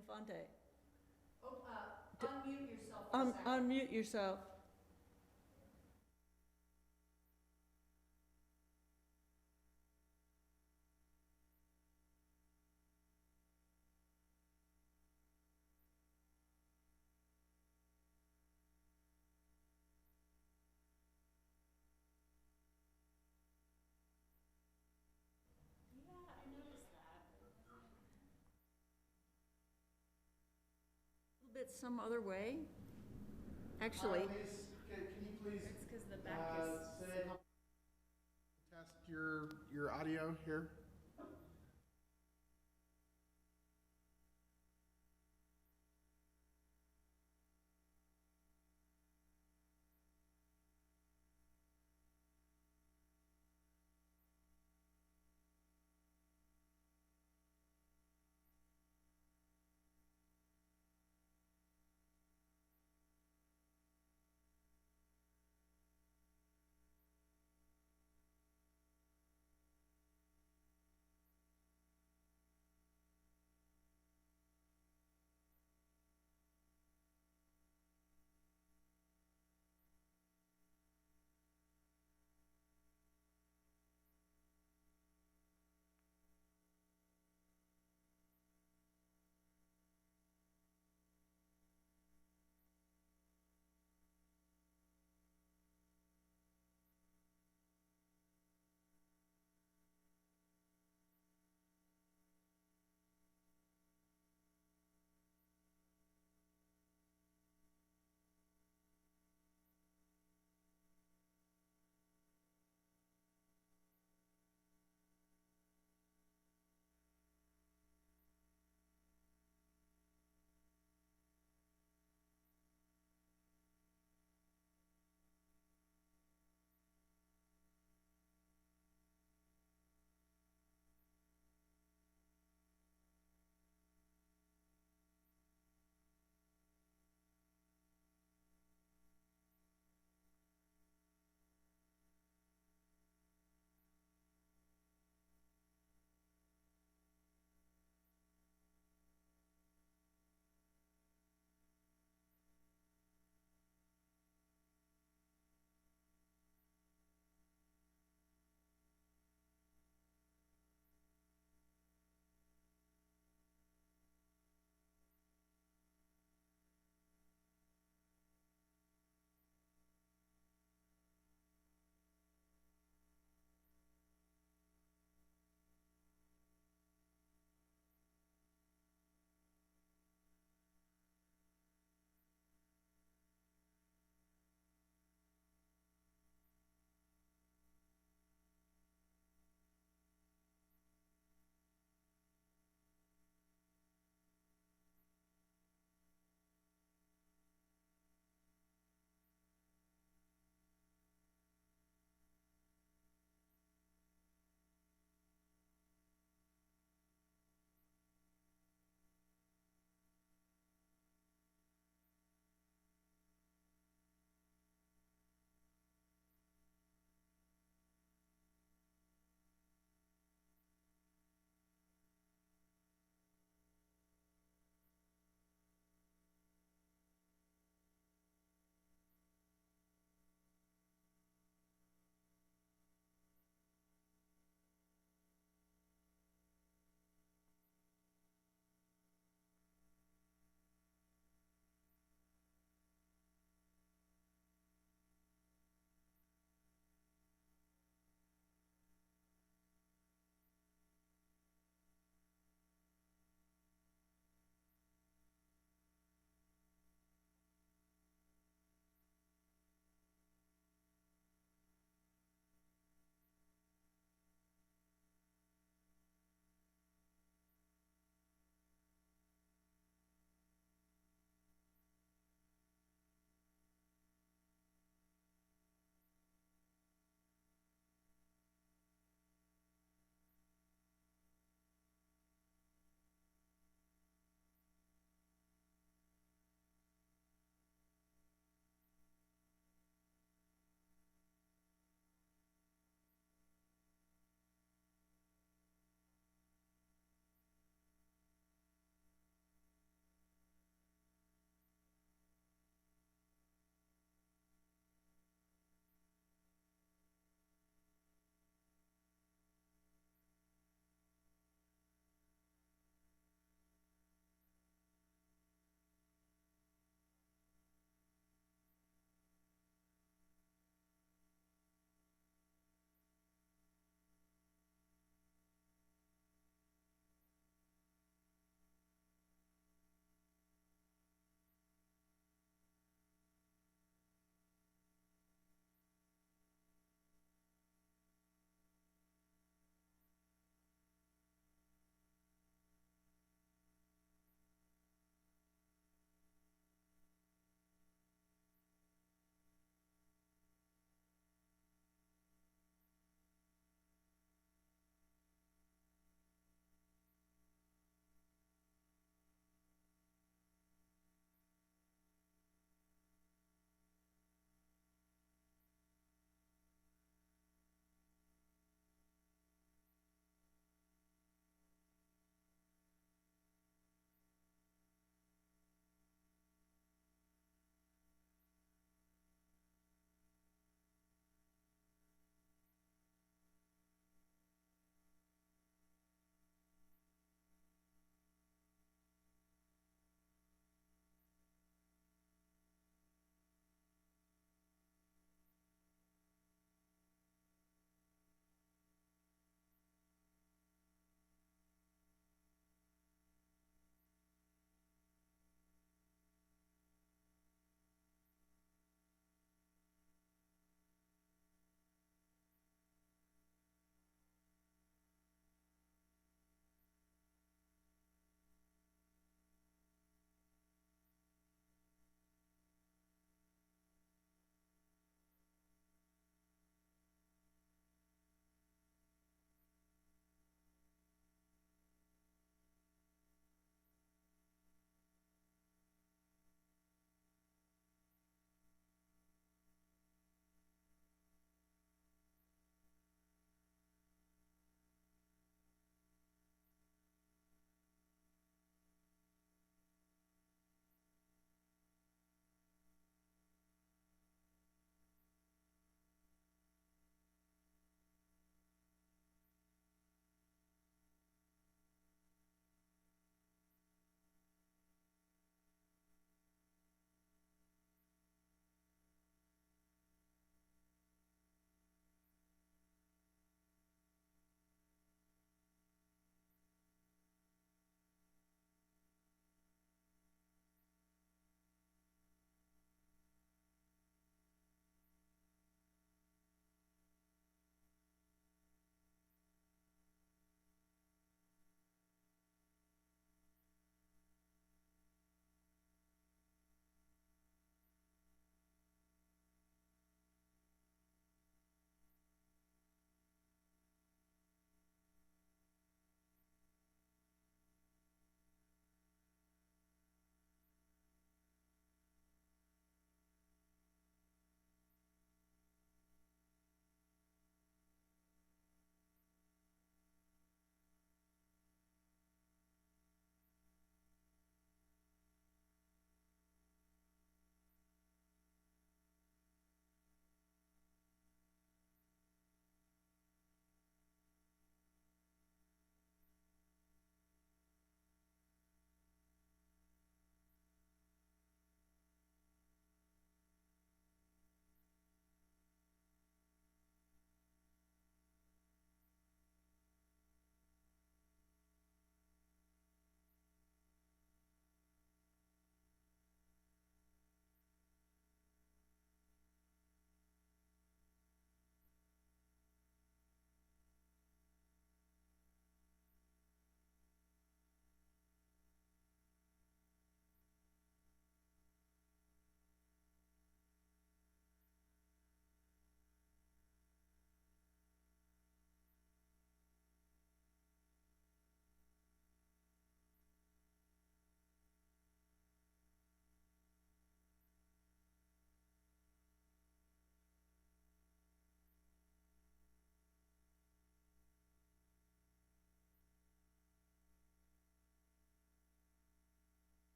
Infante. Oh, unmute yourself for a second. Unmute yourself. Yeah, I noticed that. A little bit some other way. Actually, Can you please It's because the back is. say test your audio here?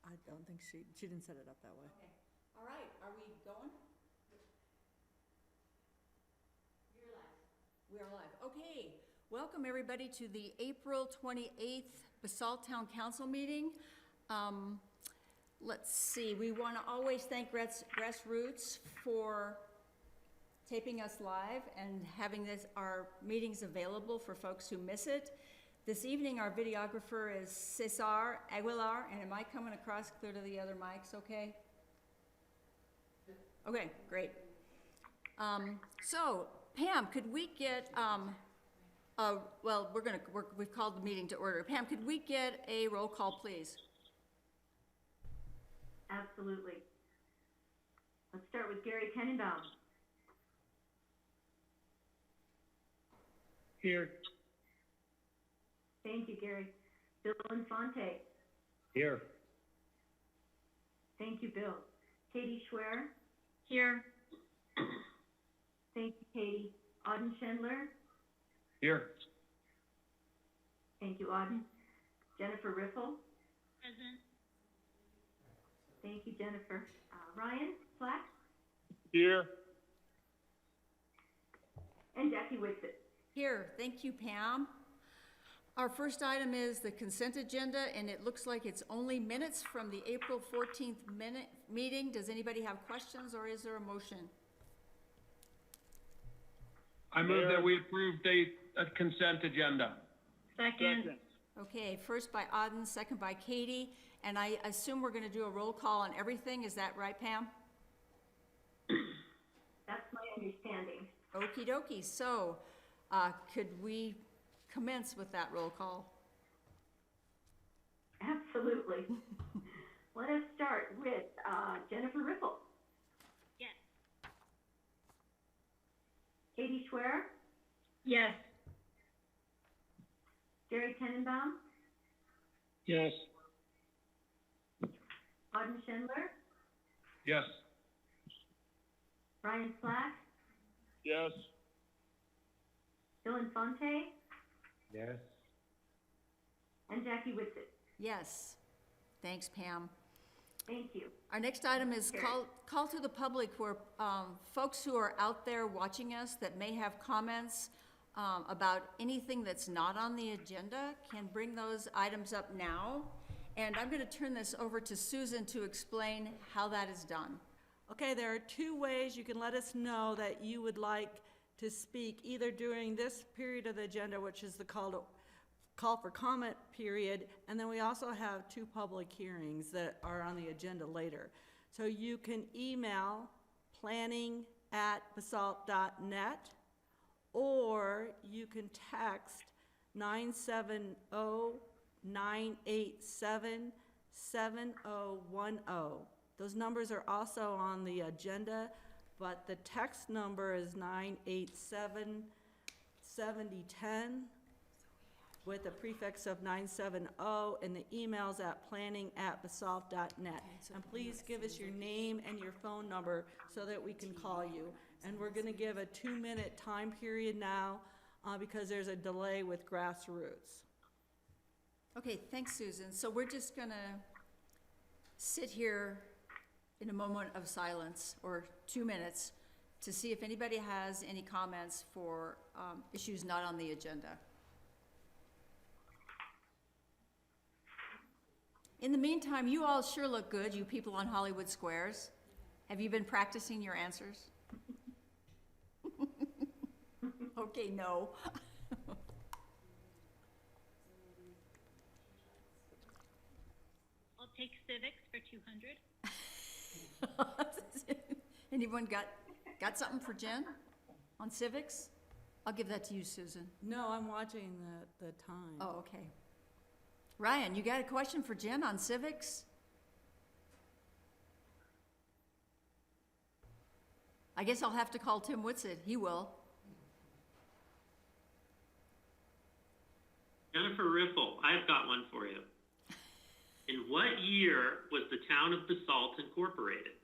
I don't think she didn't set it up that way. Okay. All right, are we going? You're live. We are live. Okay. Welcome, everybody, to the April 28th Basalt Town Council meeting. Let's see, we want to always thank Grassroots for taping us live and having our meetings available for folks who miss it. This evening, our videographer is Cesar Aguilar, and am I coming across clear to the other mics, okay? Okay, great. So, Pam, could we get, well, we've called the meeting to order. Pam, could we get a roll call, please? Absolutely. Let's start with Gary Tennenbaum. Here. Thank you, Gary. Bill Infante. Here. Thank you, Bill. Katie Schwer. Here. Thank you, Katie. Auden Schindler. Here. Thank you, Auden. Jennifer Riffle. Present. Thank you, Jennifer. Ryan Flatt. Here. And Jackie Whitsitt. Here, thank you, Pam. Our first item is the consent agenda, and it looks like it's only minutes from the April 14th meeting. Does anybody have questions, or is there a motion? I move that we approve the consent agenda. Second. Okay, first by Auden, second by Katie, and I assume we're gonna do a roll call on everything, is that right, Pam? That's my understanding. Okey-dokey, so, could we commence with that roll call? Absolutely. Let us start with Jennifer Riffle. Yes. Katie Schwer. Yes. Gary Tennenbaum. Yes. Auden Schindler. Yes. Ryan Flatt. Yes. Bill Infante. Yes. And Jackie Whitsitt. Yes, thanks, Pam. Thank you. Our next item is call to the public, where folks who are out there watching us that may have comments about anything that's not on the agenda can bring those items up now. And I'm going to turn this over to Susan to explain how that is done. Okay, there are two ways you can let us know that you would like to speak, either during this period of the agenda, which is the call for comment period, and then we also have two public hearings that are on the agenda later. So you can email planning@basalt.net, or you can text 970-987-7010. Those numbers are also on the agenda, but the text number is 987-7010 with a prefix of 970, and the email's at planning@basalt.net. And please give us your name and your phone number so that we can call you. And we're gonna give a 2-minute time period now because there's a delay with Grassroots. Okay, thanks, Susan. So we're just gonna sit here in a moment of silence, or 2 minutes, to see if anybody has any comments for issues not on the agenda. In the meantime, you all sure look good, you people on Hollywood Squares. Have you been practicing your answers? Okay, no. I'll take civics for 200. Anyone got something for Jen on civics? I'll give that to you, Susan. No, I'm watching the time. Oh, okay. Ryan, you got a question for Jen on civics? I guess I'll have to call Tim Whitsitt. He will. Jennifer Riffle, I've got one for you. In what year was the town of Basalt incorporated?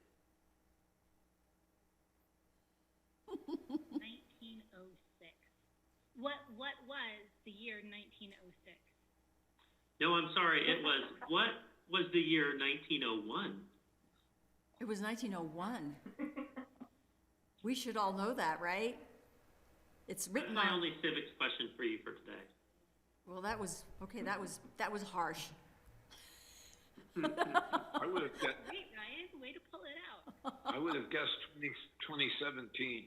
1906. What was the year 1906? No, I'm sorry, it was, what was the year 1901. It was 1901. We should all know that, right? It's That's written my on, only civics question for you for today. well, that was, okay, that was harsh. I would have guessed, Great, Ryan, way to pull it out. I would have guessed 2017.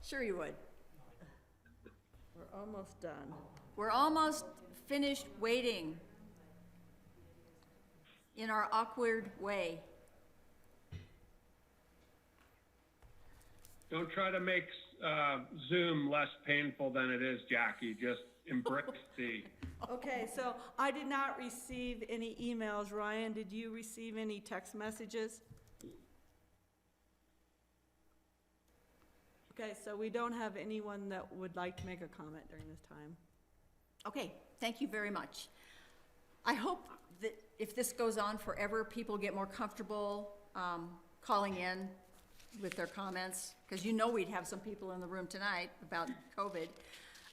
Sure you would. We're almost done. We're almost finished waiting in our awkward way. Don't try to make Zoom less painful than it is, Jackie. Just embrace the. Okay, so I did not receive any emails. Ryan, did you receive any text messages? Okay, so we don't have anyone that would like to make a comment during this time. Okay, thank you very much. I hope that if this goes on forever, people get more comfortable calling in with their comments, because you know we'd have some people in the room tonight about COVID.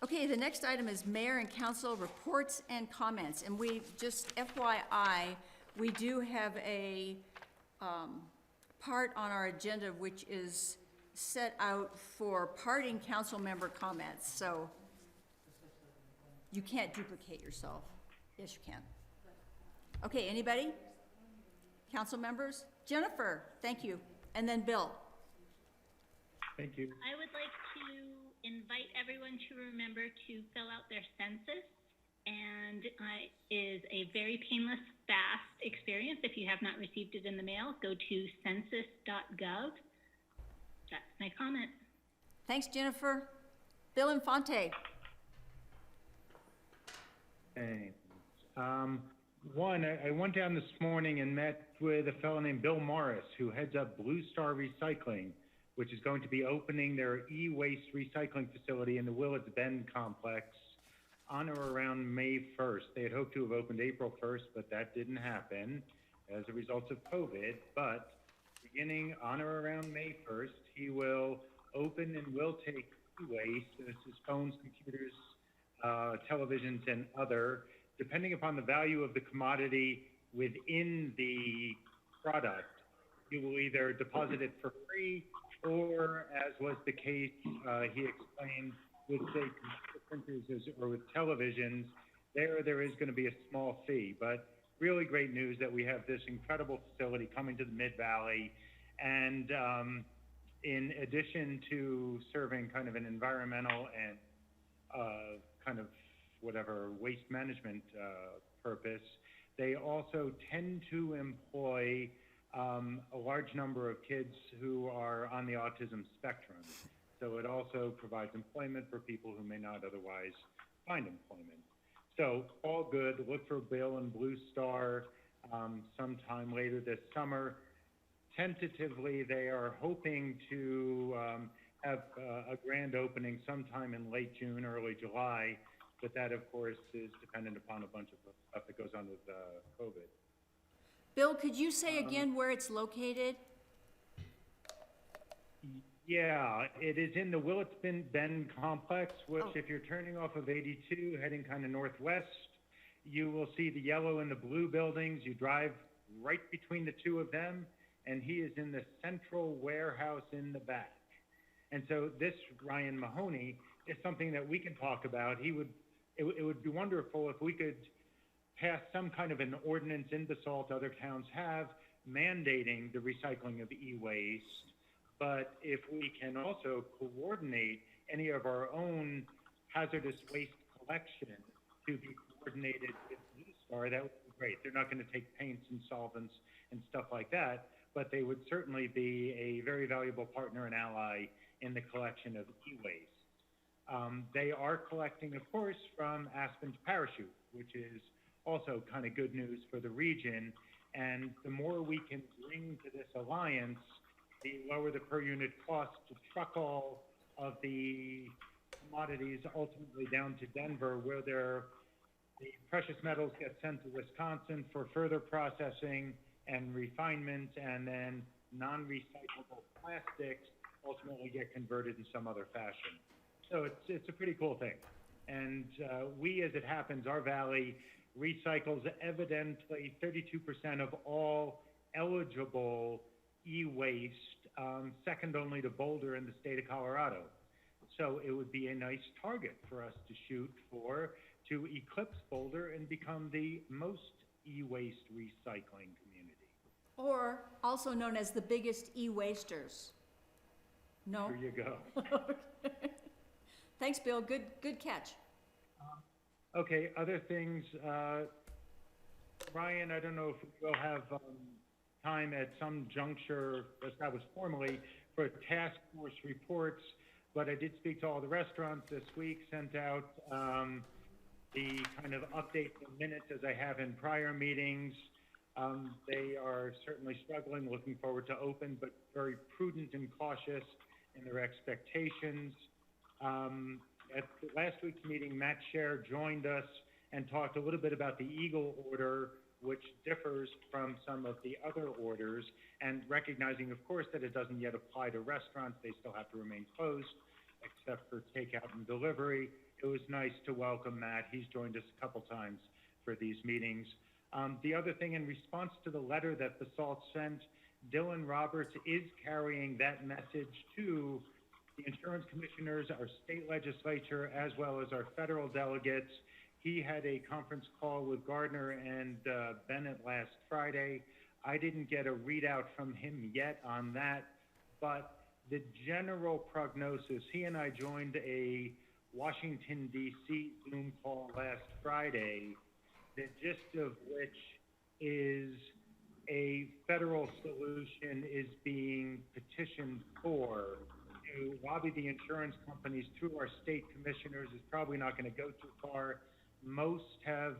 Okay, the next item is mayor and council reports and comments, and we, just FYI, we do have a part on our agenda which is set out for parting council member comments, so you can't duplicate yourself. Yes, you can. Okay, anybody? Council members? Jennifer, thank you, and then Bill. Thank you. I would like to invite everyone to remember to fill out their census, and is a very painless, fast experience. If you have not received it in the mail, go to census.gov. That's my comment. Thanks, Jennifer. Bill Infante. Hey. One, I went down this morning and met with a fellow named Bill Morris, who heads up Blue Star Recycling, which is going to be opening their e-waste recycling facility in the Willits Bend complex on or around May 1st. They had hoped to have opened April 1st, but that didn't happen as a result of COVID. But beginning on or around May 1st, he will open and will take e-waste, this is phones, computers, televisions, and other, depending upon the value of the commodity within the product. You will either deposit it for free, or as was the case, he explained, with say computer printers or with televisions, there is going to be a small fee. But really great news that we have this incredible facility coming to the Mid-Valley, and in addition to serving kind of an environmental and kind of whatever waste management purpose, they also tend to employ a large number of kids who are on the autism spectrum. So it also provides employment for people who may not otherwise find employment. So all good. Look for Bill and Blue Star sometime later this summer. Tentatively, they are hoping to have a grand opening sometime in late June, early July, but that, of course, is dependent upon a bunch of stuff that goes on with COVID. Bill, could you say again where it's located? Yeah, it is in the Willits Bend complex, which if you're turning off of 82, heading kind of northwest, you will see the yellow and the blue buildings. You drive right between the two of them, and he is in the central warehouse in the back. And so this, Ryan Mahoney, is something that we can talk about. It would be wonderful if we could pass some kind of an ordinance in Basalt, other towns have, mandating the recycling of e-waste. But if we can also coordinate any of our own hazardous waste collection to be coordinated with Blue Star, that would be great. They're not going to take paints and solvents and stuff like that, but they would certainly be a very valuable partner and ally in the collection of e-waste. They are collecting, of course, from Aspen's Parachute, which is also kind of good news for the region. And the more we can bring to this alliance, the lower the per unit cost to truck all of the commodities ultimately down to Denver, where the precious metals get sent to Wisconsin for further processing and refinement, and then non-recyclable plastics ultimately get converted in some other fashion. So it's a pretty cool thing. And we, as it happens, our valley recycles evidently 32% of all eligible e-waste, second only to Boulder in the state of Colorado. So it would be a nice target for us to shoot for, to eclipse Boulder and become the most e-waste recycling community. Or also known as the biggest e-wasters. No? There you go. Thanks, Bill. Good catch. Okay, other things, Ryan, I don't know if we'll have time at some juncture established formally for task force reports, but I did speak to all the restaurants this week, sent out the kind of update minutes as I have in prior meetings. They are certainly struggling, looking forward to open, but very prudent and cautious in their expectations. At last week's meeting, Matt Scher joined us and talked a little bit about the Eagle order, which differs from some of the other orders, and recognizing, of course, that it doesn't yet apply to restaurants. They still have to remain closed, except for takeout and delivery. It was nice to welcome Matt. He's joined us a couple times for these meetings. The other thing, in response to the letter that Basalt sent, Dylan Roberts is carrying that message to the insurance commissioners, our state legislature, as well as our federal delegates. He had a conference call with Gardner and Bennett last Friday. I didn't get a readout from him yet on that, but the general prognosis, he and I joined a Washington, D.C. Zoom call last Friday, the gist of which is a federal solution is being petitioned for. To lobby the insurance companies through our state commissioners is probably not going to go too far. Most have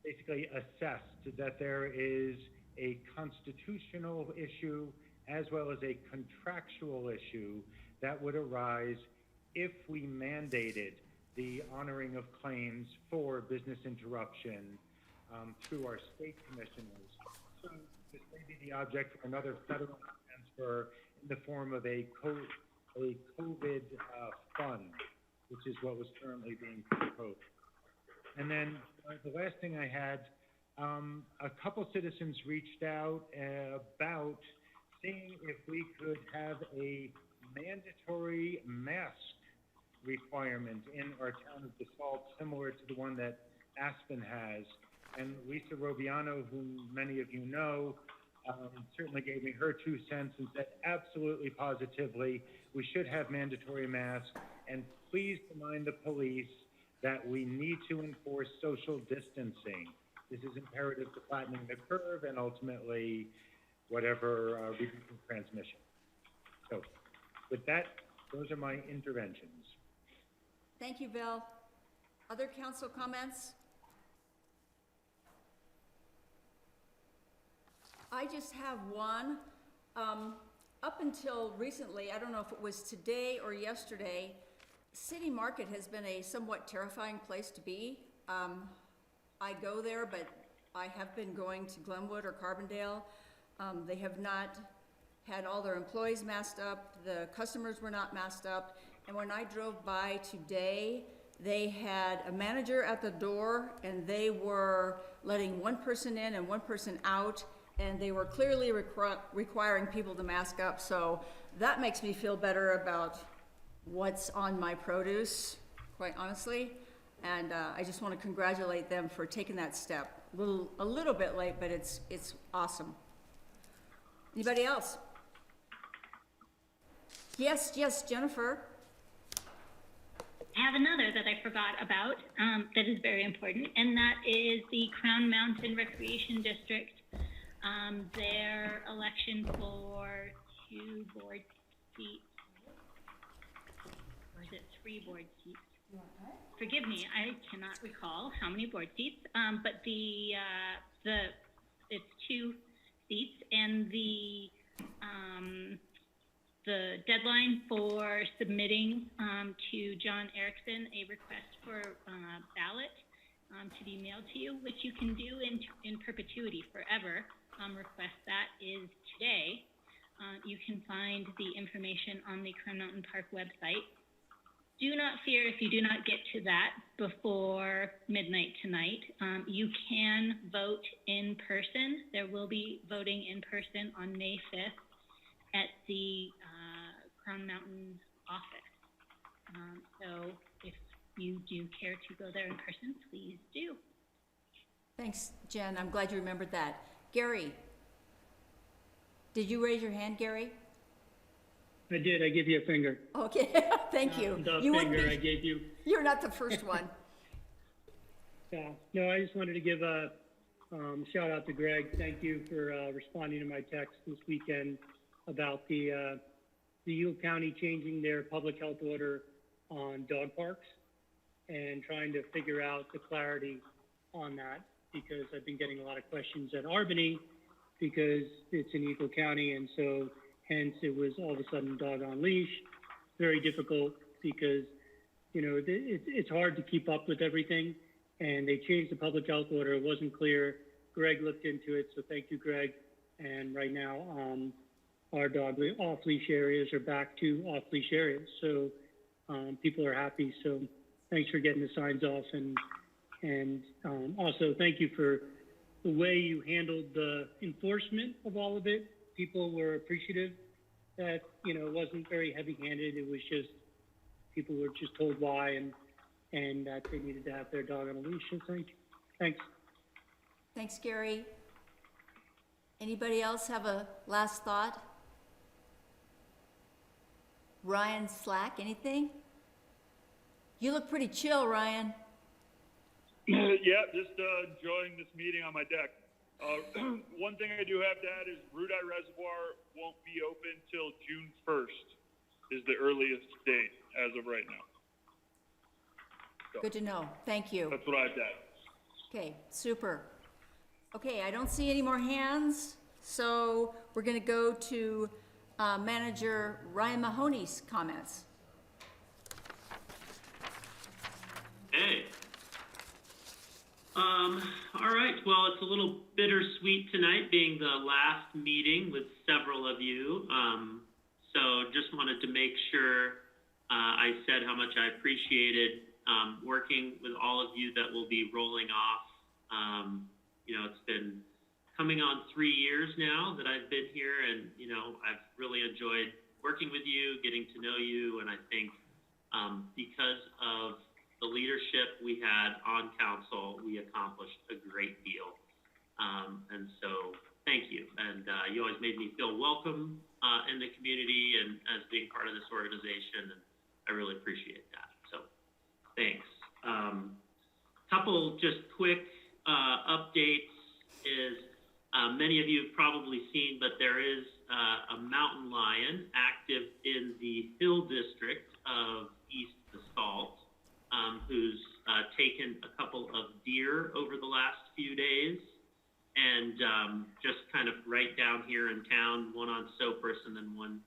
basically assessed that there is a constitutional issue as well as a contractual issue that would arise if we mandated the honoring of claims for business interruption through our state commissioners. So this may be the object of another federal transfer in the form of a COVID fund, which is what was currently being proposed. And then the last thing I had, a couple citizens reached out about seeing if we could have a mandatory mask requirement in our town of Basalt, similar to the one that Aspen has. And Lisa Robiano, whom many of you know, certainly gave me her 2 cents and said absolutely positively we should have mandatory masks, and please remind the police that we need to enforce social distancing. This is imperative to flattening the curve and ultimately whatever reducing transmission. So with that, those are my interventions. Thank you, Bill. Other council comments? I just have one. Up until recently, I don't know if it was today or yesterday, City Market has been a somewhat terrifying place to be. I go there, but I have been going to Glenwood or Carbondale. They have not had all their employees masked up. The customers were not masked up. And when I drove by today, they had a manager at the door, and they were letting one person in and one person out, and they were clearly requiring people to mask up. So that makes me feel better about what's on my produce, quite honestly. And I just want to congratulate them for taking that step. A little bit late, but it's awesome. Anybody else? Yes, Jennifer. I have another that I forgot about that is very important, and that is the Crown Mountain Recreation District. Their election for 2 board seats, or is it 3 board seats? Forgive me, I cannot recall how many board seats, but it's 2 seats, and the deadline for submitting to John Erickson a request for ballot to be mailed to you, which you can do in perpetuity forever. Request that is today. You can find the information on the Crown Mountain Park website. do not fear if you do not get to that before midnight tonight. You can vote in person. There will be voting in person on May 5th at the Crown Mountain office. So if you do care to go there in person, please do. Thanks, Jen. I'm glad you remembered that. Gary, did you raise your hand, Gary? I did. I give you a finger. Okay, thank you. The You wouldn't finger be- I gave you. You're not the first one. Yeah. No, I just wanted to give a shout out to Greg. Thank you for responding to my text this weekend about the Yule County changing their public health order on dog parks and trying to figure out the clarity on that, because I've been getting a lot of questions at Albany because it's in Eagle County, and so hence it was all of a sudden dog on leash. Very difficult because, you know, it's hard to keep up with everything, and they changed the public health order. It wasn't clear. Greg looked into it, so thank you, Greg. And right now, our dog off-leash areas are back to off-leash areas. So people are happy. So thanks for getting the signs off. And also thank you for the way you handled the enforcement of all of it. People were appreciative that, you know, it wasn't very heavy-handed. It was just, people were just told why and that they needed to have their dog on a leash. So thanks. Thanks, Gary. Anybody else have a last thought? Ryan Slack, anything? You look pretty chill, Ryan. Yeah, just enjoying this meeting on my deck. One thing I do have to add is Rudeye Reservoir won't be open till June 1st is the earliest date as of right now. So, Good to know. Thank you. that's what I have to add. Okay, super. Okay, I don't see any more hands, so we're gonna go to Manager Ryan Mahoney's comments. Hey. All right, well, it's a little bittersweet tonight being the last meeting with several of you. So just wanted to make sure I said how much I appreciated working with all of you that will be rolling off. You know, it's been coming on 3 years now that I've been here, and, you know, I've really enjoyed working with you, getting to know you, and I think because of the leadership we had on council, we accomplished a great deal. And so thank you. And you always made me feel welcome in the community and as being part of this organization. And I really appreciate that. So thanks. Couple just quick updates is many of you have probably seen, but there is a mountain lion active in the Hill District of East Basalt. Who's taken a couple of deer over the last few days, and just kind of right down here in town, one on Cypress and then one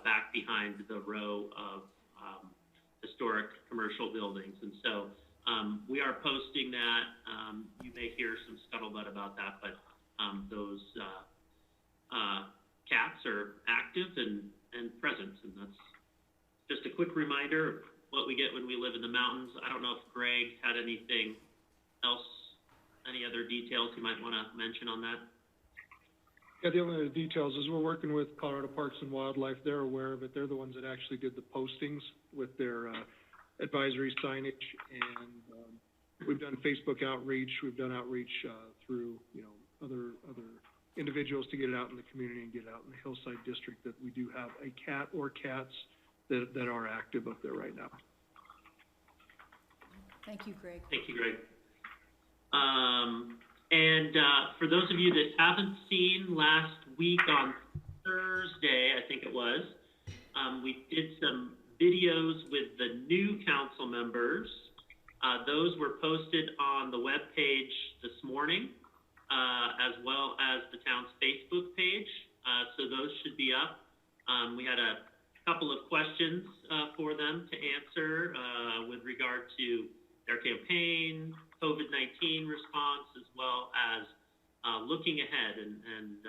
back behind the row of historic commercial buildings. And so we are posting that. You may hear some scuttlebutt about that, but those cats are active and present, and that's just a quick reminder of what we get when we live in the mountains. I don't know if Greg had anything else, any other details you might want to mention on that? Yeah, the only other details is we're working with Colorado Parks and Wildlife. They're aware of it. They're the ones that actually did the postings with their advisory signage, and we've done Facebook outreach. We've done outreach through, you know, other individuals to get it out in the community and get it out in the Hillside District, that we do have a cat or cats that are active up there right now. Thank you, Greg. Thank you, Greg. And for those of you that haven't seen, last week on Thursday, I think it was, we did some videos with the new council members. Those were posted on the webpage this morning, as well as the town's Facebook page. So those should be up. We had a couple of questions for them to answer with regard to their campaign, COVID-19 response, as well as looking ahead and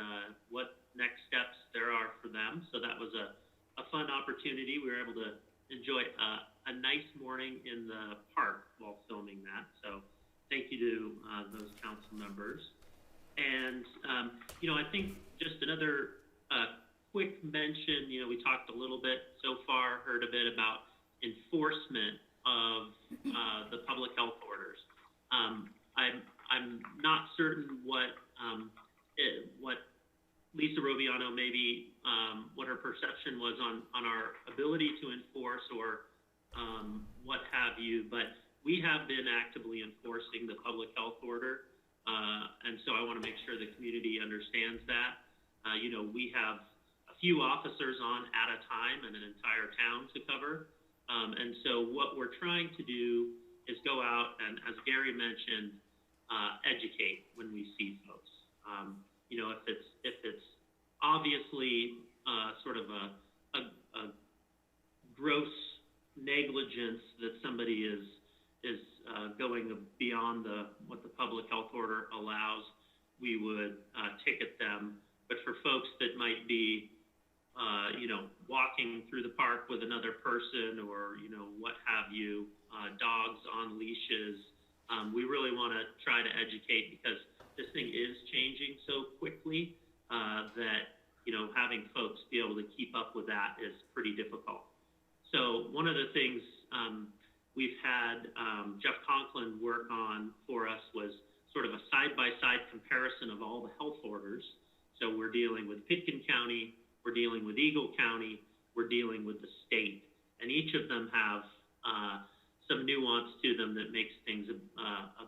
what next steps there are for them. So that was a fun opportunity. We were able to enjoy a nice morning in the park while filming that. So thank you to those council members. And, I think just another quick mention, we talked a little bit so far, heard a bit about enforcement of the public health orders. I'm not certain what Lisa Robiano maybe what her perception was on our ability to enforce or what have you, but we have been actively enforcing the public health order, and so I want to make sure the community understands that. We have a few officers on at a time and an entire town to cover, and so what we're trying to do is go out and, as Gary mentioned, educate when we see folks. If it's obviously sort of a gross negligence that somebody is going beyond what the public health order allows, we would ticket them. But for folks that might be walking through the park with another person or what have you, dogs on leashes, we really want to try to educate, because this thing is changing so quickly that having folks be able to keep up with that is pretty difficult. So one of the things we've had Jeff Conklin work on for us was sort of a side-by-side comparison of all the health orders. So we're dealing with Pitkin County, we're dealing with Eagle County, we're dealing with the state, and each of them have some nuance to them that makes things a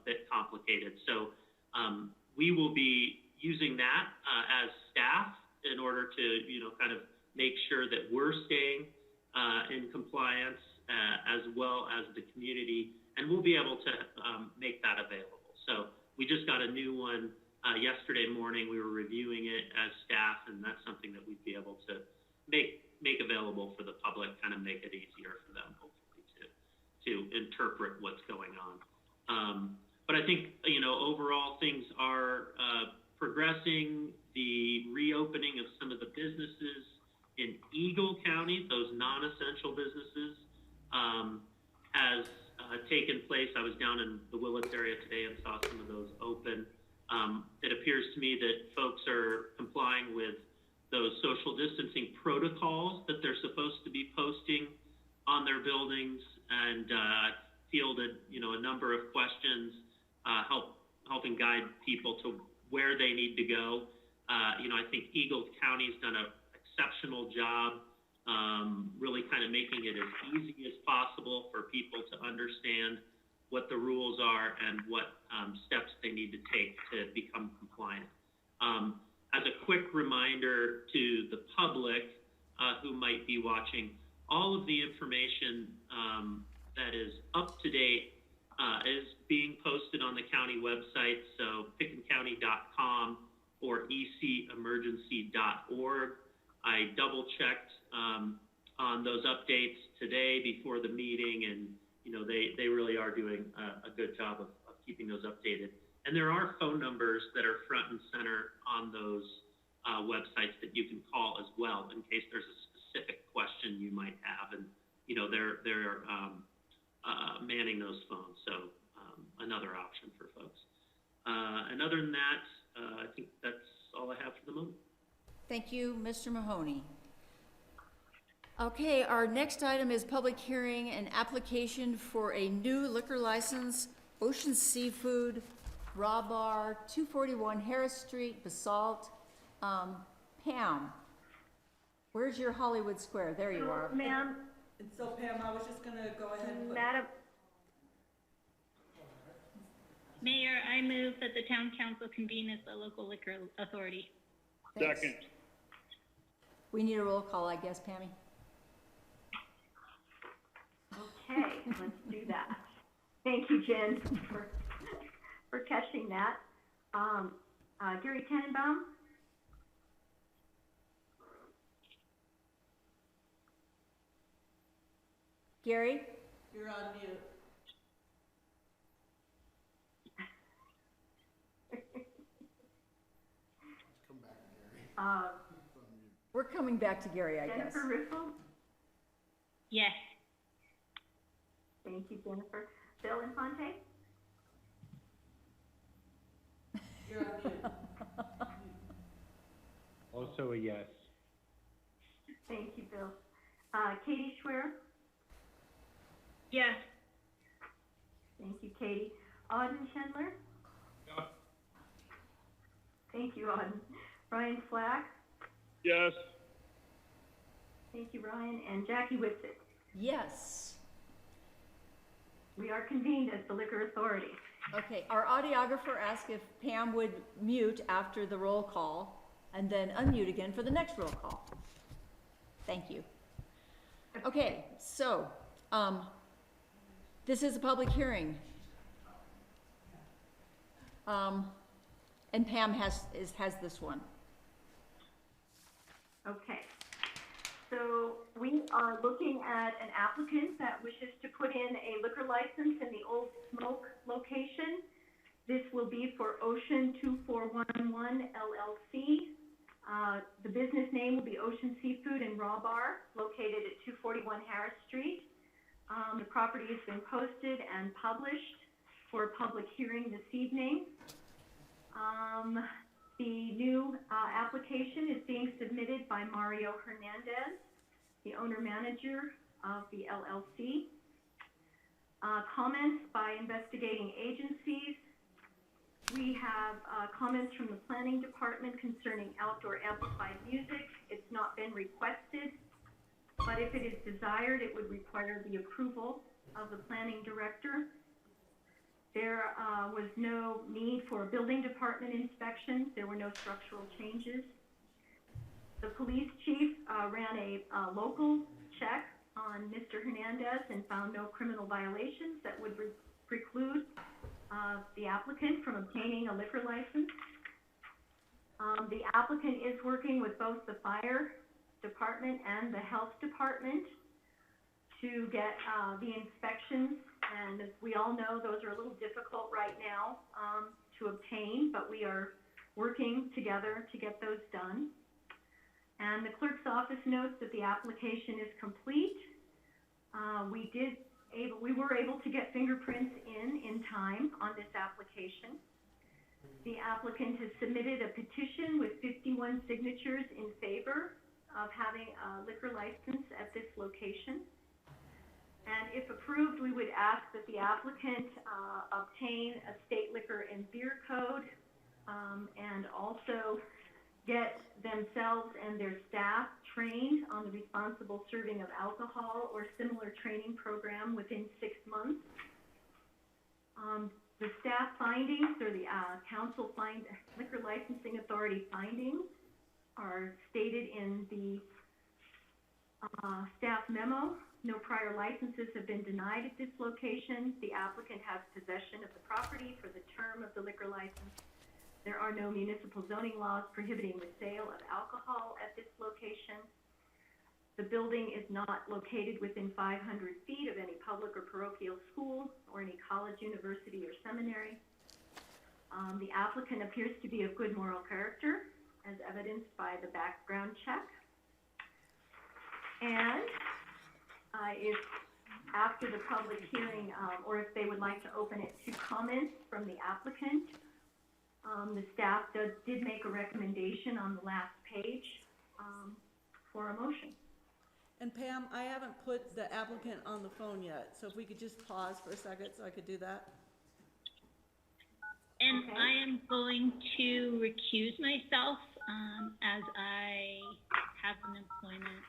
bit complicated. So we will be using that as staff in order to, kind of make sure that we're staying in compliance as well as the community, and we'll be able to make that available. So we just got a new one yesterday morning. We were reviewing it as staff, and that's something that we'd be able to make available for the public, kind of make it easier for them, hopefully, to interpret what's going on. But I think, overall things are progressing. The reopening of some of the businesses in Eagle County, those non-essential businesses, has taken place. I was down in the Willits area today and saw some of those open. It appears to me that folks are complying with those social distancing protocols that they're supposed to be posting on their buildings, and fielded, a number of questions, helping guide people to where they need to go. I think Eagle County's done an exceptional job, really kind of making it as easy as possible for people to understand what the rules are and what steps they need to take to become compliant. As a quick reminder to the public who might be watching, all of the information that is up to date is being posted on the county website, so pickencounty.com or ecemergency.org. I double-checked on those updates today before the meeting, and they really are doing a good job of keeping those updated. And there are phone numbers that are front and center on those websites that you can call as well in case there's a specific question you might have, and they're manning those phones, so another option for folks. And other than that, I think that's all I have for the moment. Thank you, Mr. Mahoney. Okay, our next item is public hearing and application for a new liquor license, Ocean Seafood Raw Bar, 241 Harris Street, Basalt. Pam, where's your Hollywood Square? There you are. Ma'am, And so Pam, I was just gonna go ahead and put. Madam, Mayor, I move that the town council convene as the local liquor authority. Thanks. Second. We need a roll call, I guess, Pammy. okay, let's do that. Thank you, Jen, for catching that. Gary Tennenbaum? Gary? You're on mute. Come back, Gary. We're coming back to Gary, I guess. Jennifer Riffle? Yes. Thank you, Jennifer. Bill Infante? Also a yes. Thank you, Bill. Katie Schwer? Yes. Thank you, Katie. Auden Chandler? Yeah. Thank you, Auden. Ryan Flack? Yes. Thank you, Ryan. And Jackie Whitsitt. Yes. We are convened as the Liquor Authority. Okay, our audiographer asked if Pam would mute after the roll call and then unmute again for the next roll call. Thank you. Okay, so, this is a public hearing. And Pam has this one. Okay. So we are looking at an applicant that wishes to put in a liquor license in the Old Smoke location. This will be for Ocean 2411 LLC. The business name will be Ocean Seafood and Raw Bar, located at 241 Harris Street. The property has been posted and published for a public hearing this evening. The new application is being submitted by Mario Hernandez, the owner-manager of the LLC. Comments by investigating agencies. We have comments from the planning department concerning outdoor amplified music. It's not been requested, but if it is desired, it would require the approval of the planning director. There was no need for a building department inspection. There were no structural changes. The police chief ran a local check on Mr. Hernandez and found no criminal violations that would preclude the applicant from obtaining a liquor license. The applicant is working with both the fire department and the health department to get the inspections, and as we all know, those are a little difficult right now to obtain, but we are working together to get those done. And the clerk's office notes that the application is complete. We were able to get fingerprints in time on this application. The applicant has submitted a petition with 51 signatures in favor of having a liquor license at this location. And if approved, we would ask that the applicant obtain a state liquor and beer code and also get themselves and their staff trained on the responsible serving of alcohol or similar training program within 6 months. The staff findings or the Liquor Licensing Authority findings are stated in the staff memo. No prior licenses have been denied at this location. The applicant has possession of the property for the term of the liquor license. There are no municipal zoning laws prohibiting the sale of alcohol at this location. The building is not located within 500 feet of any public or parochial school or any college, university, or seminary. The applicant appears to be of good moral character, as evidenced by the background check. And if after the public hearing, or if they would like to open it to comments from the applicant, the staff did make a recommendation on the last page for a motion. And Pam, I haven't put the applicant on the phone yet, so if we could just pause for a second so I could do that. And Okay. I am going to recuse myself as I have an employment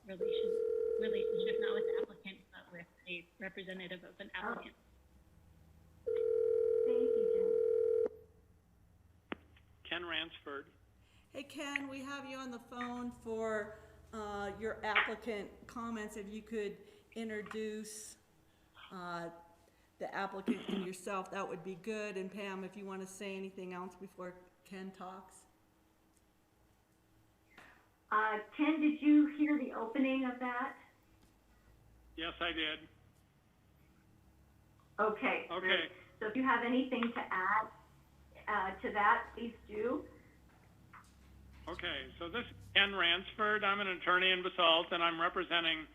relationship, not with the applicant, but with a representative of an applicant. Thank you, Jen. Ken Ransford. Hey Ken, we have you on the phone for your applicant comments. If you could introduce the applicant and yourself, that would be good. And Pam, if you want to say anything else before Ken talks. Ken, did you hear the opening of that? Yes, I did. Okay. Okay. So if you have anything to add to that, please do. Okay, so this is Ken Ransford. I'm an attorney in Basalt, and I'm representing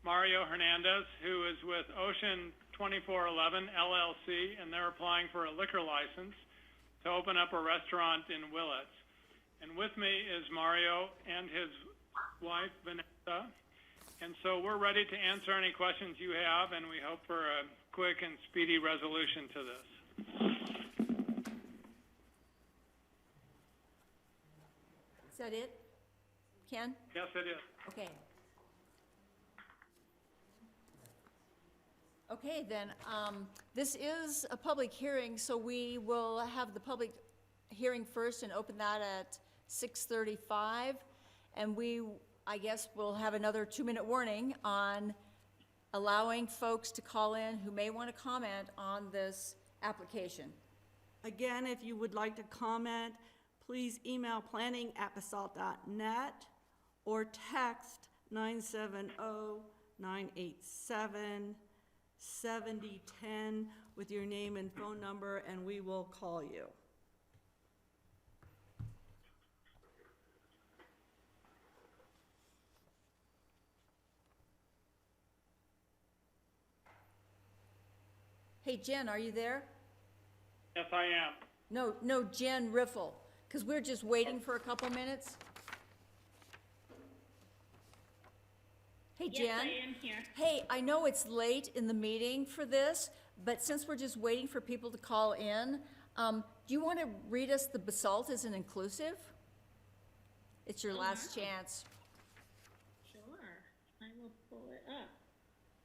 Mario Hernandez, who is with Ocean 2411 LLC, and they're applying for a liquor license to open up a restaurant in Willits. And with me is Mario and his wife, Vanessa. And so we're ready to answer any questions you have, and we hope for a quick and speedy resolution to this. Is that it? Ken? Yes, it is. Okay. Okay, then, this is a public hearing, so we will have the public hearing first and open that at 6:35. And I guess we'll have another 2-minute warning on allowing folks to call in who may want to comment on this application. Again, if you would like to comment, please email planning@basalt.net or text 970-987-7010 with your name and phone number, and we will call you. Hey, Jen, are you there? Yes, I am. No, Jen Riffle, because we're just waiting for a couple minutes. Hey, Jen. Yes, I am here. Hey, I know it's late in the meeting for this, but since we're just waiting for people to call in, do you want to read us the Basalt as an inclusive? It's your last chance. Sure, I will pull it up.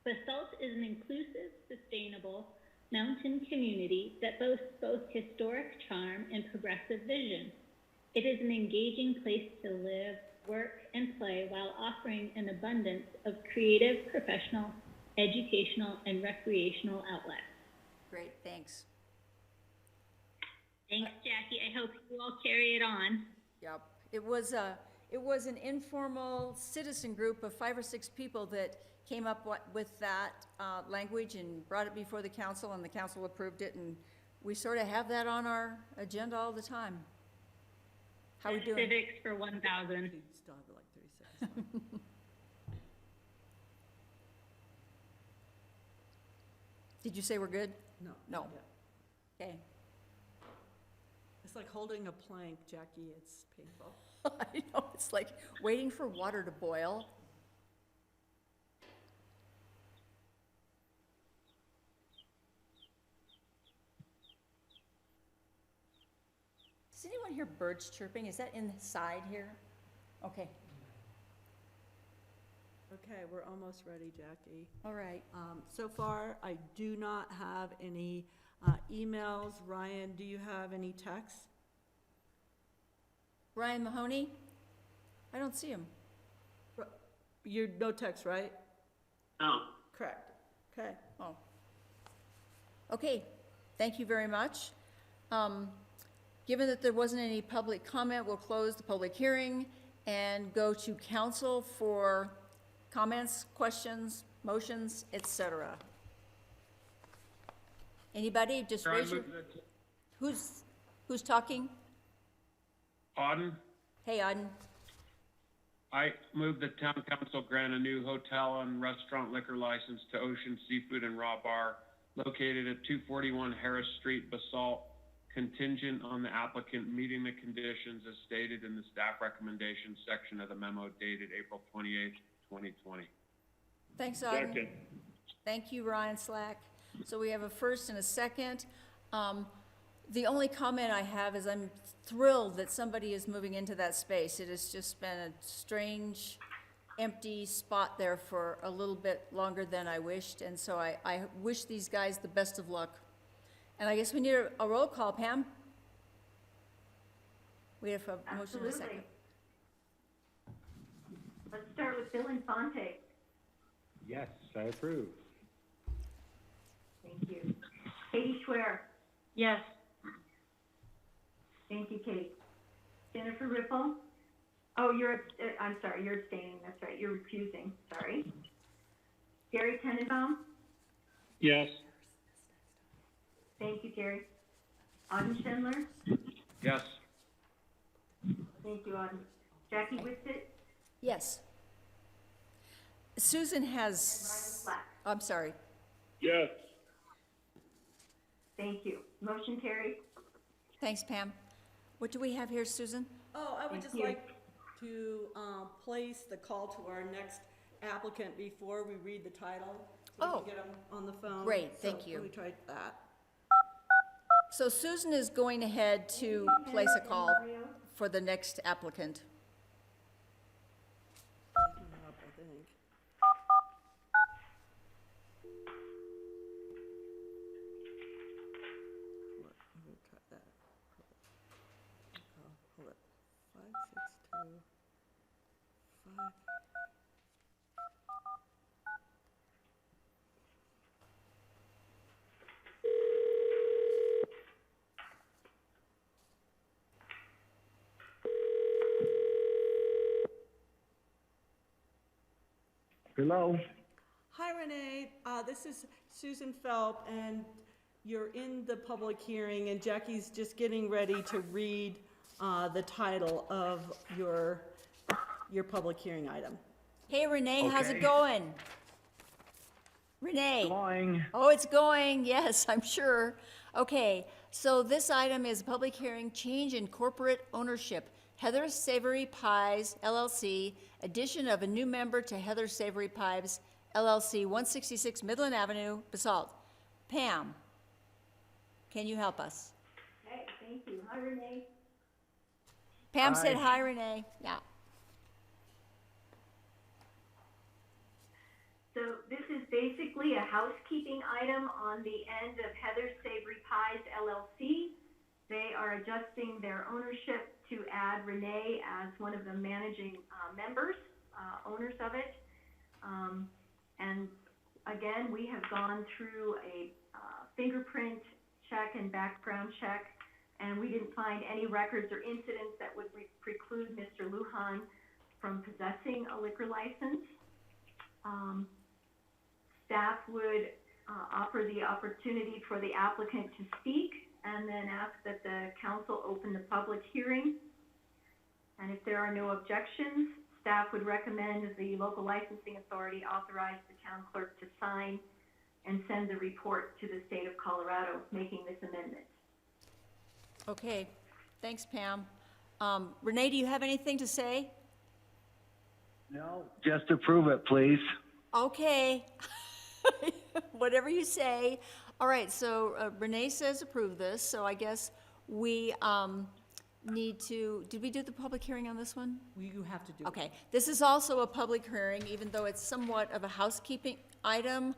Basalt is an inclusive, sustainable mountain community that boasts both historic charm and progressive vision. It is an engaging place to live, work, and play while offering an abundance of creative, professional, educational, and recreational outlets. Great, thanks. Thanks, Jackie. I hope you all carry it on. Yep. It was an informal citizen group of 5 or 6 people that came up with that language and brought it before the council, and the council approved it, and we sort of have that on our agenda all the time. How we doing? Civics for 1,000. You still have like 30 seconds. Did you say we're good? No. No. Yeah. Okay. It's like holding a plank, Jackie. It's painful. I know, it's like waiting for water to boil. Does anyone hear birds chirping? Is that inside here? Okay, Okay, we're almost ready, Jackie. all right. So far, I do not have any emails. Ryan, do you have any texts? Brian Mahoney? I don't see him. You're no text, right? No. Correct. Okay. Oh. Okay, thank you very much. Given that there wasn't any public comment, we'll close the public hearing and go to council for comments, questions, motions, etc. Anybody? Just raise your... Who's talking? Auden, Hey, Auden. I move the town council grant a new hotel and restaurant liquor license to Ocean Seafood and Raw Bar located at 241 Harris Street, Basalt, contingent on the applicant meeting the conditions as stated in the staff recommendation section of the memo dated April 28th, 2020. Thanks, Auden. Second. Thank you, Ryan Slack. So we have a first and a second. The only comment I have is I'm thrilled that somebody is moving into that space. It has just been a strange, empty spot there for a little bit longer than I wished, and so I wish these guys the best of luck. And I guess we need a roll call, Pam? We have a motion and a second. Absolutely. Let's start with Bill Infante. Yes, I approve. Thank you. Katie Schwer. Yes. Thank you, Kate. Jennifer Riffle. Oh, I'm sorry, you're abstaining. That's right, you're recusing. Sorry. Gary Tennenbaum. Yes. Thank you, Gary. Auden Schindler. Yes. Thank you, Auden. Jackie Whitsitt. Yes. Susan Ryan has, Flatt. I'm sorry. Yes. Thank you. Motion carried. Thanks, Pam. What do we have here, Susan? Oh, I would Thank just you. like to, place the call to our next applicant before we read the title. So we Oh. can get them on the phone. Great, So thank you. Let me try that. So Susan is going ahead to place a call for the next applicant. Picking up, I think. Look, I'm gonna try that. Hold it. 562 5. Hello? Hi, Renee. This is Susan Phelp, and you're in the public hearing, and Jackie's just getting ready to read the title of your public hearing item. Hey, Renee, how's it Okay. going? Renee? Going. Oh, it's going, yes, I'm sure. Okay, so this item is a public hearing, change in corporate ownership. Heather's Savory Pies LLC, addition of a new member to Heather's Savory Pies LLC, 166 Midland Avenue, Basalt. Pam, can you help us? Okay, thank you. Hi, Renee. Pam said hi, Renee. Yeah. So this is basically a housekeeping item on the end of Heather's Savory Pies LLC. They are adjusting their ownership to add Renee as one of the managing members, owners of it. And again, we have gone through a fingerprint check and background check, and we didn't find any records or incidents that would preclude Mr. Lujan from possessing a liquor license. Staff would offer the opportunity for the applicant to speak and then ask that the council open the public hearing. And if there are no objections, staff would recommend the local licensing authority authorize the town clerk to sign and send the report to the state of Colorado making this amendment. Okay, thanks, Pam. Renee, do you have anything to say? No, just approve it, please. Okay. Whatever you say. All right, so Renee says approve this, so I guess we need to, did we do the public hearing on this one? You have to do it. Okay, this is also a public hearing, even though it's somewhat of a housekeeping item.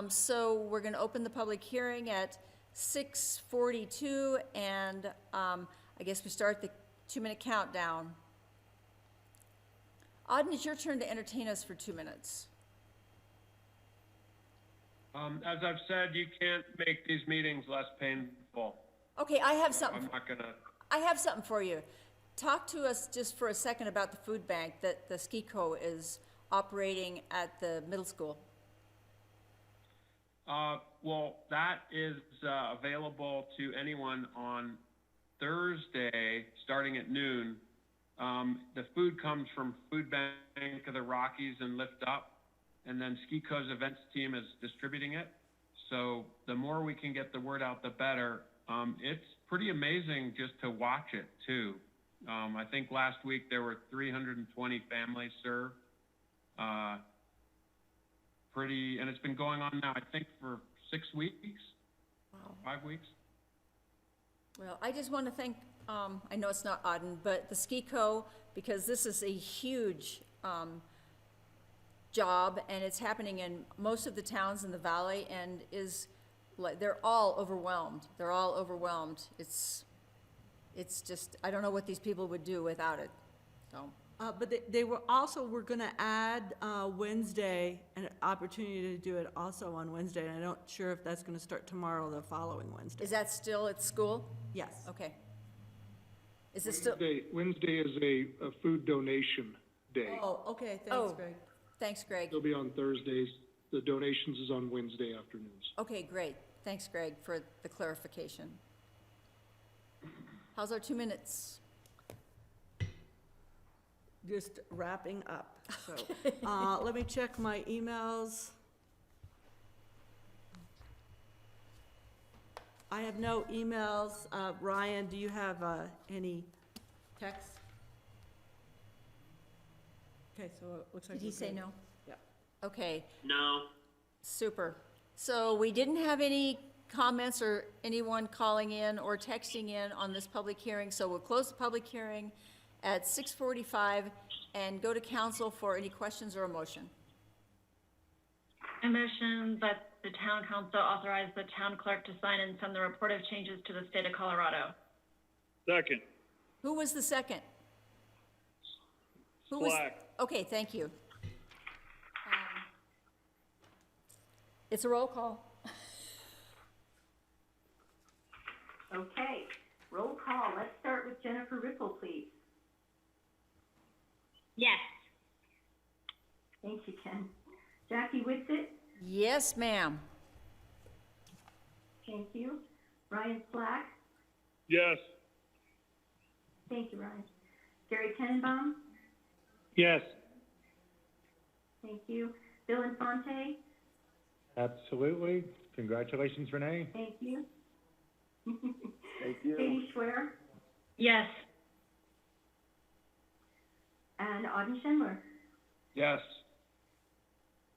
So we're gonna open the public hearing at 6:42, and I guess we start the 2-minute countdown. Auden, it's your turn to entertain us for 2 minutes. As I've said, you can't make these meetings less painful. Okay, I have something. I'm not gonna, I have something for you. Talk to us just for a second about the food bank that the SKICO is operating at the middle school. well, that is available to anyone on Thursday, starting at noon. The food comes from Food Bank of the Rockies and Lift Up, and then SKICO's events team is distributing it. So the more we can get the word out, the better. It's pretty amazing just to watch it too. I think last week there were 320 families served. And it's been going on now, I think, for 6 weeks, Wow. 5 weeks. Well, I just want to thank, I know it's not Auden, but the SKICO, because this is a huge job, and it's happening in most of the towns in the valley, and is, like, they're all overwhelmed. They're all overwhelmed. It's just, I don't know what these people would do without it, so. But they were also, we're gonna add Wednesday, an opportunity to do it also on Wednesday, and I'm not sure if that's gonna start tomorrow or the following Wednesday. Is that still at school? Yes. Okay. Is it still? Wednesday is a food donation day. Oh, okay, Oh. thanks, Greg. Thanks, Greg. It'll be on Thursdays. The donations is on Wednesday afternoons. Okay, great. Thanks, Greg, for the clarification. How's our 2 minutes? just wrapping up, so. Let me check my emails. I have no emails. Ryan, do you have, any text? Okay, so it looks like Did he we're say good. no? Yeah. Okay, No. super. So we didn't have any comments or anyone calling in or texting in on this public hearing, so we'll close the public hearing at 6:45 and go to council for any questions or a motion. A motion that the town council authorize the town clerk to sign and send the report of changes to the state of Colorado. Second. Who was the second? Who was? Flatt. Okay, thank you. It's a roll call. Okay, roll call. Let's start with Jennifer Ripple, please. Yes. Thank you, Ken. Jackie Whitsitt? Yes, ma'am. Thank you. Ryan Slack? Yes. Thank you, Ryan. Gary Tennenbaum? Yes. Thank you. Bill Infante? Absolutely. Congratulations, Renee. Thank you. Thank you. Katie Schwer? Yes. And Auden Schindler? Yes.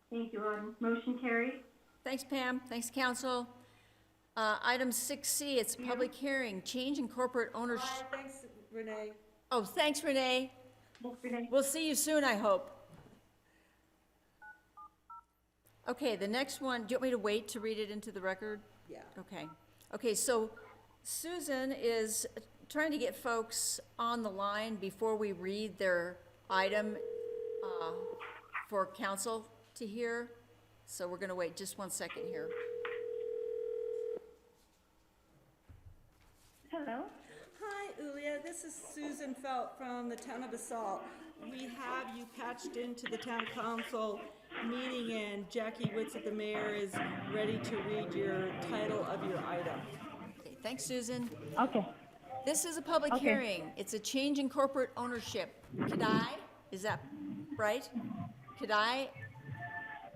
Thank you, Auden. Motion carried. Thanks, Pam. Thanks, council. Item 6C, it's a public hearing, change in corporate ownership. Thanks, Renee. Oh, thanks, Renee. Thanks, Renee. We'll see you soon, I hope. Okay, the next one, do you want me to wait to read it into the record? Yeah. Okay. Okay, so Susan is trying to get folks on the line before we read their item for council to hear. So we're gonna wait just 1 second here. Hello? Hi, Ulia. This is Susan Felt from the town of Basalt. We have you patched into the town council meeting, and Jackie Whitsitt, the mayor, is ready to read your title of your item. Okay, thanks, Susan. Okay. This is a public hearing. It's a change in corporate ownership. Kadai, is that right? Kadai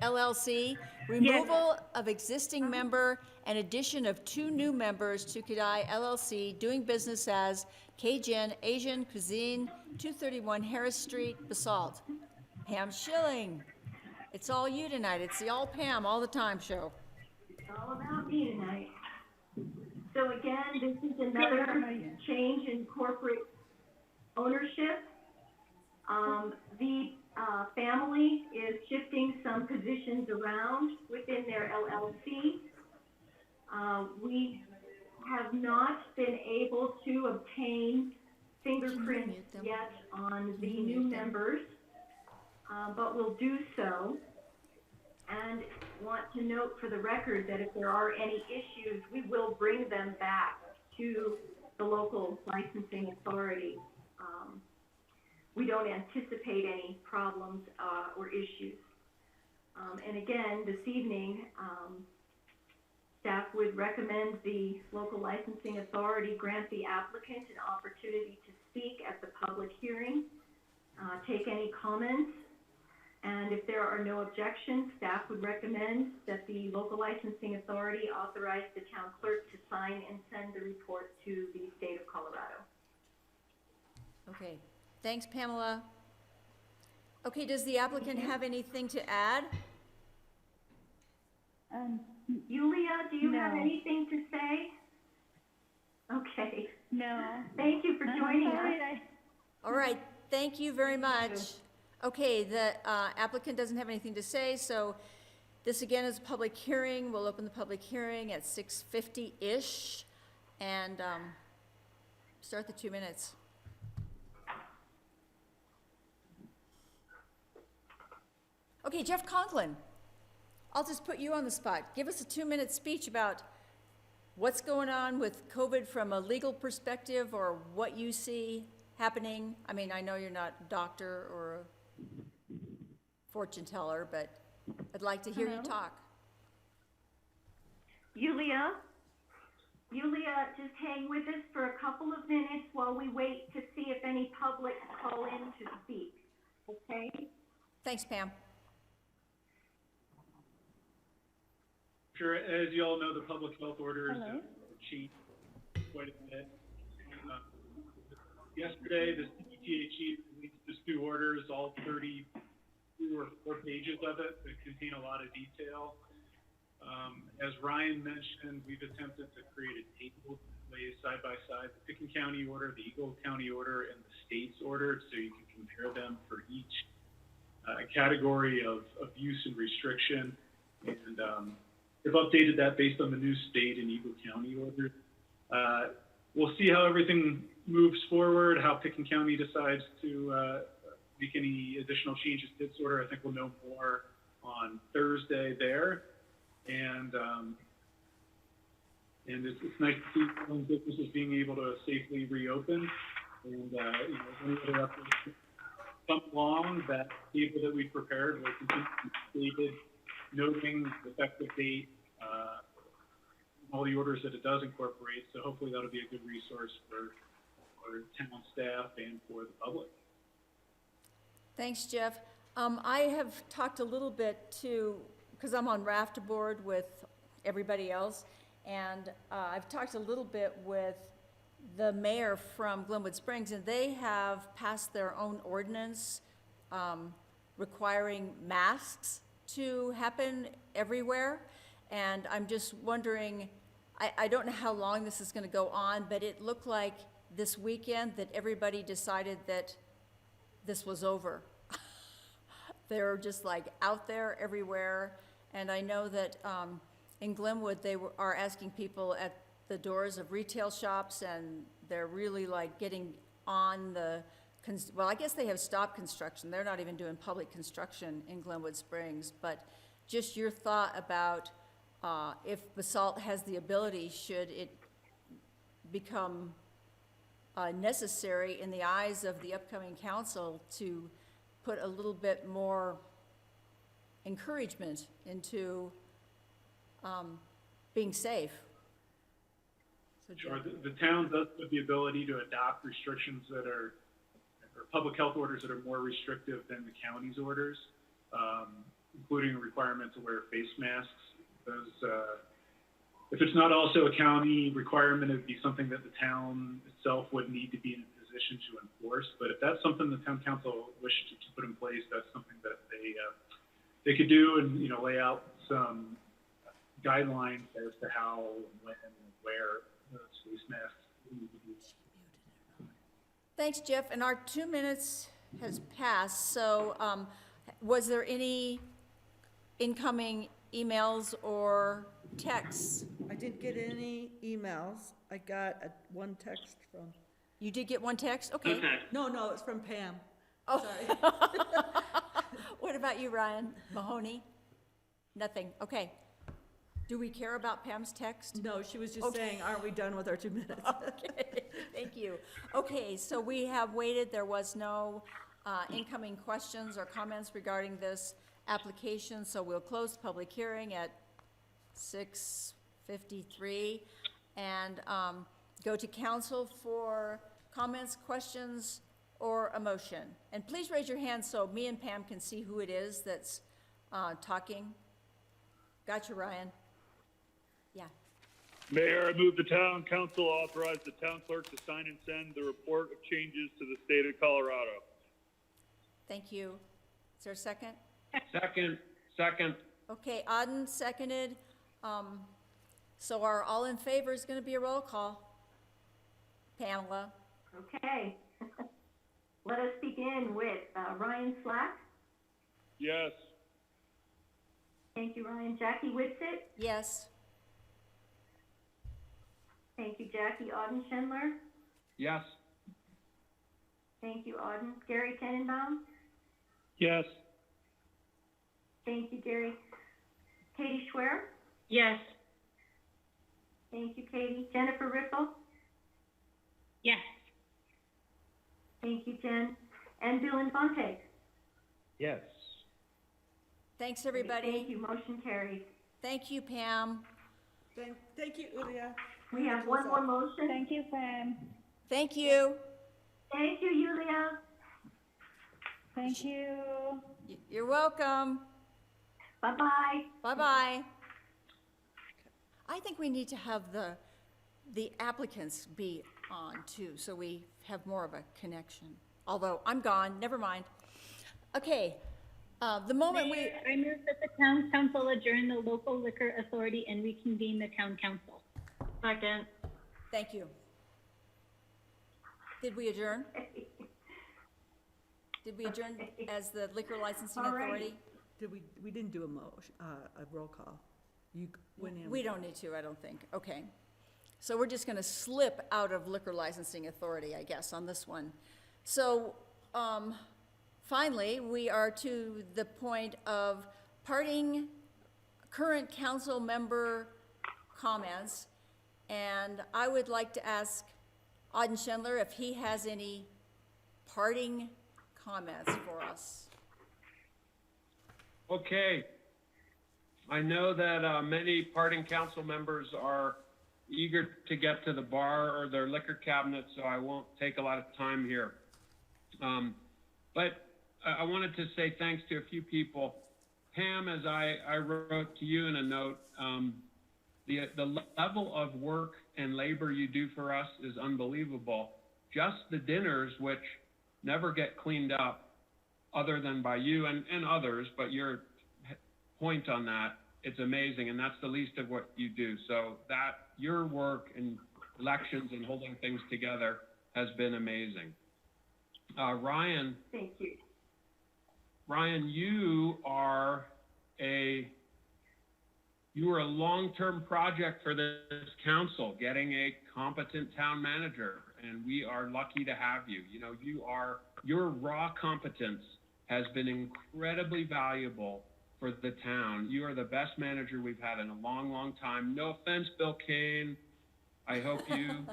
LLC, removal of existing member and addition of 2 new members to Kadai LLC, doing business as Cajun Asian Cuisine, 231 Harris Street, Basalt. Pam Schilling. It's all you tonight. It's the all Pam all the time show. It's all about me tonight. So again, this is another change in corporate ownership. The family is shifting some positions around within their LLC. We have not been able to obtain fingerprints mute them? yet on the Can you new mute them? members, but we'll do so. And want to note for the record that if there are any issues, we will bring them back to the local licensing authority. We don't anticipate any problems or issues. And again, this evening, staff would recommend the local licensing authority grant the applicant an opportunity to speak at the public hearing, take any comments, and if there are no objections, staff would recommend that the local licensing authority authorize the town clerk to sign and send the report to the state of Colorado. Okay, thanks, Pamela. Okay, does the applicant have anything to add? Yulia, do you have anything to say? Okay. No. Thank you for joining us. All right, thank you very much. Okay, the applicant doesn't have anything to say, so this again is a public hearing. We'll open the public hearing at 6:50-ish and start the 2 minutes. Okay, Jeff Conklin, I'll just put you on the spot. Give us a 2-minute speech about what's going on with COVID from a legal perspective or what you see happening. I mean, I know you're not a doctor or a fortune teller, but I'd like to hear you talk. Yulia, just hang with us for a couple of minutes while we wait to see if any public call in to speak. Okay, Thanks, Pam. Sure, as you all know, the public health orders have changed quite a bit. Yesterday, the CETA chief released his two orders, all 32 or 4 pages of it that contain a lot of detail. As Ryan mentioned, we've attempted to create a table laid side by side, the Pickens County order, the Eagle County order, and the state's order, so you can compare them for each category of use and restriction. And they've updated that based on the new state and Eagle County order. We'll see how everything moves forward, how Pickens County decides to make any additional changes to its order. I think we'll know more on Thursday there. And it's nice to see some businesses being able to safely reopen. And you know, any other updates come along, that table that we prepared will continue to be stated, noting the effective date, all the orders that it does incorporate. So hopefully that'll be a good resource for town staff and for the public. Thanks, Jeff. I have talked a little bit too, because I'm on raft board with everybody else, and I've talked a little bit with the mayor from Glenwood Springs, and they have passed their own ordinance requiring masks to happen everywhere. And I'm just wondering, I don't know how long this is going to go on, but it looked like this weekend that everybody decided that this was over. They're just like out there everywhere. And I know that in Glenwood, they are asking people at the doors of retail shops, and they're really like getting on the, well, I guess they have stopped construction. They're not even doing public construction in Glenwood Springs. But just your thought about if Basalt has the ability, should it become necessary in the eyes of the upcoming council to put a little bit more encouragement into being safe. So sure, the town does have the ability to adopt restrictions that are, or public health orders that are more restrictive than the county's orders, including a requirement to wear face masks. Those, if it's not also a county requirement, it'd be something that the town itself would need to be in a position to enforce. But if that's something the town council wished to put in place, that's something that they could do, and you know, lay out some guidelines as to how, when, and where those face masks need to be. thanks, Jeff. And our 2 minutes has passed. So was there any incoming emails or texts? I didn't get any emails. I got one text from, You did get one text? Okay. Okay. no, it's from Pam. Oh. Sorry. What about you, Ryan Mahoney? Nothing. Okay. Do we care about Pam's text? No, she was just Okay. saying, aren't we done with our 2 minutes? Okay, thank you. Okay, so we have waited. There was no incoming questions or comments regarding this application, so we'll close the public hearing at 6:53 and go to council for comments, questions, or a motion. And please raise your hand so me and Pam can see who it is that's talking. Gotcha, Ryan. Yeah. Mayor, I move the town council authorize the town clerk to sign and send the report of changes to the state of Colorado. Thank you. Is there a second? Second. Okay, Auden seconded. So our all in favor is going to be a roll call. Pamela? okay. Let us begin with Ryan Flatt. Yes. Thank you, Ryan. Jackie Whitsitt. Yes. Thank you, Jackie. Auden Schindler. Yes. Thank you, Auden. Gary Tennenbaum. Yes. Thank you, Gary. Katie Schwer. Yes. Thank you, Katie. Jennifer Riffle. Yes. Thank you, Jen. And Bill Infante. Yes. Thanks, everybody. Thank you. Motion carried. Thank you, Pam. Thank you, Ulia. We have one more motion. Thank you, Pam. Thank you. Thank you, Yulia. Thank you. You're welcome. Bye-bye. Bye-bye. I think we need to have the applicants be on too, so we have more of a connection. Although I'm gone, never mind. Okay, the moment Mayor, I move that the town council adjourn the local liquor authority and reconvene the town council. Second. Thank you. Did we adjourn? Did we adjourn as the liquor licensing All right. authority? We didn't do a motion, a roll call. You went in. We don't need to, I don't think. Okay. So we're just gonna slip out of liquor licensing authority, I guess, on this one. So, finally, we are to the point of parting current council member comments. And I would like to ask Auden Schindler if he has any parting comments for us. Okay. I know that many parting council members are eager to get to the bar or their liquor cabinet, so I won't take a lot of time here. But I wanted to say thanks to a few people. Pam, as I wrote to you in a note, the level of work and labor you do for us is unbelievable. Just the dinners, which never get cleaned up other than by you and others, but your point on that, it's amazing, and that's the least of what you do. So that your work in elections and holding things together has been amazing. Ryan. Thank you. Ryan, you are a long-term project for this council, getting a competent town manager, and we are lucky to have you. You know, your raw competence has been incredibly valuable for the town. You are the best manager we've had in a long, long time. No offense, Bill Kane. I hope you,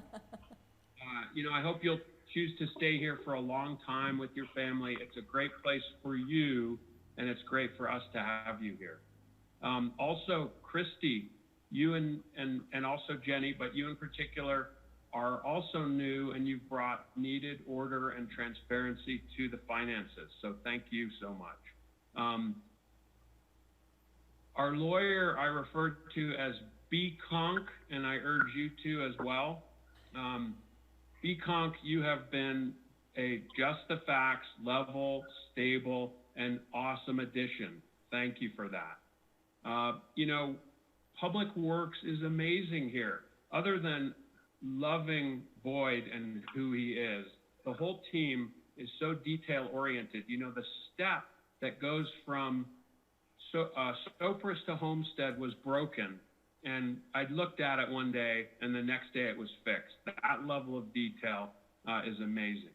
I hope you'll choose to stay here for a long time with your family. It's a great place for you, and it's great for us to have you here. Also, Christy, you and also Jenny, but you in particular are also new, and you've brought needed order and transparency to the finances. So thank you so much. Our lawyer I referred to as B. Conk, and I urge you to as well. B. Conk, you have been a just the facts, level, stable, and awesome addition. Thank you for that. Public Works is amazing here. Other than loving Boyd and who he is, the whole team is so detail oriented. You know, the step that goes from Sopris to Homestead was broken, and I looked at it one day and the next day it was fixed. That level of detail is amazing.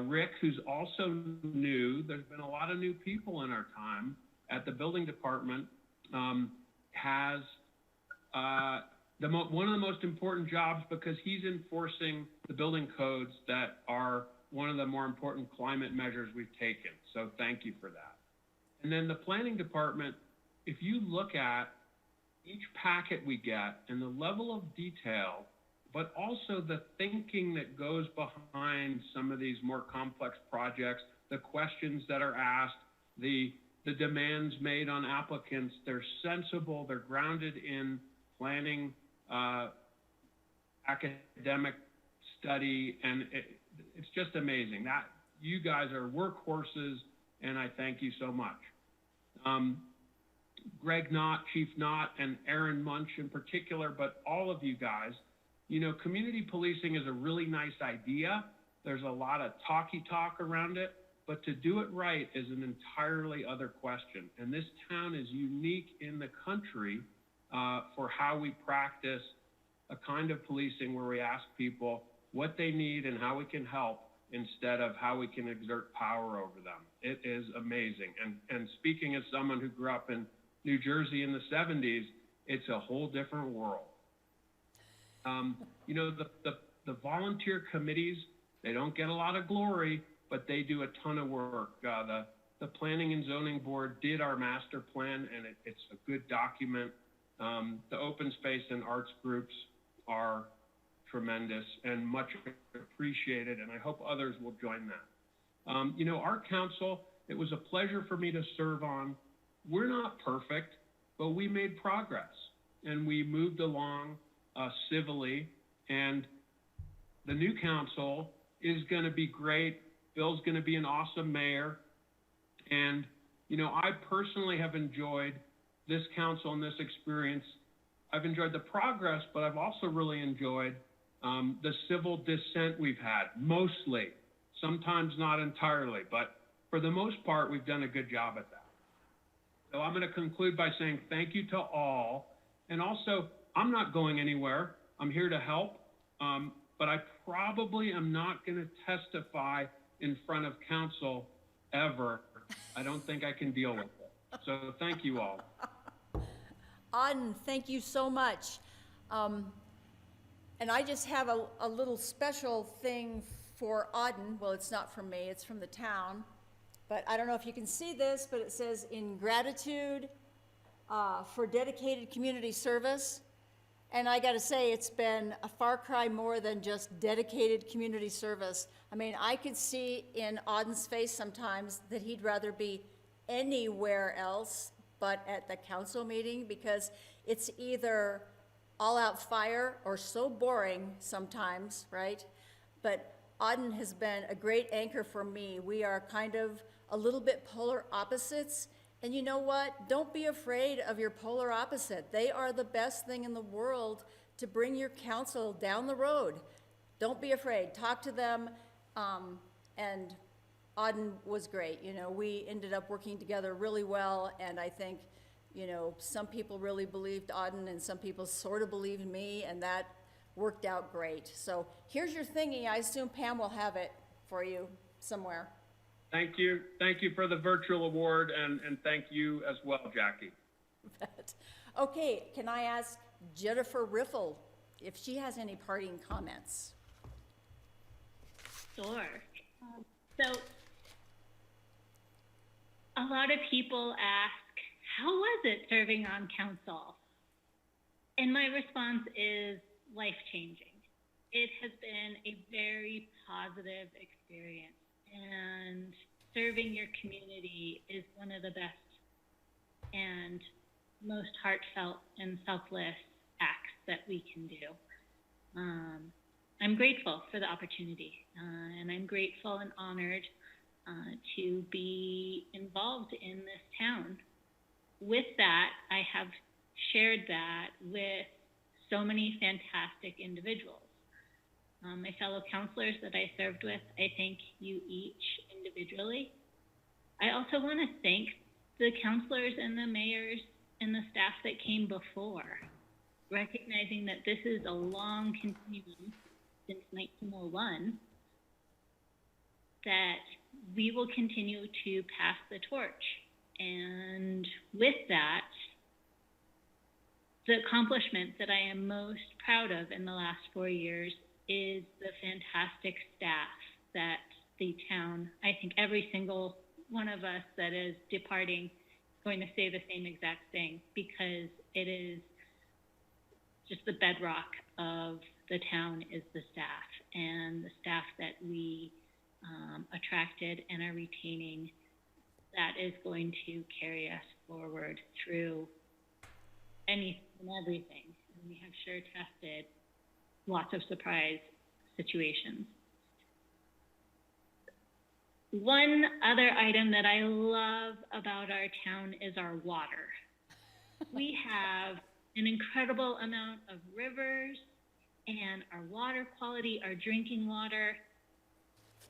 Rick, who's also new, there's been a lot of new people in our time at the building department, has one of the most important jobs because he's enforcing the building codes that are one of the more important climate measures we've taken. So thank you for that. And then the planning department, if you look at each packet we get and the level of detail, but also the thinking that goes behind some of these more complex projects, the questions that are asked, the demands made on applicants, they're sensible, they're grounded in planning, academic study, and it's just amazing. That you guys are workhorses, and I thank you so much. Greg Knott, Chief Knott, and Aaron Munch in particular, but all of you guys, you know, community policing is a really nice idea. There's a lot of talk around it, but to do it right is an entirely other question. And this town is unique in the country for how we practice a kind of policing where we ask people what they need and how we can help instead of how we can exert power over them. It is amazing. And speaking as someone who grew up in New Jersey in the 70s, it's a whole different world. You know, the volunteer committees, they don't get a lot of glory, but they do a ton of work. The Planning and Zoning Board did our master plan, and it's a good document. The open space and arts groups are tremendous and much appreciated, and I hope others will join that. You know, our council It was a pleasure for me to serve on. We're not perfect, but we made progress and we moved along civilly. And the new council is going to be great. Bill's going to be an awesome mayor. And, you know, I personally have enjoyed this council and this experience. I've enjoyed the progress, but I've also really enjoyed the civil dissent we've had, mostly, sometimes not entirely, but for the most part, we've done a good job at that. So I'm going to conclude by saying thank you to all. And also, I'm not going anywhere. I'm here to help, but I probably am not going to testify in front of council ever. I don't think I can deal with it. So thank you all. Auden, thank you so much. And I just have a little special thing for Auden. Well, it's not from me, it's from the town. But I don't know if you can see this, but it says, in gratitude for dedicated community service. And I gotta say, it's been a far cry more than just dedicated community service. I mean, I could see in Auden's face sometimes that he'd rather be anywhere else but at the council meeting, because it's either all out fire or so boring sometimes, right? But Auden has been a great anchor for me. We are kind of a little bit polar opposites. And you know what? Don't be afraid of your polar opposite. They are the best thing in the world to bring your council down the road. Don't be afraid. Talk to them. And Auden was great. You know, we ended up working together really well. And I think, you know, some people really believed Auden and some people sort of believed me, and that worked out great. So here's your thingy. I assume Pam will have it for you somewhere. Thank you. Thank you for the virtual award, and thank you as well, Jackie. Okay, can I ask Jennifer Riffle if she has any parting comments? Sure. So a lot of people ask, how was it serving on council? And my response is life-changing. It has been a very positive experience, and serving your community is one of the best and most heartfelt and selfless acts that we can do. I'm grateful for the opportunity, and I'm grateful and honored to be involved in this town. With that, I have shared that with so many fantastic individuals. My fellow councillors that I served with, I thank you each individually. I also want to thank the councillors and the mayors and the staff that came before, recognizing that this is a long continuum since 1901, that we will continue to pass the torch. And with that, the accomplishment that I am most proud of in the last 4 years is the fantastic staff that the town, I think every single one of us that is departing is going to say the same exact thing, because it is just the bedrock of the town is the staff, and the staff that we attracted and are retaining, that is going to carry us forward through anything and everything. And we have sure tested lots of surprise situations. One other item that I love about our town is our water. We have an incredible amount of rivers, and our water quality, our drinking water,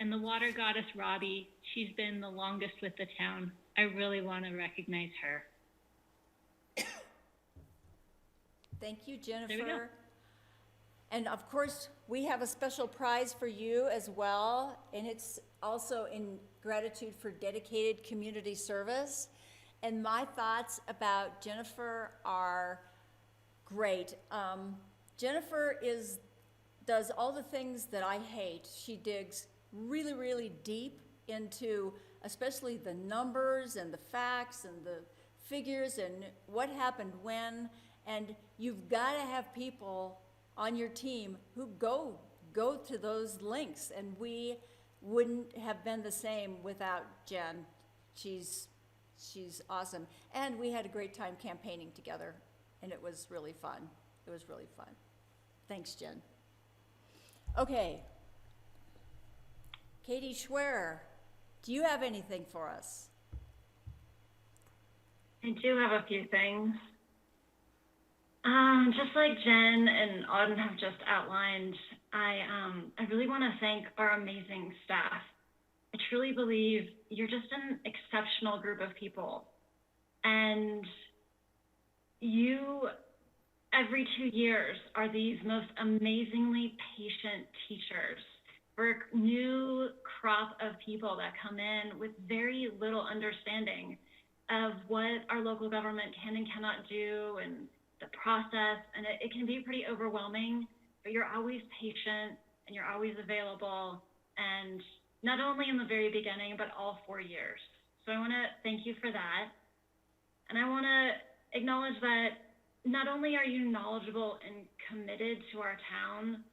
and the water goddess, Robbie, she's been the longest with the town. I really want to recognize her. Thank you, There we go. Jennifer. And of course, we have a special prize for you as well, and it's also in gratitude for dedicated community service. And my thoughts about Jennifer are great. Jennifer does all the things that I hate. She digs really, really deep into especially the numbers and the facts and the figures and what happened when. And you've got to have people on your team who go to those links, and we wouldn't have been the same without Jen. She's awesome. And we had a great time campaigning together, and it was really fun. It was really fun. Thanks, Jen. Okay. Katie Schwer, do you have anything for us? I do have a few things. Just like Jen and Auden have just outlined, I really want to thank our amazing staff. I truly believe you're just an exceptional group of people. And you, every 2 years, are these most amazingly patient teachers for a new crop of people that come in with very little understanding of what our local government can and cannot do and the process. And it can be pretty overwhelming, but you're always patient and you're always available. And not only in the very beginning, but all 4 years. So I want to thank you for that. And I want to acknowledge that not only are you knowledgeable and committed to our town,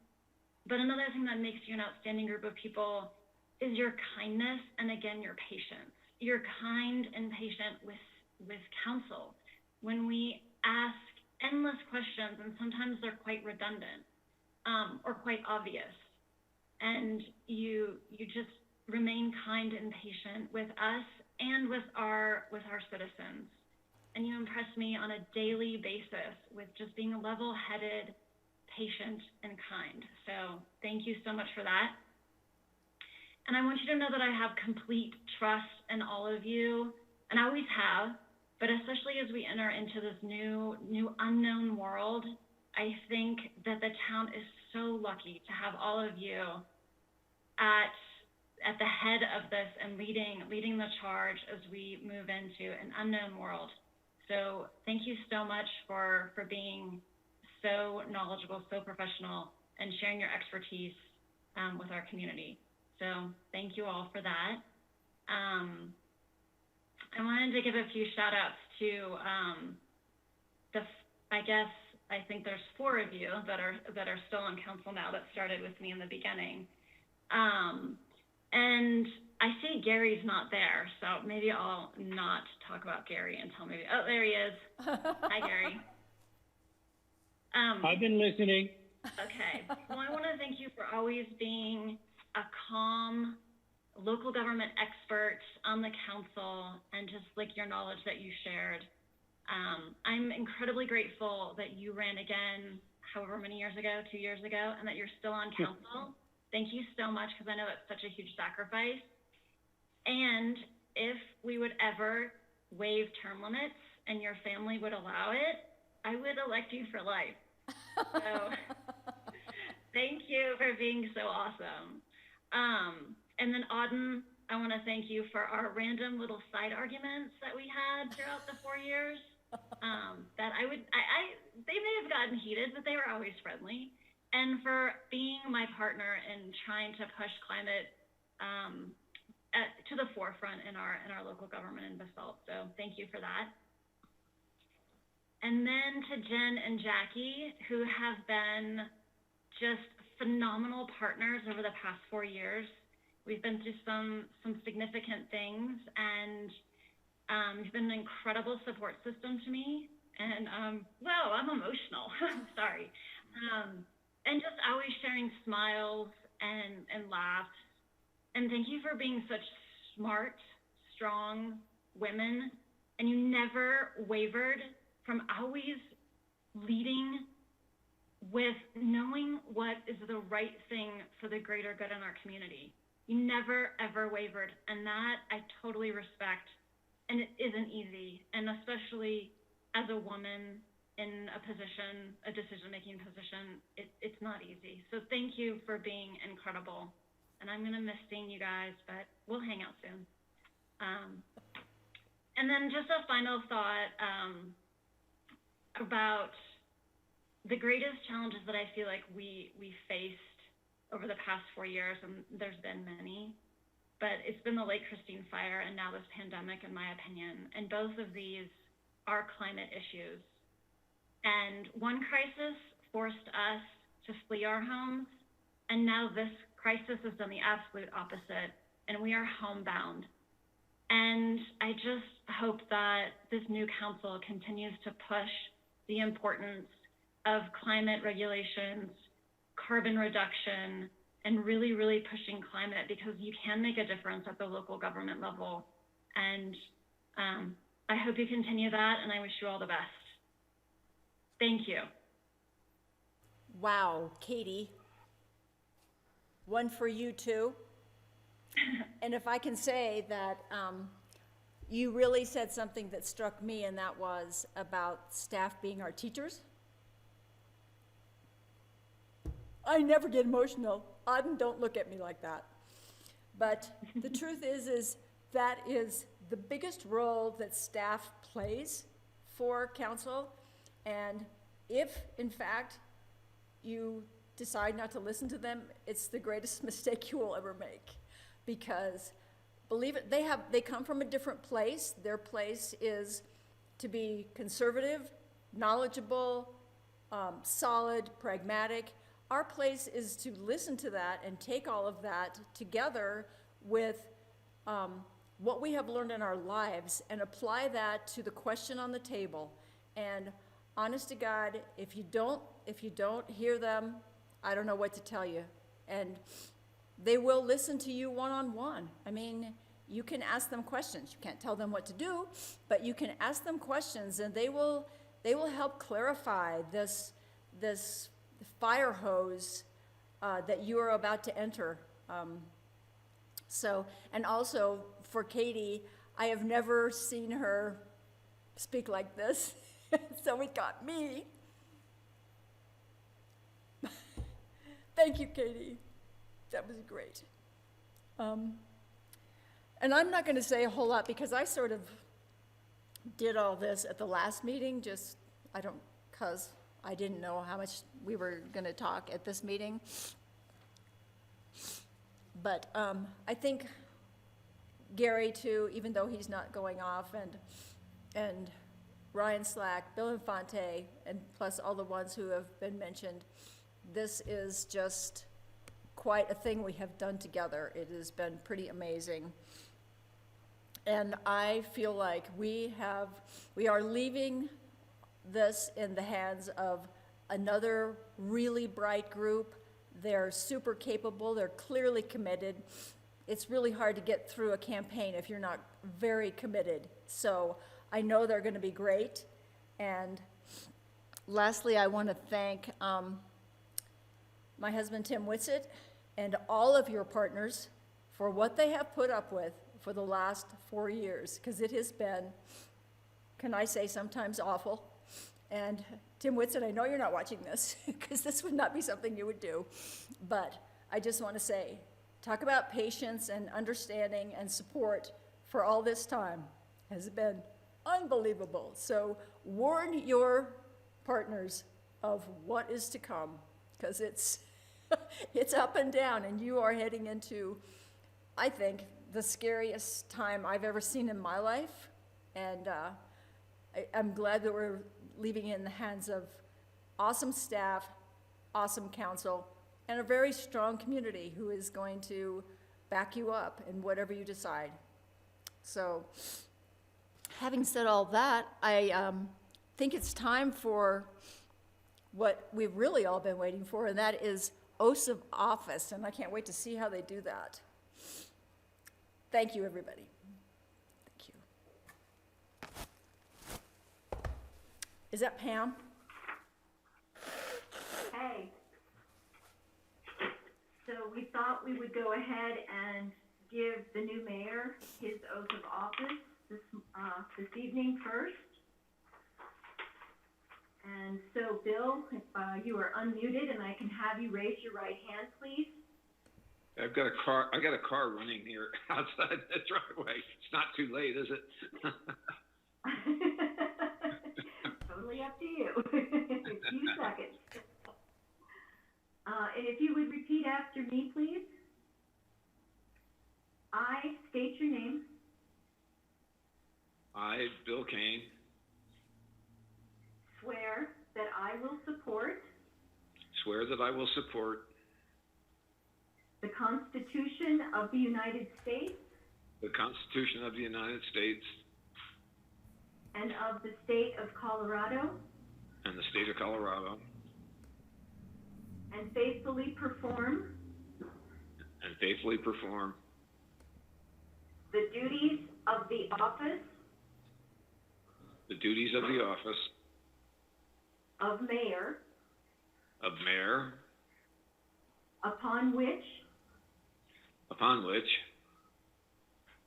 but another thing that makes you an outstanding group of people is your kindness and, again, your patience. You're kind and patient with council. When we ask endless questions, and sometimes they're quite redundant or quite obvious, and you just remain kind and patient with us and with our citizens. And you impress me on a daily basis with just being level-headed, patient, and kind. So thank you so much for that. And I want you to know that I have complete trust in all of you, and I always have, but especially as we enter into this new unknown world, I think that the town is so lucky to have all of you at the head of this and leading the charge as we move into an unknown world. So thank you so much for being so knowledgeable, so professional, and sharing your expertise with our community. So thank you all for that. I wanted to give a few shout outs to I think there's 4 of you that are still on council now that started with me in the beginning. And I see Gary's not there, so maybe I'll not talk about Gary until maybe, oh, there he is. Hi, Gary. I've been listening. Okay. Well, I want to thank you for always being a calm local government expert on the council and just like your knowledge that you shared. I'm incredibly grateful that you ran again, however many years ago, 2 years ago, and that you're still on council. Thank you so much, because I know it's such a huge sacrifice. And if we would ever waive term limits and your family would allow it, I would elect you for life. So thank you for being so awesome. And then Auden, I want to thank you for our random little side arguments that we had throughout the 4 years. That they may have gotten heated, but they were always friendly. And for being my partner in trying to push climate to the forefront in our local government in Basalt. So thank you for that. And then to Jen and Jackie, who have been just phenomenal partners over the past 4 years. We've been through some significant things, and you've been an incredible support system to me. And well, I'm emotional. Sorry. And just always sharing smiles and laughs. And thank you for being such smart, strong women. And you never wavered from always leading with knowing what is the right thing for the greater good in our community. You never, ever wavered. And that I totally respect. And it isn't easy. And especially as a woman in a position, a decision-making position, it's not easy. So thank you for being incredible. And I'm gonna miss seeing you guys, but we'll hang out soon. And then just a final thought about the greatest challenges that I feel like we faced over the past 4 years, and there's been many, but it's been the Lake Christine fire and now this pandemic, in my opinion. And both of these are climate issues. And one crisis forced us to flee our homes, and now this crisis has done the absolute opposite, and we are homebound. And I just hope that this new council continues to push the importance of climate regulations, carbon reduction, and really, really pushing climate, because you can make a difference at the local government level. And I hope you continue that, and I wish you all the best. Thank you. Wow, Katie. One for you too. And if I can say that you really said something that struck me, and that was about staff being our teachers. I never get emotional. Auden, don't look at me like that. But the truth is that is the biggest role that staff plays for council. And if, in fact, you decide not to listen to them, it's the greatest mistake you will ever make. Because, believe it, they come from a different place. Their place is to be conservative, knowledgeable, solid, pragmatic. Our place is to listen to that and take all of that together with what we have learned in our lives and apply that to the question on the table. And honest to God, if you don't hear them, I don't know what to tell you. And they will listen to you one-on-one. I mean, you can ask them questions. You can't tell them what to do, but you can ask them questions, and they will help clarify this fire hose that you are about to enter. And also for Katie, I have never seen her speak like this, so it got me. Thank you, Katie. That was great. And I'm not going to say a whole lot because I sort of did all this at the last meeting, because I didn't know how much we were going to talk at this meeting. But I think Gary, too, even though he's not going off, and Ryan Slack, Bill Infante, and plus all the ones who have been mentioned, this is just quite a thing we have done together. It has been pretty amazing. And I feel like we are leaving this in the hands of another really bright group. They're super capable, they're clearly committed. It's really hard to get through a campaign if you're not very committed. So I know they're gonna be great. And lastly, I wanna thank my husband, Tim Whitsett, and all of your partners for what they have put up with for the last 4 years, because it has been, can I say, sometimes awful. And Tim Whitsett, I know you're not watching this, because this would not be something you would do, but I just want to say, talk about patience and understanding and support for all this time has been unbelievable. So warn your partners of what is to come, because it's up and down, and you are heading into, I think, the scariest time I've ever seen in my life. And I'm glad that we're leaving it in the hands of awesome staff, awesome council, and a very strong community who is going to back you up in whatever you decide. So, having said all that, I think it's time for what we've really all been waiting for, and that is oaths of office, and I can't wait to see how they do that. Thank you, everybody. Thank you. Is that Pam? Hey. So we thought we would go ahead and give the new mayor his oath of office this evening first. And so, Bill, if you are unmuted and I can have you raise your right hand, please. I got a car running here outside the driveway. It's not too late, is it? Totally up to you. A few seconds. And if you would repeat after me, please. I state your name. I, Bill Kane, Swear that I will support swear that I will support the Constitution of the United States the Constitution of the United States and of the State of Colorado, and the State of Colorado, and faithfully perform the duties of the office of mayor, upon which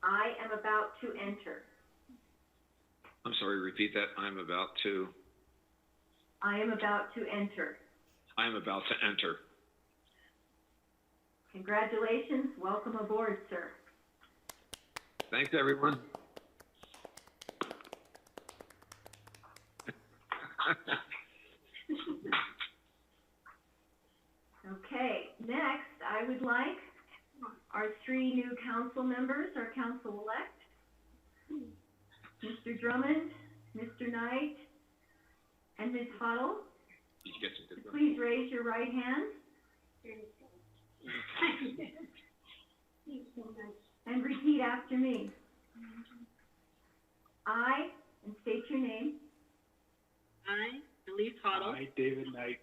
I am about to enter. I'm sorry, repeat that. I am about to enter. Congratulations. Welcome aboard, sir. Thanks, everyone. Okay, next, I would like our 3 new council members, our council-elect, Mr. Drummond, Mr. Knight, and Ms. Huddle. Please raise your right hand. And repeat after me. I, and state your name. I, Elise Huddle. I, David Knight.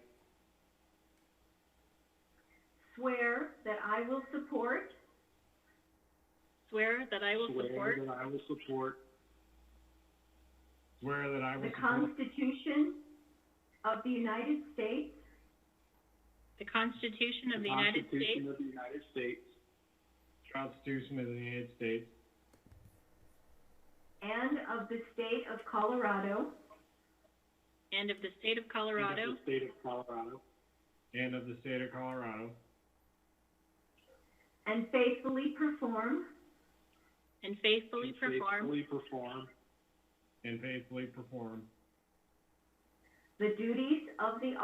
Swear that I will support. Swear that I will support. The Constitution of the United States. The Constitution of the United States. Constitution of the United States. And of the State of Colorado. And of the State of Colorado. And faithfully perform. The duties of the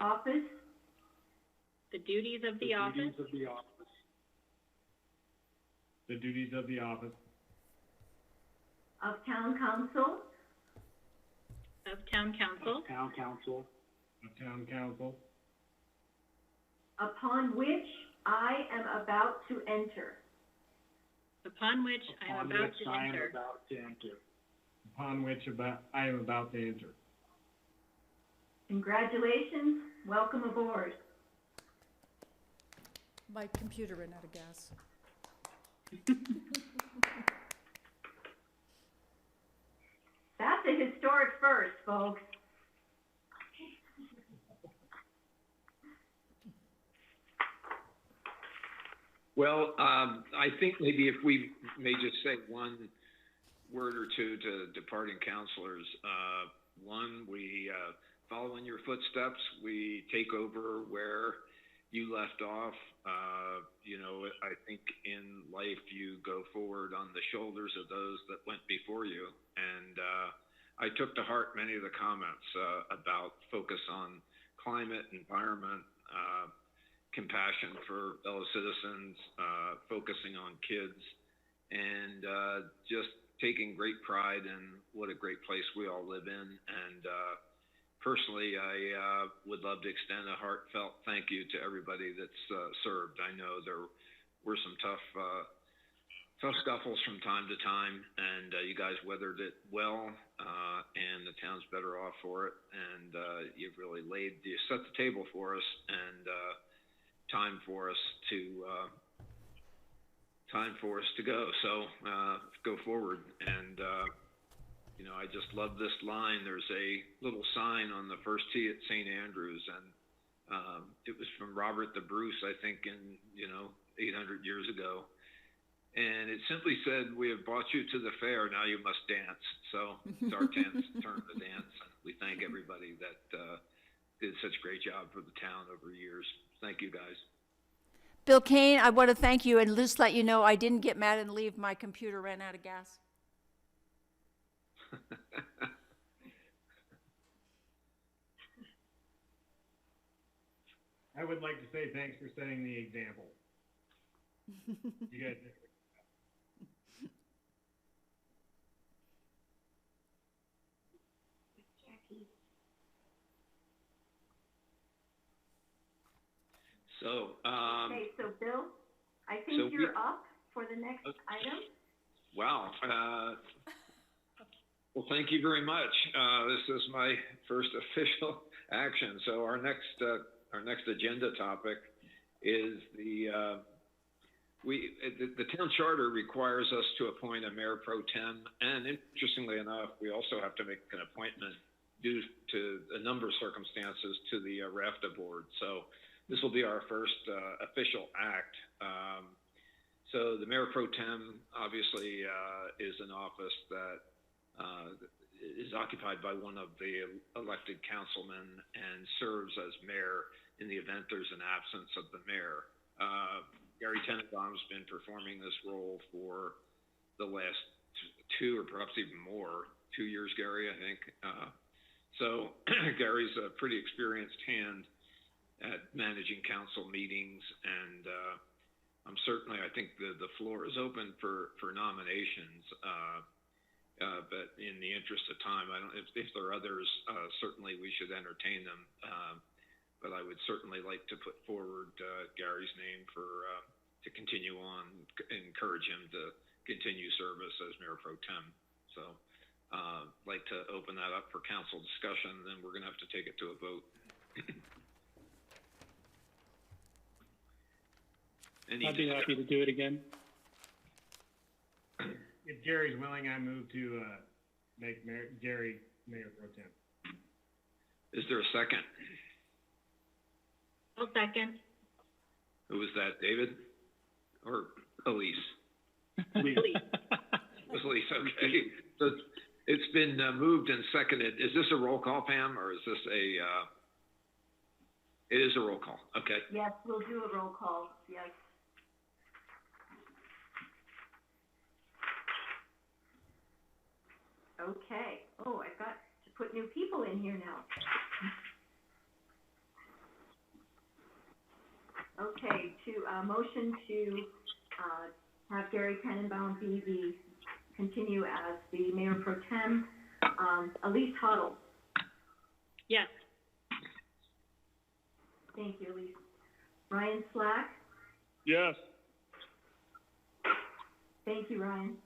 office. Of town council. Upon which I am about to enter. Congratulations. Welcome aboard. My computer ran out of gas. That's a historic first, folks. Well, I think maybe if we may just say one word or two to departing councilors. One, we follow in your footsteps. We take over where you left off. I think in life you go forward on the shoulders of those that went before you. And I took to heart many of the comments about focus on climate, environment, compassion for fellow citizens, focusing on kids, and just taking great pride in what a great place we all live in. And personally, I would love to extend a heartfelt thank you to everybody that's served. I know there were some tough scuffles from time to time, and you guys weathered it well, and the town's better off for it. And you set the table for us, and time for us to go. So go forward. And I just love this line. There's a little sign on the first tee at St. Andrews, and it was from Robert the Bruce, I think, in 800 years ago. And it simply said, "We have brought you to the fair, now you must dance." So it's our turn to dance. We thank everybody that did such a great job for the town over years. Thank you, guys. Bill Kane, I want to thank you and just let you know I didn't get mad and leave. My computer ran out of gas. I would like to say thanks for setting the example. You guys. So, okay, so Bill, I think you're up for the next item. Wow. Well, thank you very much. This is my first official action. So our next agenda topic is the town charter requires us to appoint a mayor pro tem, and interestingly enough, we also have to make an appointment due to a number of circumstances to the RAFTA board. So this will be our first official act. So the mayor pro tem obviously is an office that is occupied by one of the elected councilmen and serves as mayor in the event there's an absence of the mayor. Gary Tennenbaum's been performing this role for the last 2 or perhaps even more, 2 years, Gary, I think. So Gary's a pretty experienced hand at managing council meetings, and I think the floor is open for nominations. But in the interest of time, if there are others, certainly we should entertain them. But I would certainly like to put forward Gary's name to continue on, encourage him to continue service as mayor pro tem. So like to open that up for council discussion, and then we're going to have to take it to a vote. I'd be happy to do it again. If Gary's willing, I move to make Gary mayor pro tem. Is there a second? I'll second. Who was that, David? Or Elise? Please. It was Elise, okay. So it's been moved and seconded. Is this a roll call, Pam, or is this it is a roll call, okay. Yes, we'll do a roll call, yes. Okay. Oh, I've got to put new people in here now. Okay, motion to have Gary Tennenbaum continue as the mayor pro tem. Elise Hoddle. Yes. Thank you, Elise. Ryan Slack. Yes. Thank you, Ryan.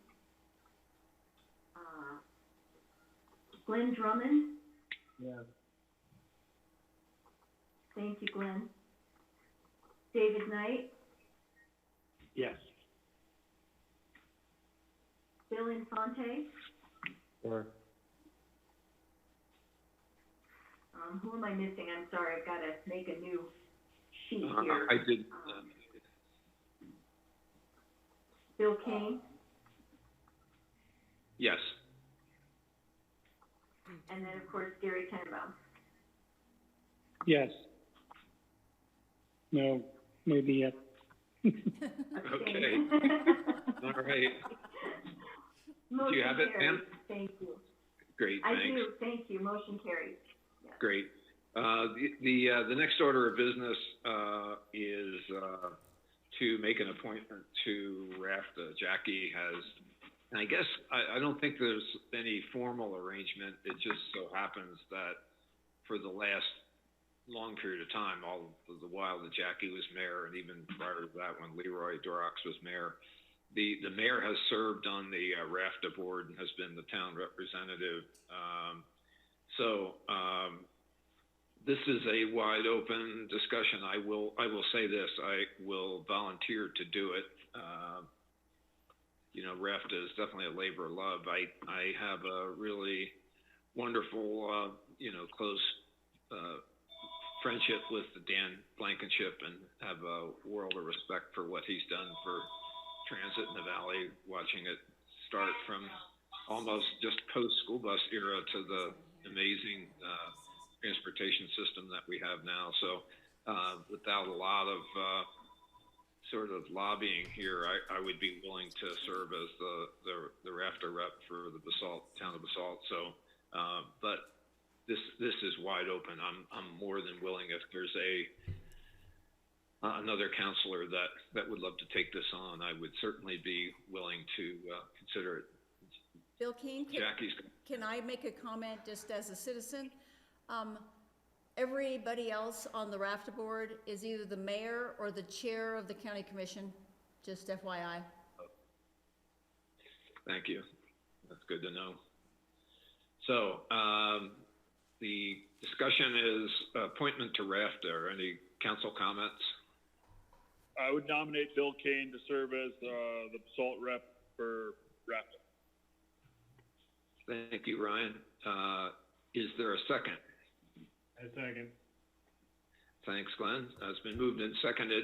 Glenn Drummond. Yes. Thank you, Glenn. David Knight. Yes. Bill Infante. Or. Who am I missing? I'm sorry, I've got to make a new sheet here. I did. Bill Kane. Yes. And then, of course, Gary Tennenbaum. Yes. No, maybe yes. Okay. All right. Motion Do you have it, carries. Pam? Thank you. Great, I thanks. do, thank you. Motion carries. Yes. Great. The next order of business is to make an appointment to RAFTA. Jackie has, and I guess I don't think there's any formal arrangement. It just so happens that for the last long period of time, all of the while that Jackie was mayor, and even prior to that when Leroy Dorox was mayor, the mayor has served on the RAFTA board and has been the town representative. This is a wide open discussion. I will say this, I will volunteer to do it. RAFTA is definitely a labor of love. I have a really wonderful, close friendship with Dan Blankenship, and have a world of respect for what he's done for transit in the valley, watching it start from almost just post-school bus era to the amazing transportation system that we have now. So without a lot of sort of lobbying here, I would be willing to serve as the RAFTA rep for the town of Basalt. So, but this is wide open. I'm more than willing. If there's another counselor that would love to take this on, I would certainly be willing to consider it. Bill King, Jackie's. can I make a comment just as a citizen? Everybody else on the RAFTA board is either the mayor or the chair of the county commission, just FYI. Thank you. That's good to know. So, the discussion is appointment to RAFTA. Any council comments? I would nominate Bill Kane to serve as the Basalt rep for RAFTA. Thank you, Ryan. Is there a second? A second. Thanks, Glenn. It's been moved and seconded.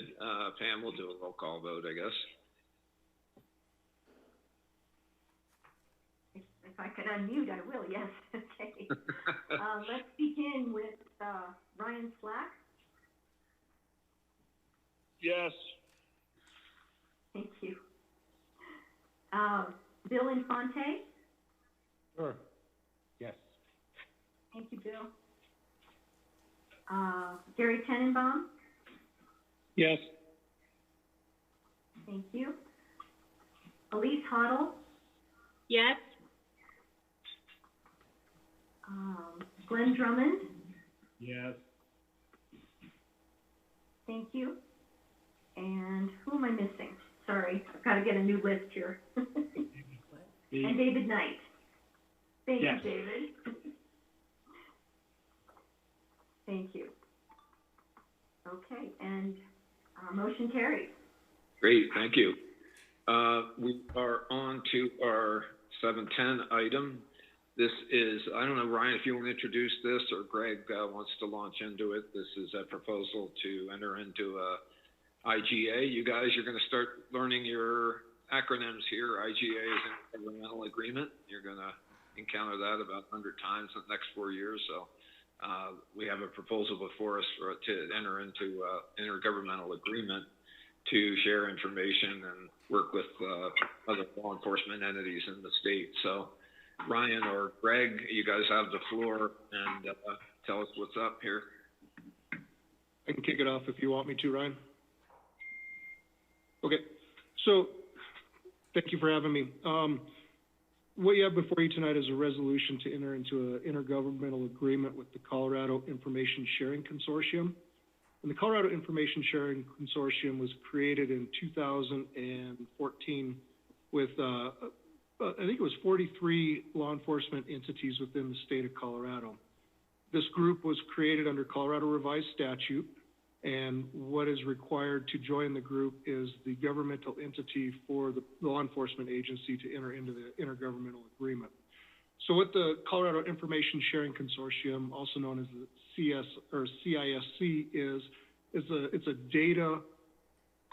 Pam, we'll do a roll call vote, I guess. If I could unmute, I will, yes, okay. Let's begin with Ryan Flatt. Yes. Thank you. Bill Infante. Sure. Yes. Thank you, Bill. Gary Tennenbaum. Yes. Thank you. Elise Hoddle. Yes. Glenn Drummond. Yes. Thank you. And who am I missing? Sorry, I've got to get a new list here. And David Knight. Thank Yes. you, David. Thank you. Okay, and motion carries. Great, thank you. We are on to our 710 item. This is, I don't know, Ryan, if you want to introduce this, or Greg wants to launch into it. This is a proposal to enter into a IGA. You guys are going to start learning your acronyms here. IGA is Intergovernmental Agreement. You're going to encounter that about 100 times in the next 4 years. So we have a proposal before us to enter into intergovernmental agreement to share information and work with other law enforcement entities in the state. So Ryan or Greg, you guys have the floor, and tell us what's up here. I can kick it off if you want me to, Ryan. Okay, so thank you for having me. What you have before you tonight is a resolution to enter into an intergovernmental agreement with the Colorado Information Sharing Consortium. And the Colorado Information Sharing Consortium was created in 2014 with, I think it was 43 law enforcement entities within the state of Colorado. This group was created under Colorado Revised Statute, and what is required to join the group is the governmental entity for the law enforcement agency to enter into the intergovernmental agreement. So what the Colorado Information Sharing Consortium, also known as the CISC, it's a data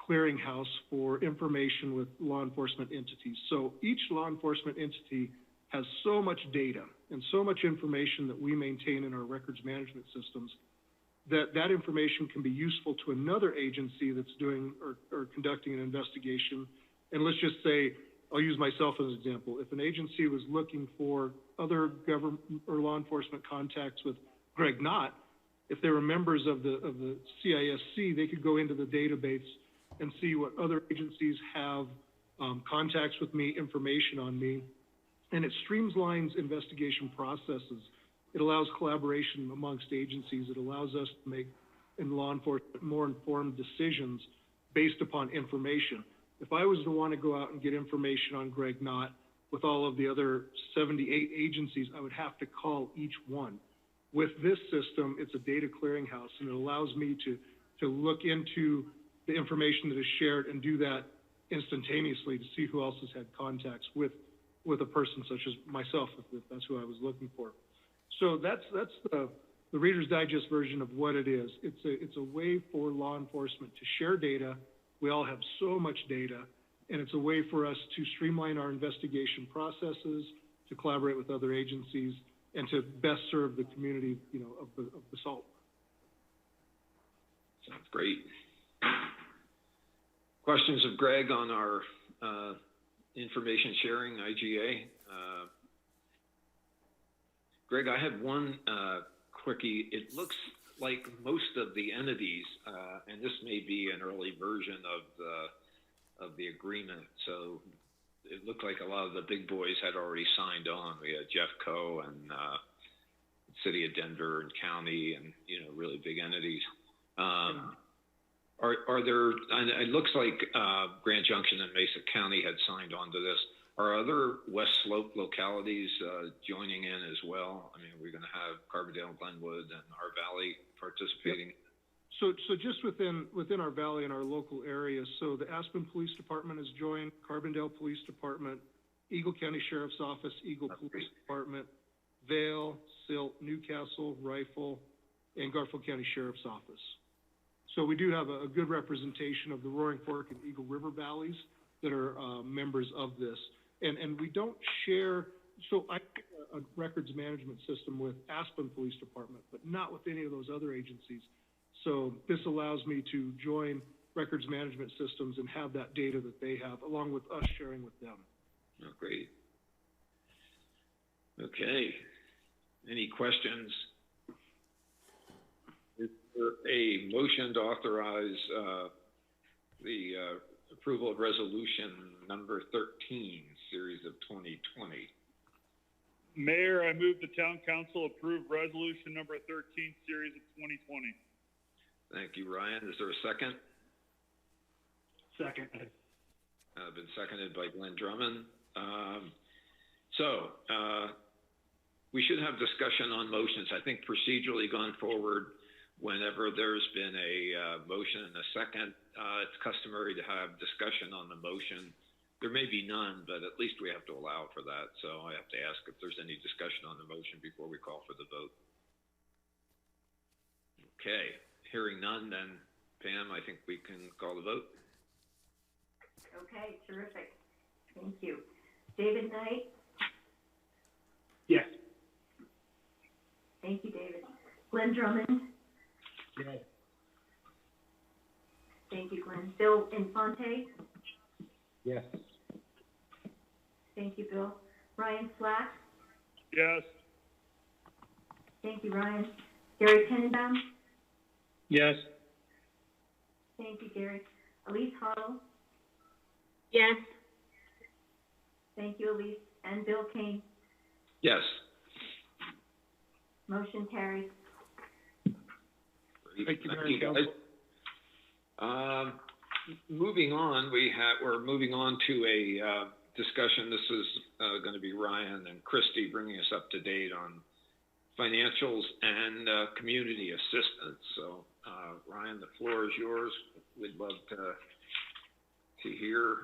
clearinghouse for information with law enforcement entities. So each law enforcement entity has so much data and so much information that we maintain in our records management systems that information can be useful to another agency that's doing or conducting an investigation. And let's just say, I'll use myself as an example. If an agency was looking for other government or law enforcement contacts with Greg Knott, if they were members of the CISC, they could go into the database and see what other agencies have contacts with me, information on me. And it streamlines investigation processes. It allows collaboration amongst agencies. It allows us to make, in law enforcement, more informed decisions based upon information. If I was to want to go out and get information on Greg Knott with all of the other 78 agencies, I would have to call each one. With this system, it's a data clearinghouse, and it allows me to look into the information that is shared and do that instantaneously to see who else has had contacts with a person such as myself, if that's who I was looking for. So that's the Reader's Digest version of what it is. It's a way for law enforcement to share data. We all have so much data, and it's a way for us to streamline our investigation processes, to collaborate with other agencies, and to best serve the community, of Basalt. Sounds great. Questions of Greg on our information sharing, IGA? Greg, I had one quickie. It looks like most of the entities, and this may be an early version of the agreement. So it looked like a lot of the big boys had already signed on. We had Jeffco and City of Denver and County, and really big entities. Are there? And it looks like Grand Junction and Mesa County had signed on to this. Are other West Slope localities joining in as well? I mean, we're going to have Carbondale, Glenwood, and our Valley participating. So just within our valley and our local areas, so the Aspen Police Department has joined, Carbondale Police Department, Eagle County Sheriff's Office, Eagle Police Department, Vale, Silt, Newcastle, Rifle, and Garfield County Sheriff's Office. So we do have a good representation of the Roaring Fork and Eagle River valleys that are members of this. And we don't share, so I have a records management system with Aspen Police Department, but not with any of those other agencies. So this allows me to join records management systems and have that data that they have, along with us sharing with them. Oh, great. Okay. Any questions? Is there a motion to authorize the approval of resolution number 13, series of 2020? Mayor, I move the town council approve resolution number 13, series of 2020. Thank you, Ryan. Is there a second? Second. Been seconded by Glenn Drummond. We should have discussion on motions. I think procedurally going forward, whenever there's been a motion and a second, it's customary to have discussion on the motion. There may be none, but at least we have to allow for that. So I have to ask if there's any discussion on the motion before we call for the vote. Okay, hearing none, then Pam, I think we can call the vote. Okay, terrific. Thank you. David Knight? Yes. Thank you, David. Glenn Drummond? Yes. Thank you, Glenn. Bill Infante? Yes. Thank you, Bill. Ryan Flatt? Yes. Thank you, Ryan. Gary Tennenbaum? Yes. Thank you, Gary. Elise Harlow? Yes. Thank you, Elise. And Bill Kane? Yes. Motion carries. Thank you, Mayor and guys. Moving on, we're moving on to a discussion. This is going to be Ryan and Christy bringing us up to date on financials and community assistance. So, Ryan, the floor is yours. We'd love to hear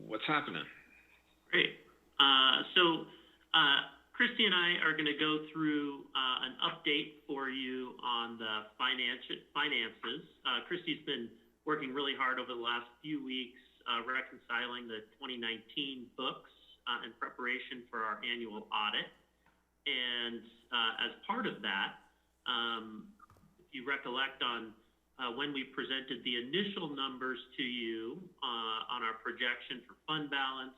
what's happening. Great. Christy and I are going to go through an update for you on the finances. Christy's been working really hard over the last few weeks reconciling the 2019 books in preparation for our annual audit. And as part of that, if you recollect on when we presented the initial numbers to you on our projection for fund balance,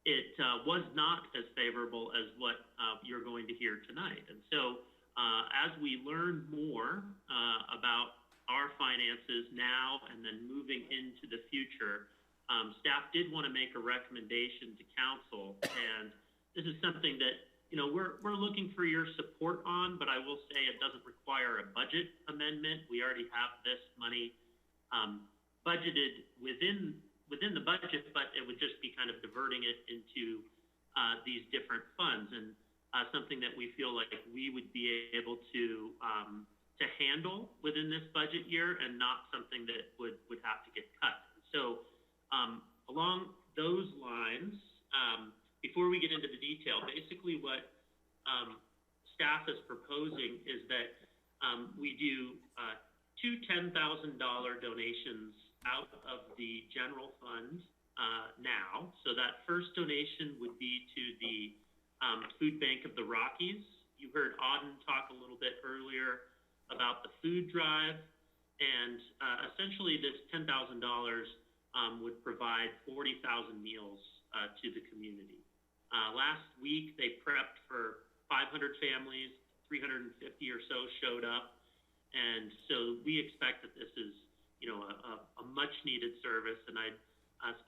it was not as favorable as what you're going to hear tonight. And so as we learn more about our finances now and then moving into the future, staff did want to make a recommendation to council. And this is something that, you know, we're looking for your support on, but I will say it doesn't require a budget amendment. We already have this money budgeted within the budget, but it would just be kind of diverting it into these different funds, and something that we feel like we would be able to handle within this budget year, and not something that would have to get cut. So along those lines, before we get into the detail, basically what staff is proposing is that we do two $10,000 donations out of the general fund now. So that first donation would be to the Food Bank of the Rockies. You heard Auden talk a little bit earlier about the food drive, and essentially this $10,000 would provide 40,000 meals to the community. Last week they prepped for 500 families, 350 or so showed up, and so we expect that this is, you know, a much needed service. And I'd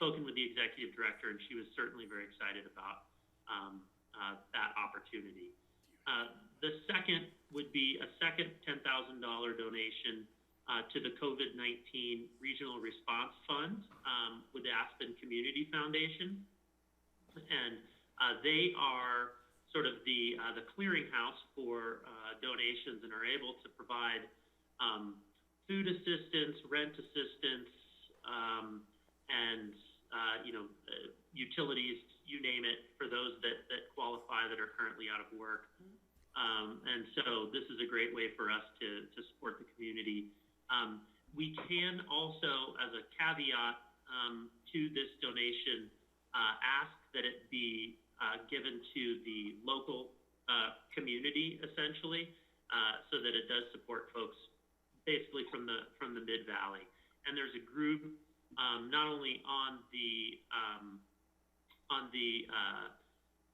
spoken with the executive director, and she was certainly very excited about that opportunity. The second would be a second $10,000 donation to the COVID-19 Regional Response Fund with the Aspen Community Foundation. And they are sort of the clearinghouse for donations and are able to provide food assistance, rent assistance, and utilities, you name it, for those that qualify that are currently out of work. And so this is a great way for us to support the community. We can also, as a caveat to this donation, ask that it be given to the local community, essentially, so that it does support folks basically from the Mid-Valley. And there's a group not only on the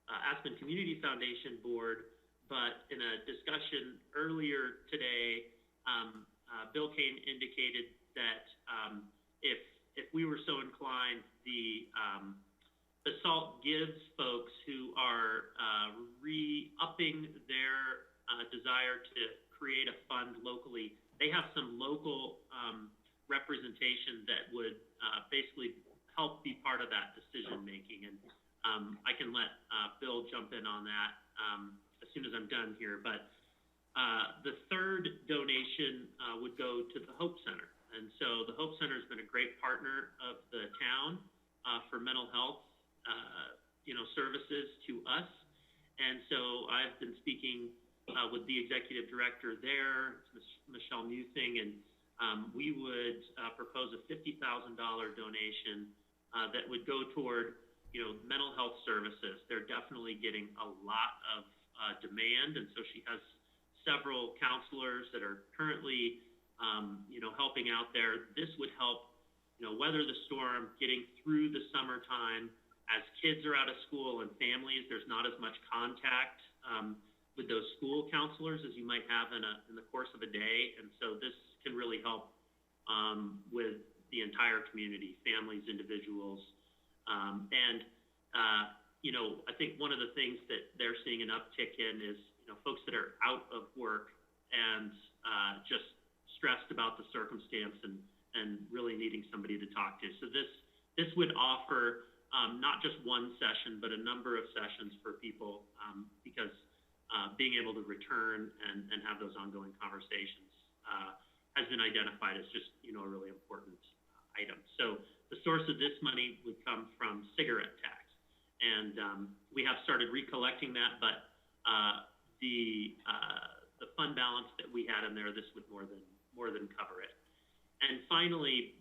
Aspen Community Foundation board, but in a discussion earlier today, Bill Kane indicated that if we were so inclined, the Basalt gives folks who are re-upping their desire to create a fund locally. They have some local representation that would basically help be part of that decision making. And I can let Bill jump in on that as soon as I'm done here. But the third donation would go to the Hope Center. And so the Hope Center has been a great partner of the town for mental health services to us. And so I've been speaking with the executive director there, Michelle Muthing, and we would propose a $50,000 donation that would go toward, mental health services. They're definitely getting a lot of demand, and so she has several counselors that are currently, helping out there. This would help, weather the storm, getting through the summertime. As kids are out of school and families, there's not as much contact with those school counselors as you might have in the course of a day, and so this can really help with the entire community, families, individuals, and I think one of the things that they're seeing an uptick in is folks that are out of work and just stressed about the circumstance and really needing somebody to talk to. So this would offer not just one session, but a number of sessions for people because being able to return and have those ongoing conversations has been identified as just, a really important item. So the source of this money would come from cigarette tax. And we have started recollecting that, but the fund balance that we had in there, this would more than cover it. And finally,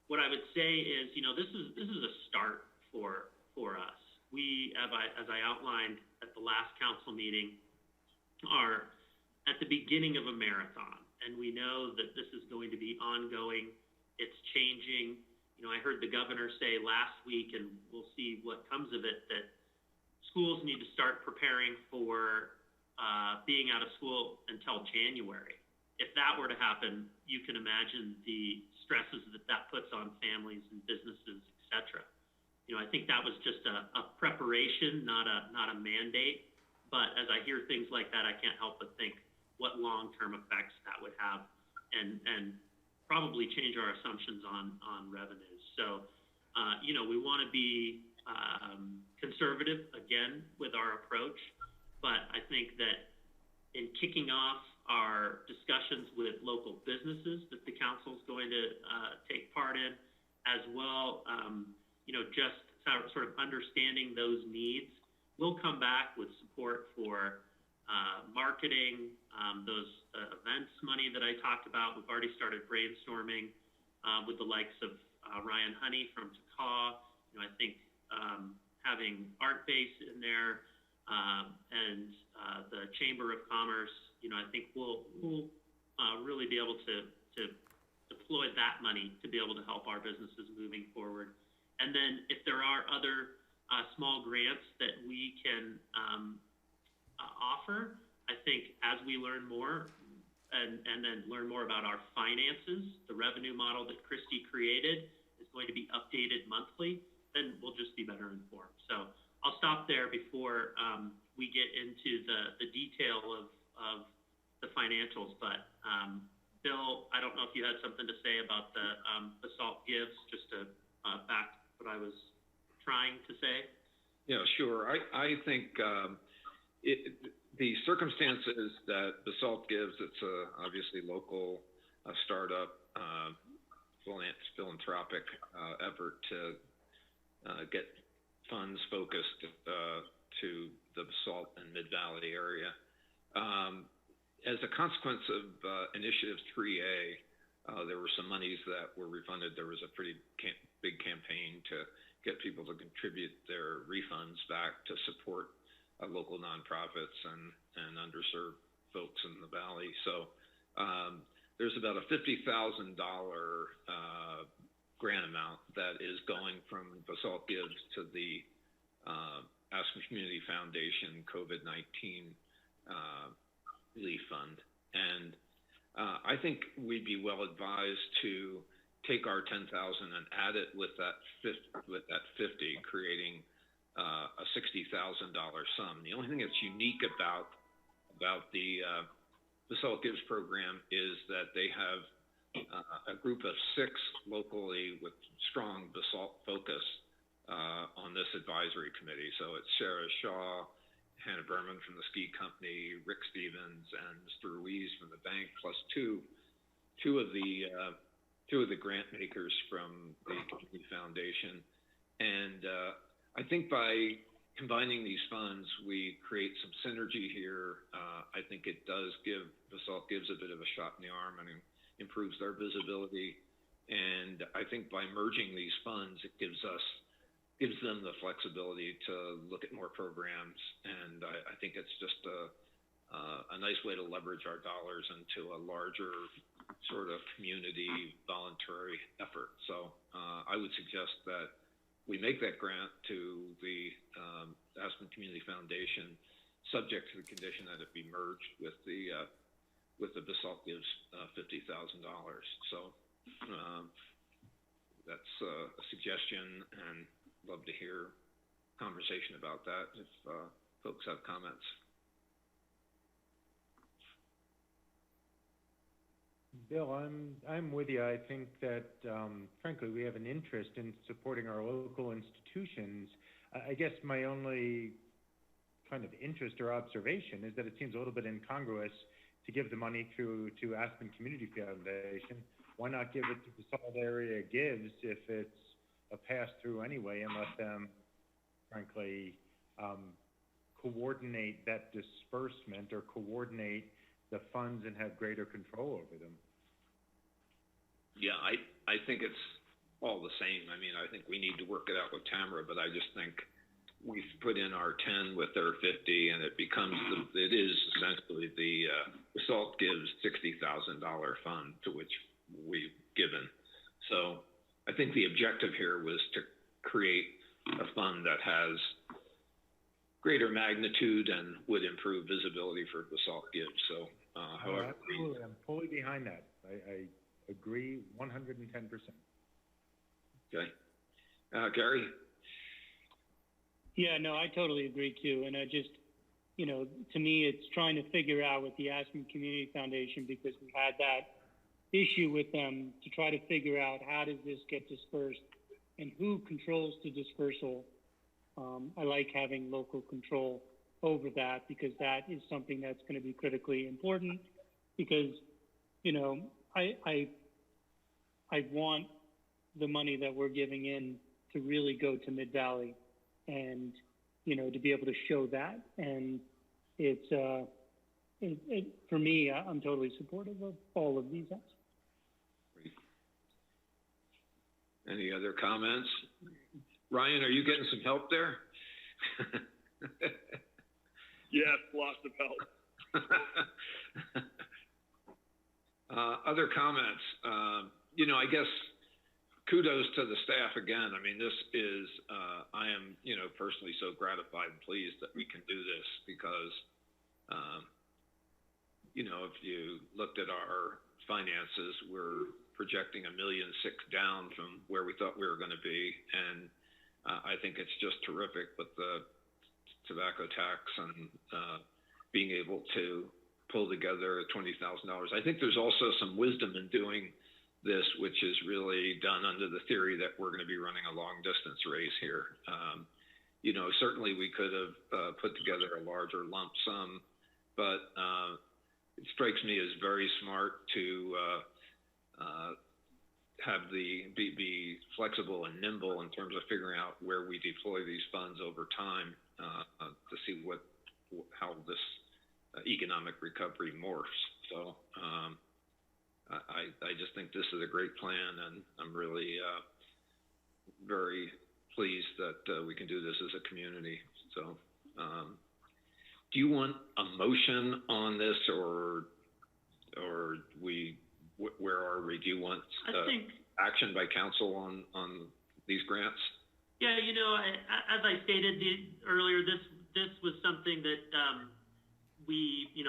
what I would say is, this is a start for us. We, as I outlined at the last council meeting, are at the beginning of a marathon, and we know that this is going to be ongoing. It's changing. I heard the governor say last week, and we'll see what comes of it, that schools need to start preparing for being out of school until January. If that were to happen, you can imagine the stresses that puts on families and businesses, et cetera. I think that was just a preparation, not a mandate. But as I hear things like that, I can't help but think what long-term effects that would have, and probably change our assumptions on revenues. So, we want to be conservative, again, with our approach, but I think that in kicking off our discussions with local businesses that the council is going to take part in, as well, just sort of understanding those needs, we'll come back with support for marketing, those events money that I talked about. We've already started brainstorming with the likes of Ryan Honey from Takaw. I think having Art Base in there and the Chamber of Commerce, I think we'll really be able to deploy that money to be able to help our businesses moving forward. And then if there are other small grants that we can offer, I think as we learn more and then learn more about our finances, the revenue model that Christy created is going to be updated monthly, then we'll just be better informed. So I'll stop there before we get into the detail of the financials, but Bill, I don't know if you had something to say about the Basalt gives, just to back what I was trying to say. Yeah, sure. I think the circumstances that Basalt gives, it's obviously local, startup, philanthropic effort to get funds focused to the Basalt and Mid-Valley area. As a consequence of Initiative 3A, there were some monies that were refunded. There was a pretty big campaign to get people to contribute their refunds back to support local nonprofits and underserved folks in the Valley. So there's about a $50,000 grant amount that is going from Basalt Gives to the Aspen Community Foundation COVID-19 relief fund. And I think we'd be well advised to take our 10,000 and add it with that 50, creating a $60,000 sum. The only thing that's unique about the Basalt Gives program is that they have a group of 6 locally with strong Basalt focus on this advisory committee. So it's Sarah Shaw, Hannah Berman from the ski company, Rick Stevens, and Mr. Ruiz from the bank, plus two of the grant makers from the Community Foundation. And I think by combining these funds, we create some synergy here. I think it does give Basalt Gives a bit of a shot in the arm and improves their visibility. And I think by merging these funds, it gives them the flexibility to look at more programs. And I think it's just a nice way to leverage our dollars into a larger sort of community voluntary effort. So I would suggest that we make that grant to the Aspen Community Foundation, subject to the condition that it be merged with the Basalt Gives $50,000. So that's a suggestion, and love to hear conversation about that if folks have comments. Bill, I'm with you. I think that, frankly, we have an interest in supporting our local institutions. I guess my only kind of interest or observation is that it seems a little bit incongruous to give the money to Aspen Community Foundation. Why not give it to the Basalt Area Gives if it's a pass-through anyway, and let them, frankly, coordinate that disbursement or coordinate the funds and have greater control over them? Yeah, I think it's all the same. I mean, I think we need to work it out with Tamara, but I just think we've put in our 10 with their 50, and it becomes it is essentially the Basalt Gives $60,000 fund to which we've given. So I think the objective here was to create a fund that has greater magnitude and would improve visibility for Basalt Gives. So, however, absolutely, I'm fully behind that. I agree 110%. Okay, Gary. Yeah, no, I totally agree too. And I just, to me, it's trying to figure out with the Aspen Community Foundation, because we had that issue with them, to try to figure out how does this get dispersed and who controls the dispersal. I like having local control over that, because that is something that's going to be critically important, because, I want the money that we're giving in to really go to Mid-Valley and, to be able to show that. And it's, for me, I'm totally supportive of all of these acts. Any other comments? Ryan, are you getting some help there? Yes, lots of help. Other comments? I guess kudos to the staff again. I mean, this is, I am, personally so gratified and pleased that we can do this, because, if you looked at our finances, we're projecting $1.6 million down from where we thought we were going to be. And I think it's just terrific with the tobacco tax and being able to pull together $20,000. I think there's also some wisdom in doing this, which is really done under the theory that we're going to be running a long distance race here. You know, certainly we could have put together a larger lump sum, but it strikes me as very smart to have be flexible and nimble in terms of figuring out where we deploy these funds over time to see how this economic recovery morphs. So I just think this is a great plan, and I'm really very pleased that we can do this as a community. So do you want a motion on this, or where are we? Do you want action by council on these grants? Yeah, you know, as I stated earlier, this was something that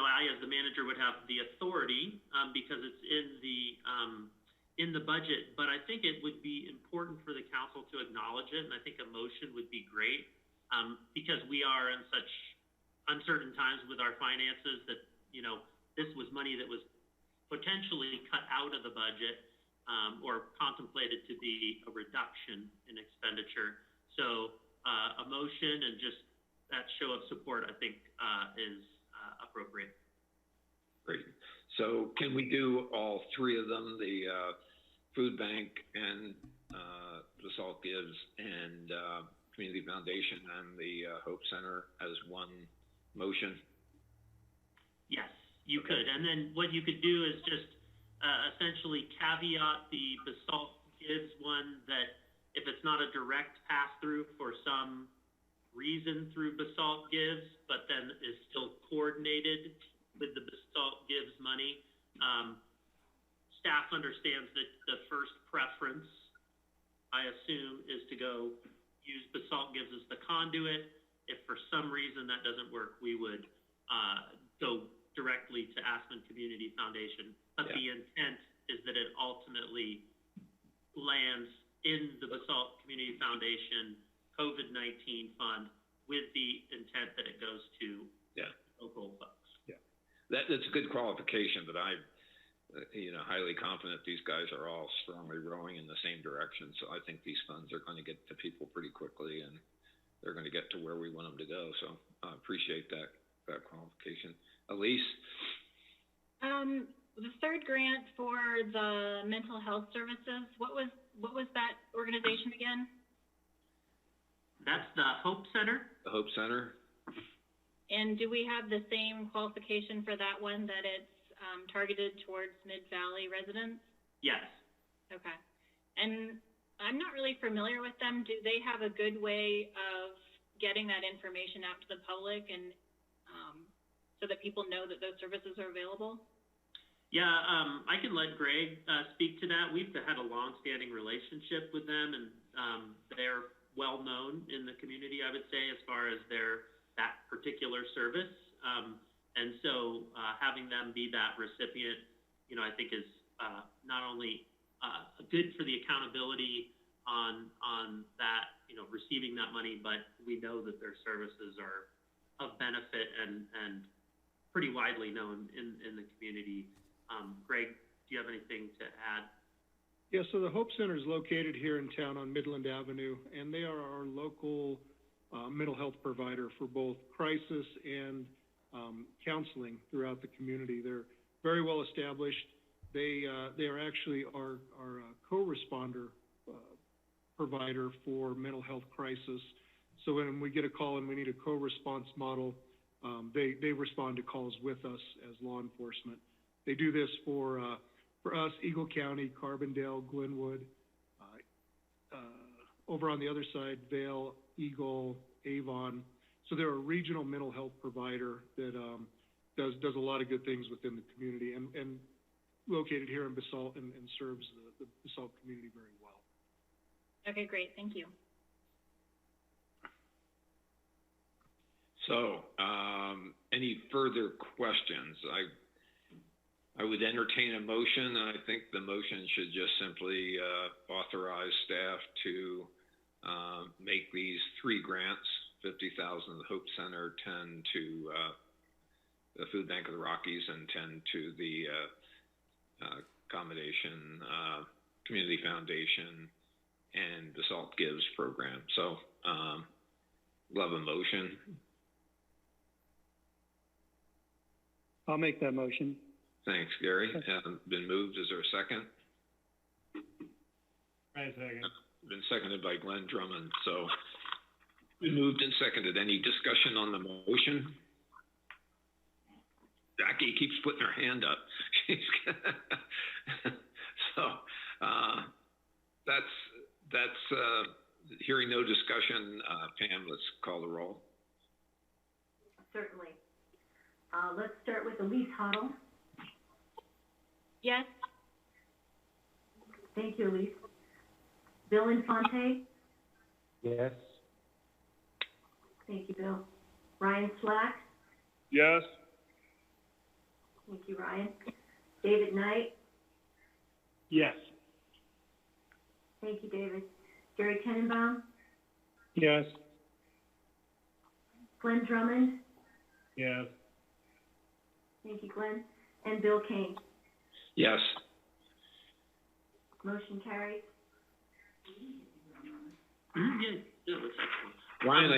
I as the manager would have the authority because it's in the budget. But I think it would be important for the council to acknowledge it, and I think a motion would be great because we are in such uncertain times with our finances that, you know, this was money that was potentially cut out of the budget or contemplated to be a reduction in expenditure. So a motion and just that show of support, I think, is appropriate. Great. So can we do all three of them, the food bank and Basalt Gives and Community Foundation and the Hope Center as one motion? Yes, you could. And then what you could do is just essentially caveat the Basalt Gives one that if it's not a direct pass-through for some reason through Basalt Gives, but then is still coordinated with the Basalt Gives money, staff understands that the first preference, I assume, is to go use Basalt Gives as the conduit. If for some reason that doesn't work, we would go directly to Aspen Community Foundation. But the intent is that it ultimately lands in the Basalt Community Foundation COVID-19 fund with the intent that it goes to local folks. Yeah, that's a good qualification, but I'm highly confident these guys are all strongly rowing in the same direction. So I think these funds are going to get to people pretty quickly, and they're going to get to where we want them to go. So I appreciate that qualification. Elise? The third grant for the mental health services, what was that organization again? That's the Hope Center. The Hope Center. And do we have the same qualification for that one, that it's targeted towards Mid-Valley residents? Yes. Okay. And I'm not really familiar with them. Do they have a good way of getting that information out to the public and so that people know that those services are available? Yeah, I can let Greg speak to that. We've had a long-standing relationship with them, and they're well known in the community, I would say, as far as that particular service. And so having them be that recipient, I think is not only good for the accountability on that, receiving that money, but we know that their services are of benefit and pretty widely known in the community. Greg, do you have anything to add? Yeah, so the Hope Center is located here in town on Midland Avenue, and they are our local mental health provider for both crisis and counseling throughout the community. They're very well established. They are actually our co-responder provider for mental health crisis. So when we get a call and we need a co-response model, they respond to calls with us as law enforcement. They do this for us, Eagle County, Carbondale, Glenwood, over on the other side, Vail, Eagle, Avon. So they're a regional mental health provider that does a lot of good things within the community and located here in Basalt and serves the Basalt community very well. Okay, great. Thank you. So, any further questions? I would entertain a motion, and I think the motion should just simply authorize staff to make these 3 grants, 50,000 to the Hope Center, 10 to the Food Bank of the Rockies and tend to the accommodation, community foundation, and Basalt Gives program. So, love a motion. I'll make that motion. Thanks, Gary. Been moved. Is there a second? Right, second. Been seconded by Glenn Drummond. So, been moved and seconded. Any discussion on the motion? Jackie keeps putting her hand up. So, that's hearing no discussion. Pam, let's call the roll. Certainly. Let's start with Elise Hoddle. Yes. Thank you, Elise. Bill Infante. Yes. Thank you, Bill. Ryan Flatt. Yes. Thank you, Ryan. David Knight. Yes. Thank you, David. Gary Tennenbaum. Yes. Glenn Drummond. Yes. Thank you, Glenn. And Bill Kane. Yes. Motion carries. Yeah, that's excellent. Ryan,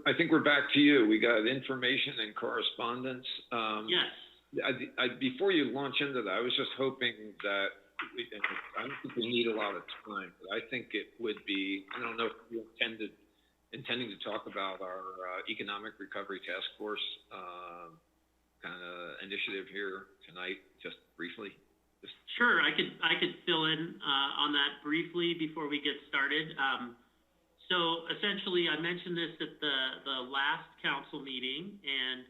I think we're back to you. We got information and correspondence. Yes. Before you launch into that, I was just hoping that I don't think we need a lot of time, but I think it would be, I don't know if you intending to talk about our Economic Recovery Task Force kind of initiative here tonight, just briefly. Sure, I could fill in on that briefly before we get started. So essentially, I mentioned this at the last council meeting, and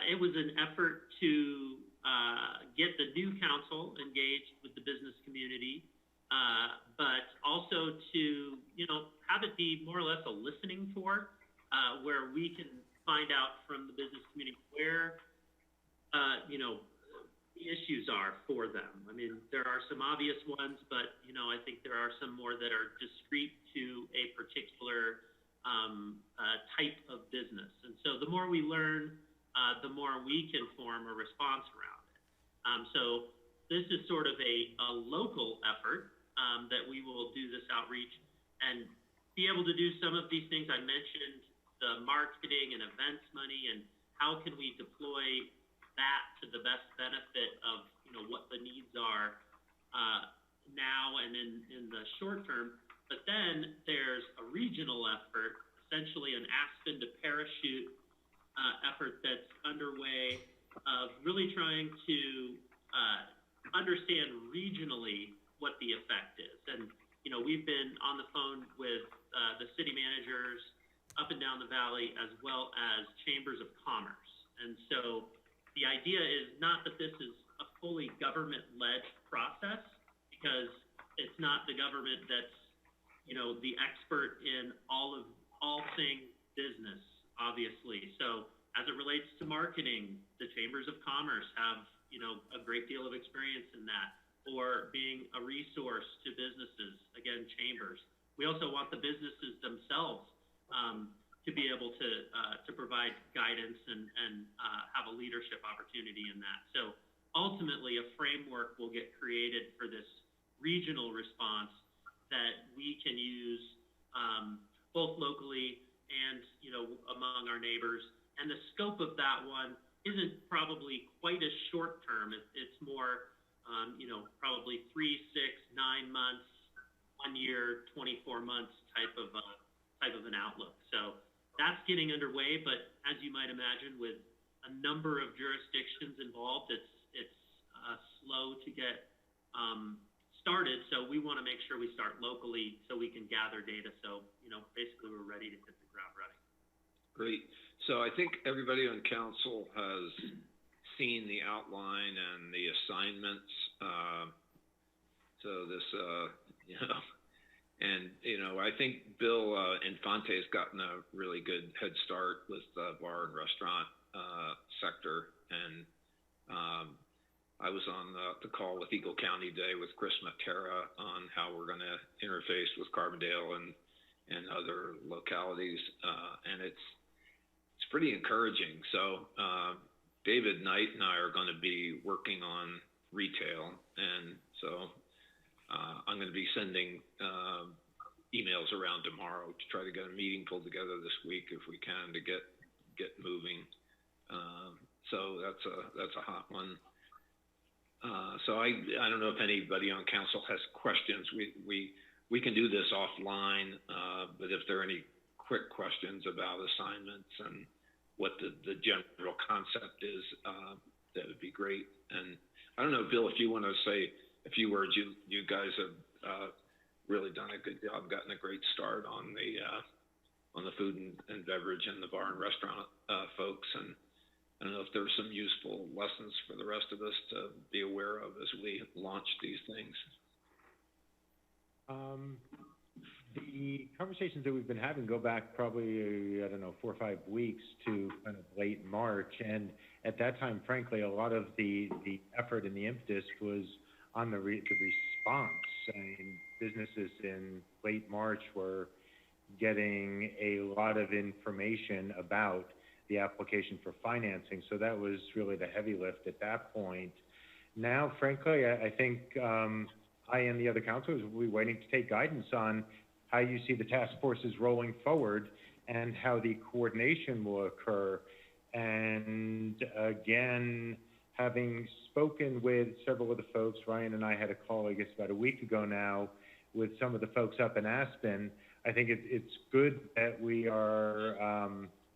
it was an effort to get the new council engaged with the business community, but also to, have it be more or less a listening tour, where we can find out from the business community where, the issues are for them. I mean, there are some obvious ones, but, I think there are some more that are discrete to a particular type of business. And so the more we learn, the more we can form a response around it. So this is sort of a local effort that we will do this outreach and be able to do some of these things. I mentioned the marketing and events money, and how can we deploy that to the best benefit of, what the needs are now and in the short term. But then there's a regional effort, essentially an Aspen to Parachute effort that's underway of really trying to understand regionally what the effect is. And, we've been on the phone with the city managers up and down the valley, as well as chambers of commerce. And so the idea is not that this is a fully government-led process, because it's not the government that's, the expert in all things business, obviously. So as it relates to marketing, the chambers of commerce have, a great deal of experience in that, or being a resource to businesses, again, chambers. We also want the businesses themselves to be able to provide guidance and have a leadership opportunity in that. So ultimately, a framework will get created for this regional response that we can use both locally and, among our neighbors. And the scope of that one isn't probably quite as short term. It's more, probably 3, 6, 9 months, 1 year, 24 months type of an outlook. So that's getting underway, but as you might imagine, with a number of jurisdictions involved, it's slow to get started. So we want to make sure we start locally so we can gather data. So, basically we're ready to hit the ground running. Great. So I think everybody on council has seen the outline and the assignments. So this, and, I think Bill Infante has gotten a really good head start with the bar and restaurant sector. And I was on the call with Eagle County today with Chris Matera on how we're going to interface with Carbondale and other localities. And it's pretty encouraging. So David Knight and I are going to be working on retail, and so I'm going to be sending emails around tomorrow to try to get a meeting pulled together this week if we can to get moving. So that's a hot one. So I don't know if anybody on council has questions. We can do this offline, but if there are any quick questions about assignments and what the general concept is, that would be great. And I don't know, Bill, if you want to say a few words. You guys have really done a good job, gotten a great start on the food and beverage and the bar and restaurant folks. And I don't know if there's some useful lessons for the rest of us to be aware of as we launch these things. The conversations that we've been having go back probably, I don't know, 4 or 5 weeks to kind of late March. And at that time, frankly, a lot of the effort and the impetus was on the response. I mean, businesses in late March were getting a lot of information about the application for financing. So that was really the heavy lift at that point. Now, frankly, I think I and the other councilors will be waiting to take guidance on how you see the task forces rolling forward and how the coordination will occur. And again, having spoken with several of the folks, Ryan and I had a call, I guess, about a week ago now with some of the folks up in Aspen. I think it's good that we are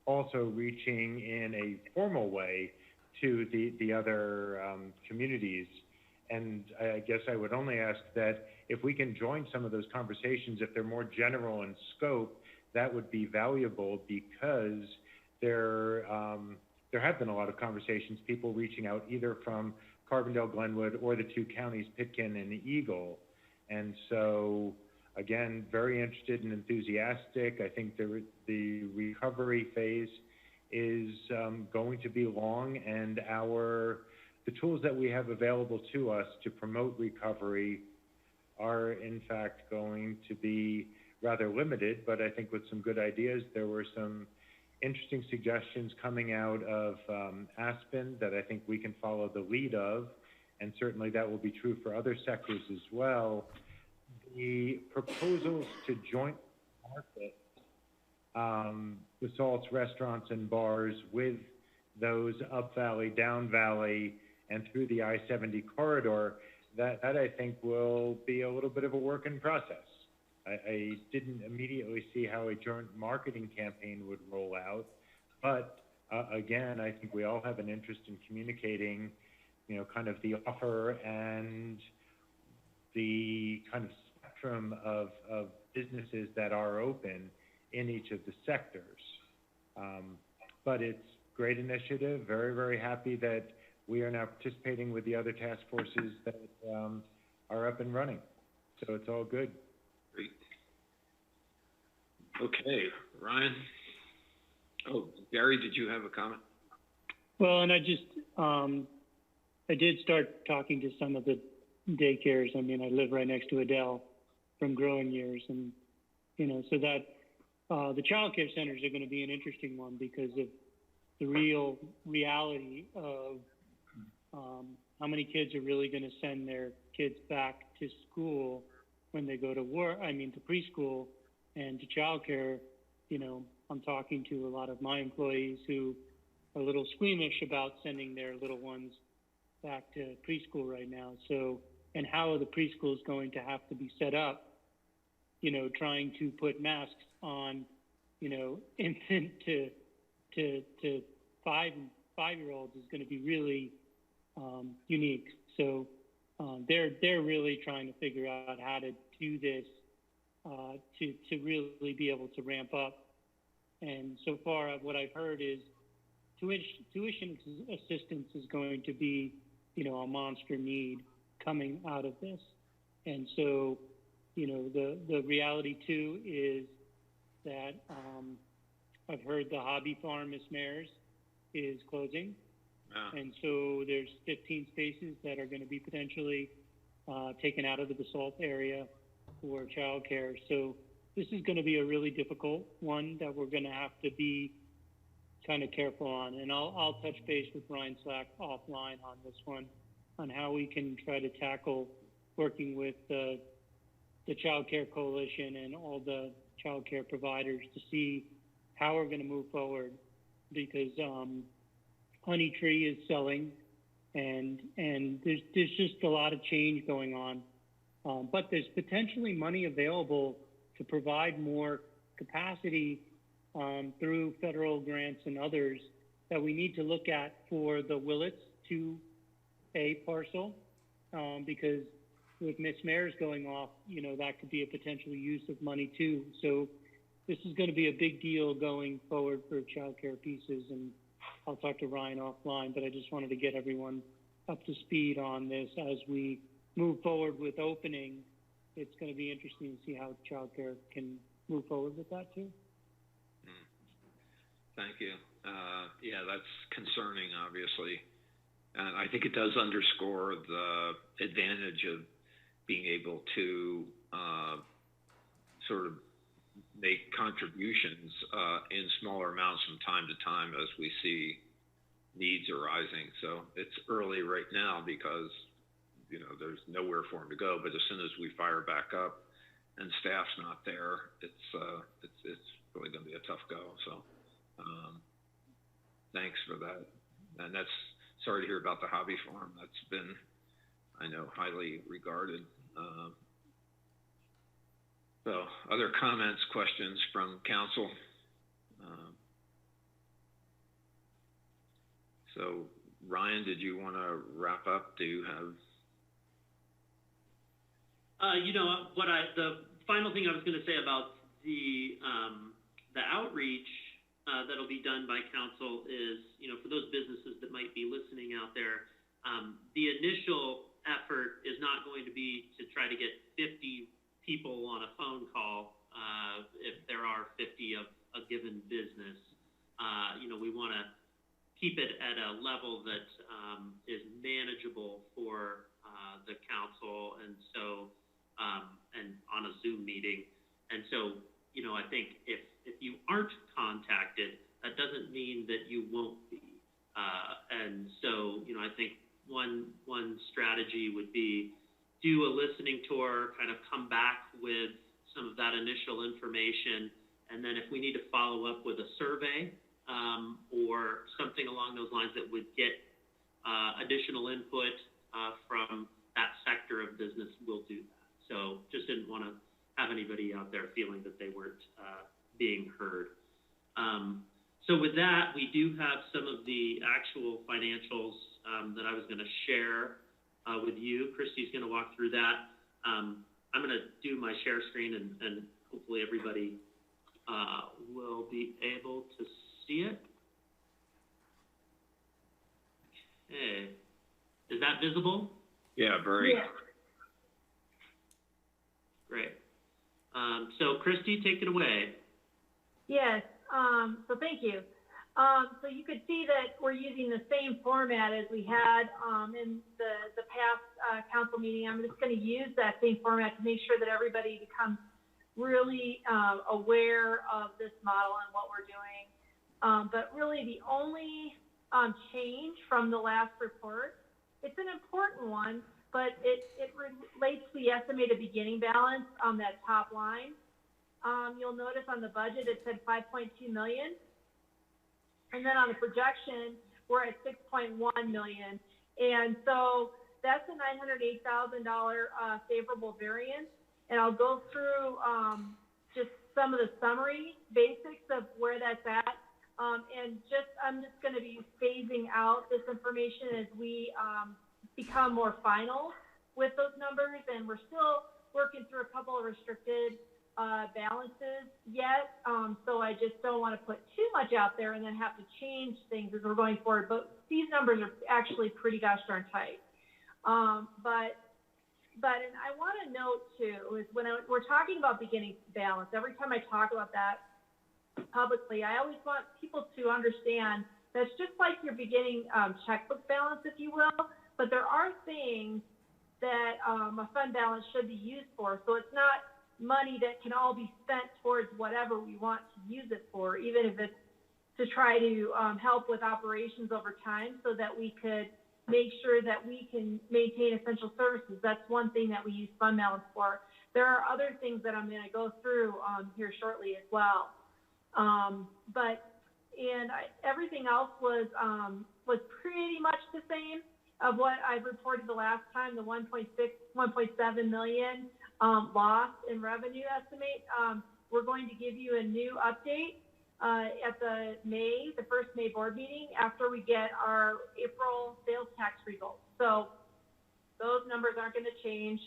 also reaching in a formal way to the other communities. And I guess I would only ask that if we can join some of those conversations, if they're more general in scope, that would be valuable, because there have been a lot of conversations, people reaching out either from Carbondale, Glenwood, or the 2 counties, Pitkin and Eagle. And so, again, very interested and enthusiastic. I think the recovery phase is going to be long, and the tools that we have available to us to promote recovery are in fact going to be rather limited, but I think with some good ideas. There were some interesting suggestions coming out of Aspen that I think we can follow the lead of, and certainly that will be true for other sectors as well. The proposals to joint market Basalt's restaurants and bars with those up valley, down valley, and through the I-70 corridor, that I think will be a little bit of a work in process. I didn't immediately see how a joint marketing campaign would roll out, but again, I think we all have an interest in communicating, kind of the offer and the kind of spectrum of businesses that are open in each of the sectors. But it's great initiative. Very, very happy that we are now participating with the other task forces that are up and running. So it's all good. Great. Okay, Ryan. Oh, Gary, did you have a comment? Well, and I did start talking to some of the daycares. I mean, I live right next to Adele from growing years, and so that the child care centers are going to be an interesting one because of the real reality of how many kids are really going to send their kids back to school when they go to to preschool and to childcare. I'm talking to a lot of my employees who are a little squeamish about sending their little ones back to preschool right now. So, and how the preschool is going to have to be set up, trying to put masks on, infant to 5-year-olds is going to be really unique. So they're really trying to figure out how to do this to really be able to ramp up. And so far, what I've heard is tuition assistance is going to be, a monster need coming out of this. And so, the reality too is that I've heard the hobby farm, Miss Mares, is closing. Wow. And so there's 15 spaces that are going to be potentially taken out of the Basalt area for childcare. So this is going to be a really difficult one that we're going to have to be kind of careful on. And I'll touch base with Ryan Slack offline on this one, on how we can try to tackle working with the Child Care Coalition and all the child care providers to see how we're going to move forward, because Honey Tree is selling, and there's just a lot of change going on. But there's potentially money available to provide more capacity through federal grants and others that we need to look at for the Willits 2A parcel, because with Miss Mayor's going off, you know, that could be a potential use of money too. So this is going to be a big deal going forward for child care pieces, and I'll talk to Ryan offline, but I just wanted to get everyone up to speed on this as we move forward with opening. It's going to be interesting to see how child care can move forward with that too. Thank you. Yeah, that's concerning, obviously. And I think it does underscore the advantage of being able to sort of make contributions in smaller amounts from time to time as we see needs arising. So it's early right now because, you know, there's nowhere for them to go. But as soon as we fire back up and staff's not there, it's really going to be a tough go. So thanks for that. And that's, sorry to hear about the hobby farm. That's been, I know, highly regarded. So other comments, questions from council? So Ryan, did you want to wrap up? Do you have? You know, the final thing I was going to say about the outreach that'll be done by council is, you know, for those businesses that might be listening out there, the initial effort is not going to be to try to get 50 people on a phone call if there are 50 of a given business. You know, we want to keep it at a level that is manageable for the council, and so and on a Zoom meeting. And so, you know, I think if you aren't contacted, that doesn't mean that you won't be. And so, you know, I think one strategy would be do a listening tour, kind of come back with some of that initial information, and then if we need to follow up with a survey or something along those lines that would get additional input from that sector of business, we'll do that. So just didn't want to have anybody out there feeling that they weren't being heard. So with that, we do have some of the actual financials that I was going to share with you. Christy's going to walk through that. I'm going to do my share screen, and hopefully everybody will be able to see it. Okay. Is that visible? Yeah, very. Yeah. Great. So Christy, take it away. Yes, so thank you. So you could see that we're using the same format as we had in the past council meeting. I'm just going to use that same format to make sure that everybody becomes really aware of this model and what we're doing. But really the only change from the last report, it's an important one, but it relates to the estimated beginning balance on that top line. You'll notice on the budget it said 5.2 million. And then on the projection, we're at 6.1 million. And so that's a $908,000 favorable variance. And I'll go through just some of the summary basics of where that's at. And I'm just going to be phasing out this information as we become more final with those numbers. And we're still working through a couple of restricted balances yet, so I just don't want to put too much out there and then have to change things as we're going forward. But these numbers are actually pretty gosh darn tight. But and I want to note too is when we're talking about beginning balance, every time I talk about that publicly, I always want people to understand that's just like your beginning checkbook balance, if you will. But there are things that a fund balance should be used for, so it's not money that can all be spent towards whatever we want to use it for, even if it's to try to help with operations over time so that we could make sure that we can maintain essential services. That's one thing that we use fund balance for. There are other things that I'm going to go through here shortly as well. Everything else was pretty much the same of what I reported the last time, the 1.7 million loss in revenue estimate. We're going to give you a new update at the first May board meeting after we get our April sales tax results. So those numbers aren't going to change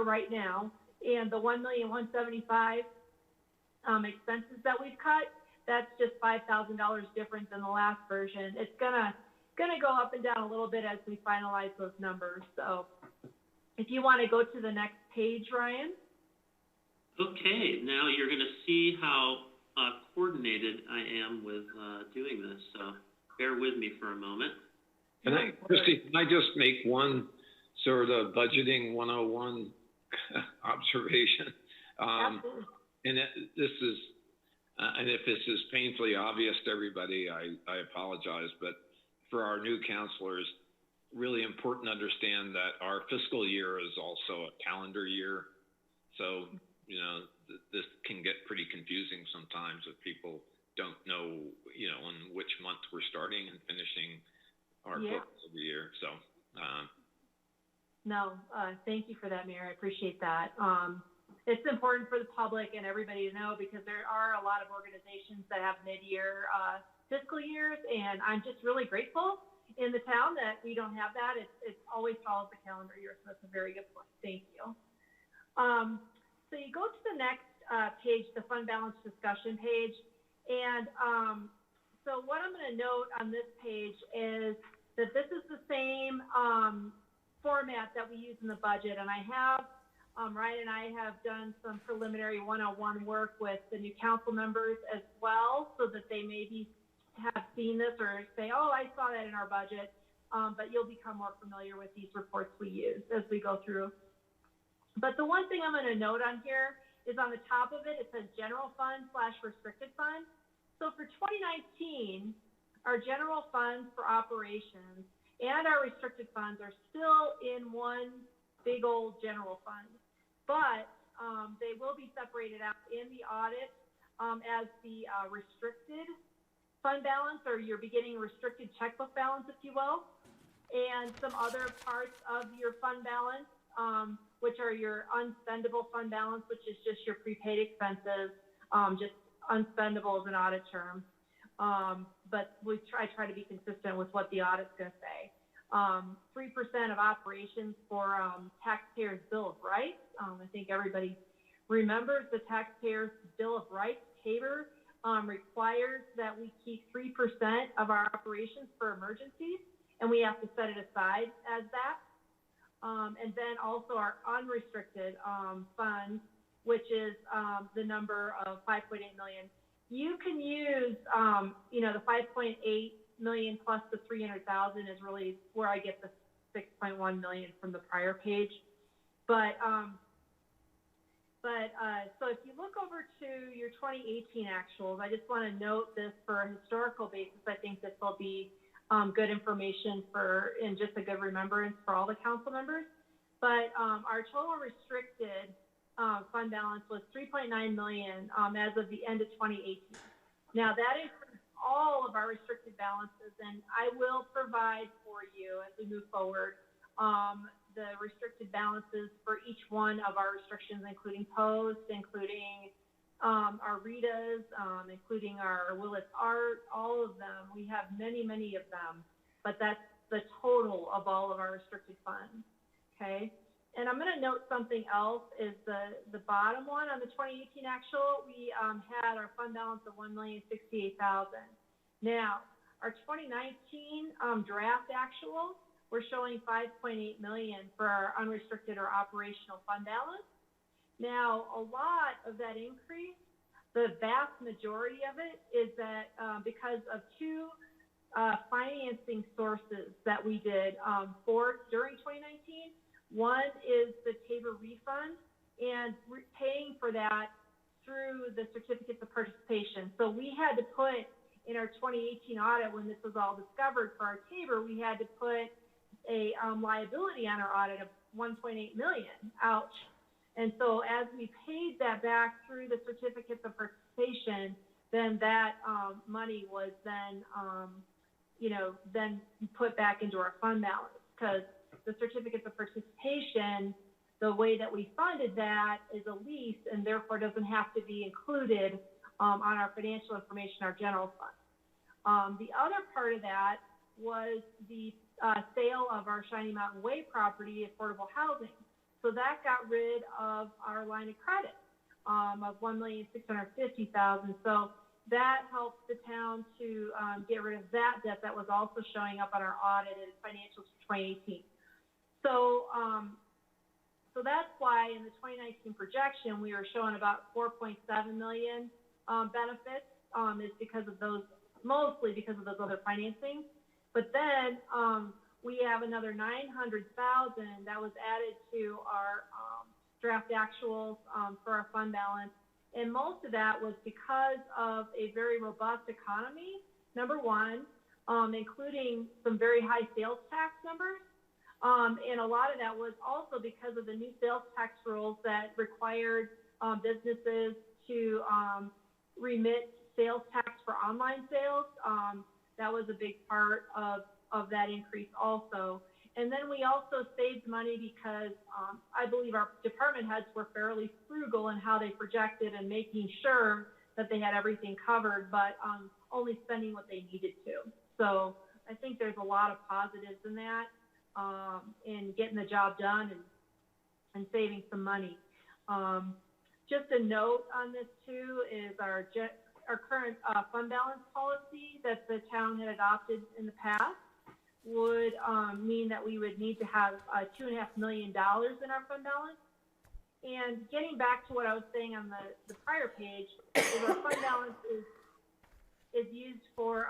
right now. And the 1,175,000 expenses that we've cut, that's just $5,000 different than the last version. It's gonna go up and down a little bit as we finalize those numbers. So if you want to go to the next page, Ryan. Okay, now you're going to see how coordinated I am with doing this, so bear with me for a moment. Christy, can I just make one sort of budgeting 101 observation? Absolutely. And if this is painfully obvious to everybody, I apologize, but for our new counselors, really important to understand that our fiscal year is also a calendar year. So, this can get pretty confusing sometimes if people don't know, in which month we're starting and finishing our books every year. So, thank you for that, Mayor. I appreciate that. It's important for the public and everybody to know because there are a lot of organizations that have mid-year fiscal years, and I'm just really grateful in the town that we don't have that. It always follows the calendar year, so that's a very good point. Thank you. So you go to the next page, the fund balance discussion page, and so what I'm going to note on this page is that this is the same format that we use in the budget, and I have Ryan and I have done some preliminary one-on-one work with the new council members as well, so that they maybe have seen this or say, oh, I saw that in our budget, but you'll become more familiar with these reports we use as we go through. But the one thing I'm going to note on here is on the top of it, it says general fund / restricted fund. So for 2019, our general funds for operations and our restricted funds are still in one big old general fund. But they will be separated out in the audit as the restricted fund balance, or your beginning restricted checkbook balance, if you will, and some other parts of your fund balance, which are your unspendable fund balance, which is just your prepaid expenses, just unspendable is an audit term. But I try to be consistent with what the audit's going to say. 3% of operations for taxpayers' bill of rights. I think everybody remembers the taxpayers' bill of rights. TABOR requires that we keep 3% of our operations for emergencies, and we have to set it aside as that. And then also our unrestricted funds, which is the number of 5.8 million. You can use, the 5.8 million plus the 300,000 is really where I get the 6.1 million from the prior page. So if you look over to your 2018 actuals, I just want to note this for a historical basis. I think this will be good information and just a good remembrance for all the council members. But our total restricted fund balance was 3.9 million as of the end of 2018. Now that includes all of our restricted balances, and I will provide for you as we move forward the restricted balances for each one of our restrictions, including post, including our RITAs, including our Willis Art, all of them. We have many, many of them, but that's the total of all of our restricted funds, okay? And I'm going to note something else is the bottom one on the 2018 actual, we had our fund balance of $1,068,000. Now, our 2019 draft actual, we're showing 5.8 million for our unrestricted or operational fund balance. Now, a lot of that increase, the vast majority of it is that because of two financing sources that we did during 2019. One is the TABOR refund and paying for that through the certificates of participation. So we had to put in our 2018 audit, when this was all discovered for our tabor, we had to put a liability on our audit of 1.8 million. Ouch. And so as we paid that back through the certificates of participation, then that money was then, then put back into our fund balance, because the certificates of participation, the way that we funded that is a lease and therefore doesn't have to be included on our financial information, our general fund. The other part of that was the sale of our Shiny Mountain Way property, affordable housing. So that got rid of our line of credit of $1,650,000. So that helped the town to get rid of that debt that was also showing up on our audited financials for 2018. So, so that's why in the 2019 projection we were showing about 4.7 million benefits. Is because of those, mostly because of those other financings. But then we have another 900,000 that was added to our draft actuals for our fund balance. And most of that was because of a very robust economy, number one, including some very high sales tax numbers. And a lot of that was also because of the new sales tax rules that required businesses to remit sales tax for online sales. That was a big part of that increase also. And then we also saved money because I believe our department heads were fairly frugal in how they projected and making sure that they had everything covered, but only spending what they needed to. So I think there's a lot of positives in that, in getting the job done and saving some money. Just a note on this too is our current fund balance policy that the town had adopted in the past would mean that we would need to have $2.5 million in our fund balance. And getting back to what I was saying on the prior page, is our fund balance is used for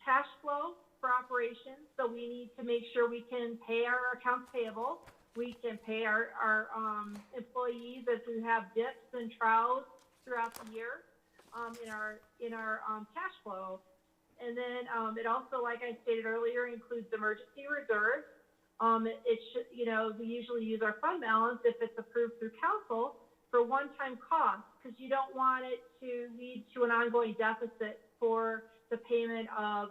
cash flow for operations. So we need to make sure we can pay our accounts payable. We can pay our employees as we have dips and troughs throughout the year in our cash flow. And then it also, like I stated earlier, includes emergency reserves. It should, we usually use our fund balance if it's approved through council for one-time costs, because you don't want it to lead to an ongoing deficit for the payment of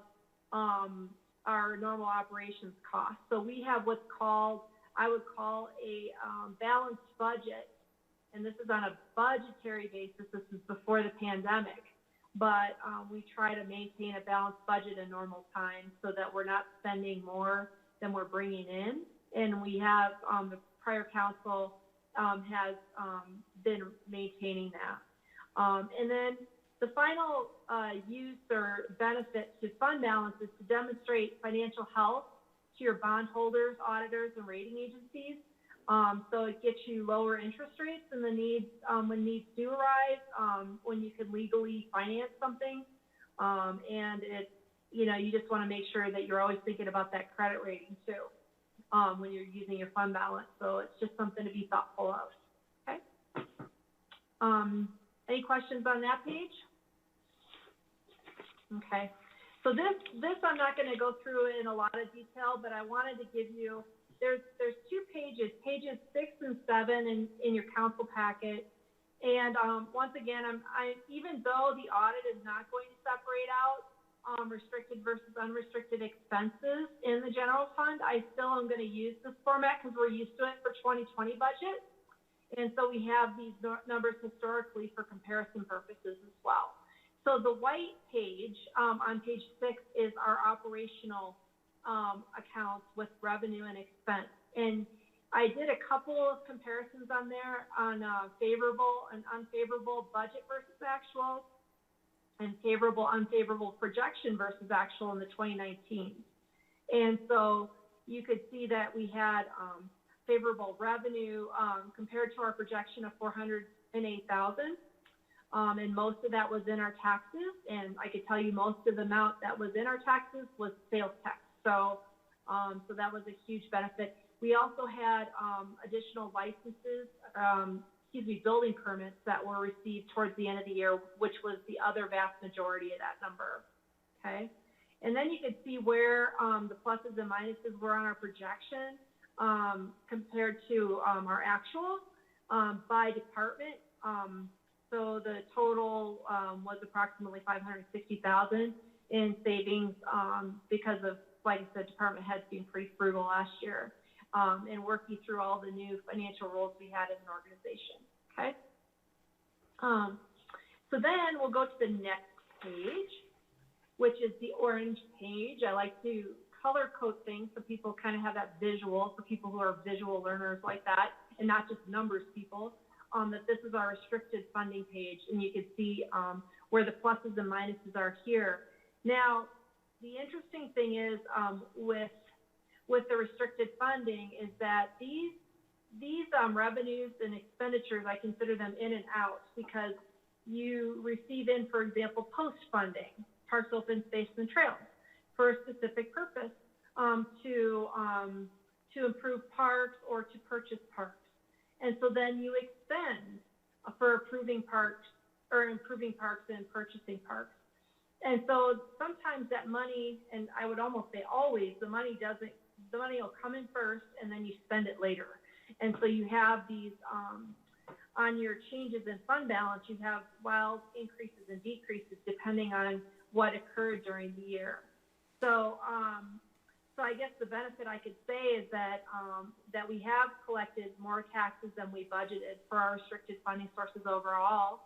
our normal operations costs. So we have what's called, I would call a balanced budget, and this is on a budgetary basis. This is before the pandemic. But we try to maintain a balanced budget in normal times so that we're not spending more than we're bringing in. And we have, the prior council has been maintaining that. And then the final use or benefit to fund balance is to demonstrate financial health to your bondholders, auditors, and rating agencies. So it gets you lower interest rates and the needs, when needs do arise, when you can legally finance something. And it's, you just want to make sure that you're always thinking about that credit rating too, when you're using your fund balance. So it's just something to be thoughtful of. Okay. Any questions on that page? Okay. So this I'm not going to go through in a lot of detail, but I wanted to give you, there's two pages 6 and 7 in your council packet. And once again, even though the audit is not going to separate out restricted versus unrestricted expenses in the general fund, I still am going to use this format because we're used to it for 2020 budget. And so we have these numbers historically for comparison purposes as well. So the white page on page 6 is our operational accounts with revenue and expense. And I did a couple of comparisons on there on favorable and unfavorable budget versus actual, and favorable, unfavorable projection versus actual in the 2019. And so you could see that we had favorable revenue compared to our projection of 408,000. And most of that was in our taxes. And I could tell you most of the amount that was in our taxes was sales tax. So, so that was a huge benefit. We also had additional licenses, building permits that were received towards the end of the year, which was the other vast majority of that number. okay? And then you can see where the pluses and minuses were on our projection compared to our actual by department. So the total was approximately $560,000 in savings because of, like I said, department heads being pretty frugal last year and working through all the new financial roles we had as an organization, okay? So then we'll go to the next page, which is the orange page. I like to color code things so people kind of have that visual, for people who are visual learners like that, and not just numbers people, that this is our restricted funding page, and you can see where the pluses and minuses are here. Now, the interesting thing is with the restricted funding is that these revenues and expenditures, I consider them in and out because you receive in, for example, post funding, parks, open space, and trails for a specific purpose to improve parks or to purchase parks. And so then you expend for improving parks and purchasing parks. And so sometimes that money, and I would almost say always, the money will come in first and then you spend it later. And so you have these, on your changes in fund balance, you have wild increases and decreases depending on what occurred during the year. So, so I guess the benefit I could say is that that we have collected more taxes than we budgeted for our restricted funding sources overall,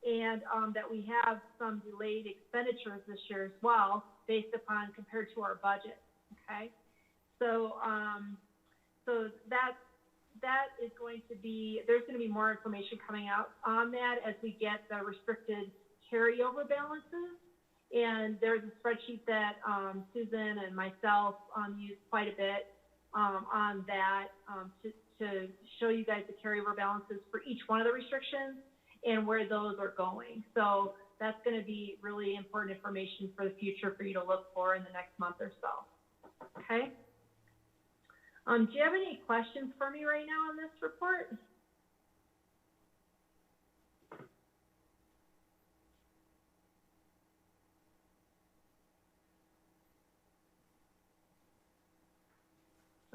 and that we have some delayed expenditures this year as well, based upon compared to our budget. Okay, so so that is going to be, there's going to be more information coming out on that as we get the restricted carryover balances. And there's a spreadsheet that Susan and myself use quite a bit on that to show you guys the carryover balances for each one of the restrictions and where those are going. So that's going to be really important information for the future for you to look for in the next month or so. Okay. Do you have any questions for me right now on this report?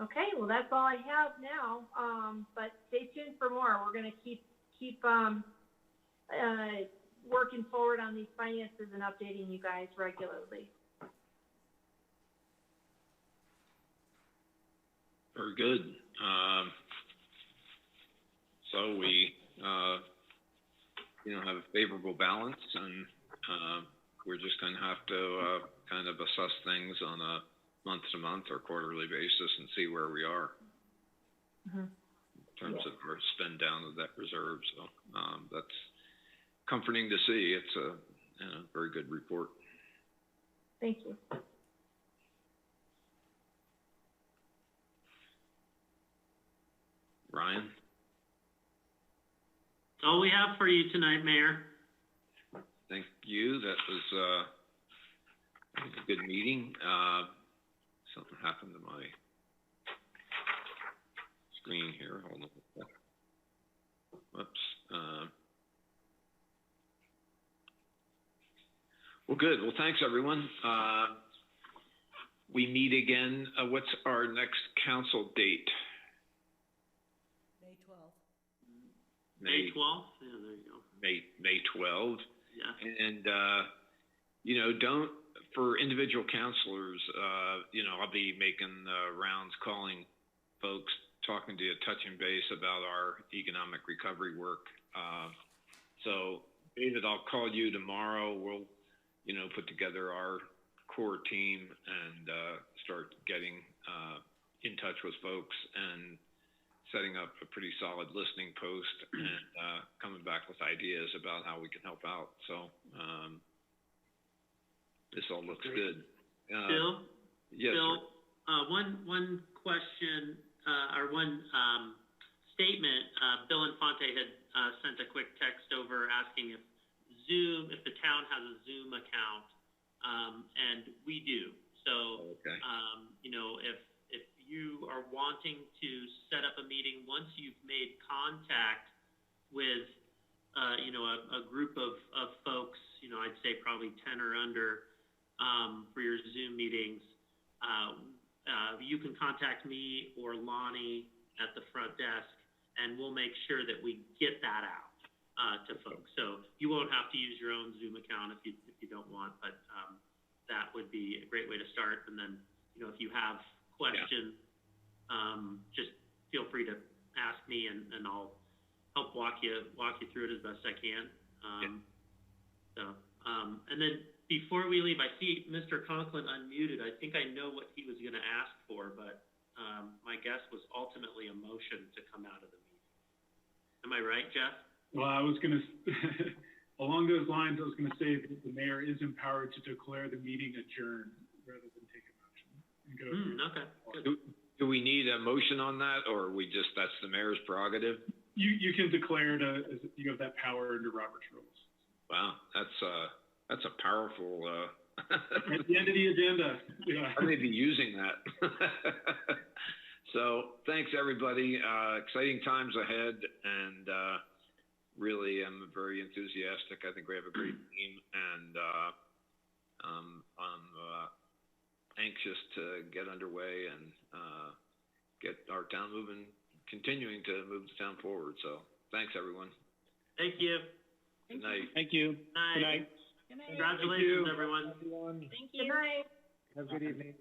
Okay, well, that's all I have now, but stay tuned for more. We're going to keep working forward on these finances and updating you guys regularly. Very good. So we, have a favorable balance, and we're just going to have to kind of assess things on a month-to-month or quarterly basis and see where we are in terms of our spend down of that reserve. So that's comforting to see. It's a very good report. Thank you. Ryan? That's all we have for you tonight, Mayor. Thank you. That was a good meeting. Something happened to my screen here. Hold on. Whoops. Well, good. Well, thanks, everyone. We meet again. What's our next council date? May 12th. May 12th? Yeah, there you go. May 12th. Yeah. And, for individual councilors, I'll be making rounds, calling folks, talking to you, touching base about our economic recovery work. So, David, I'll call you tomorrow. We'll, put together our core team and start getting in touch with folks and setting up a pretty solid listening post and coming back with ideas about how we can help out. So, this all looks good. Bill? Yes, Bill, sir. one question, or one statement. Bill Infante had sent a quick text over asking if the town has a Zoom account, and we do. So, okay. If you are wanting to set up a meeting, once you've made contact with, a group of folks, I'd say probably 10 or under, for your Zoom meetings, you can contact me or Lonnie at the front desk, and we'll make sure that we get that out to folks. So you won't have to use your own Zoom account if you don't want, but that would be a great way to start. And then, you know, if you have questions, just feel free to ask me, and I'll help walk you through it as best I can. And then before we leave, I see Mr. Conklin unmuted. I think I know what he was going to ask for, but my guess was ultimately a motion to come out of the meeting. Am I right, Jeff? Well, I was going to, along those lines, I was going to say that the mayor is empowered to declare the meeting adjourned rather than take a motion. And go Okay. Good. Do we need a motion on that, or that's the mayor's prerogative? You can declare it you have that power under Robert's rules. Wow, that's a powerful, At the end of the agenda. Yeah. I may be using that. So thanks, everybody. Exciting times ahead, and really I'm very enthusiastic. I think we have a great team, and I'm anxious to get underway and get our town continuing to move the town forward. So thanks, everyone. Thank you. Good night. Thank you. Night. Good night. Good night. Congratulations, everyone. Everyone. Thank you. Good night. Have a good evening.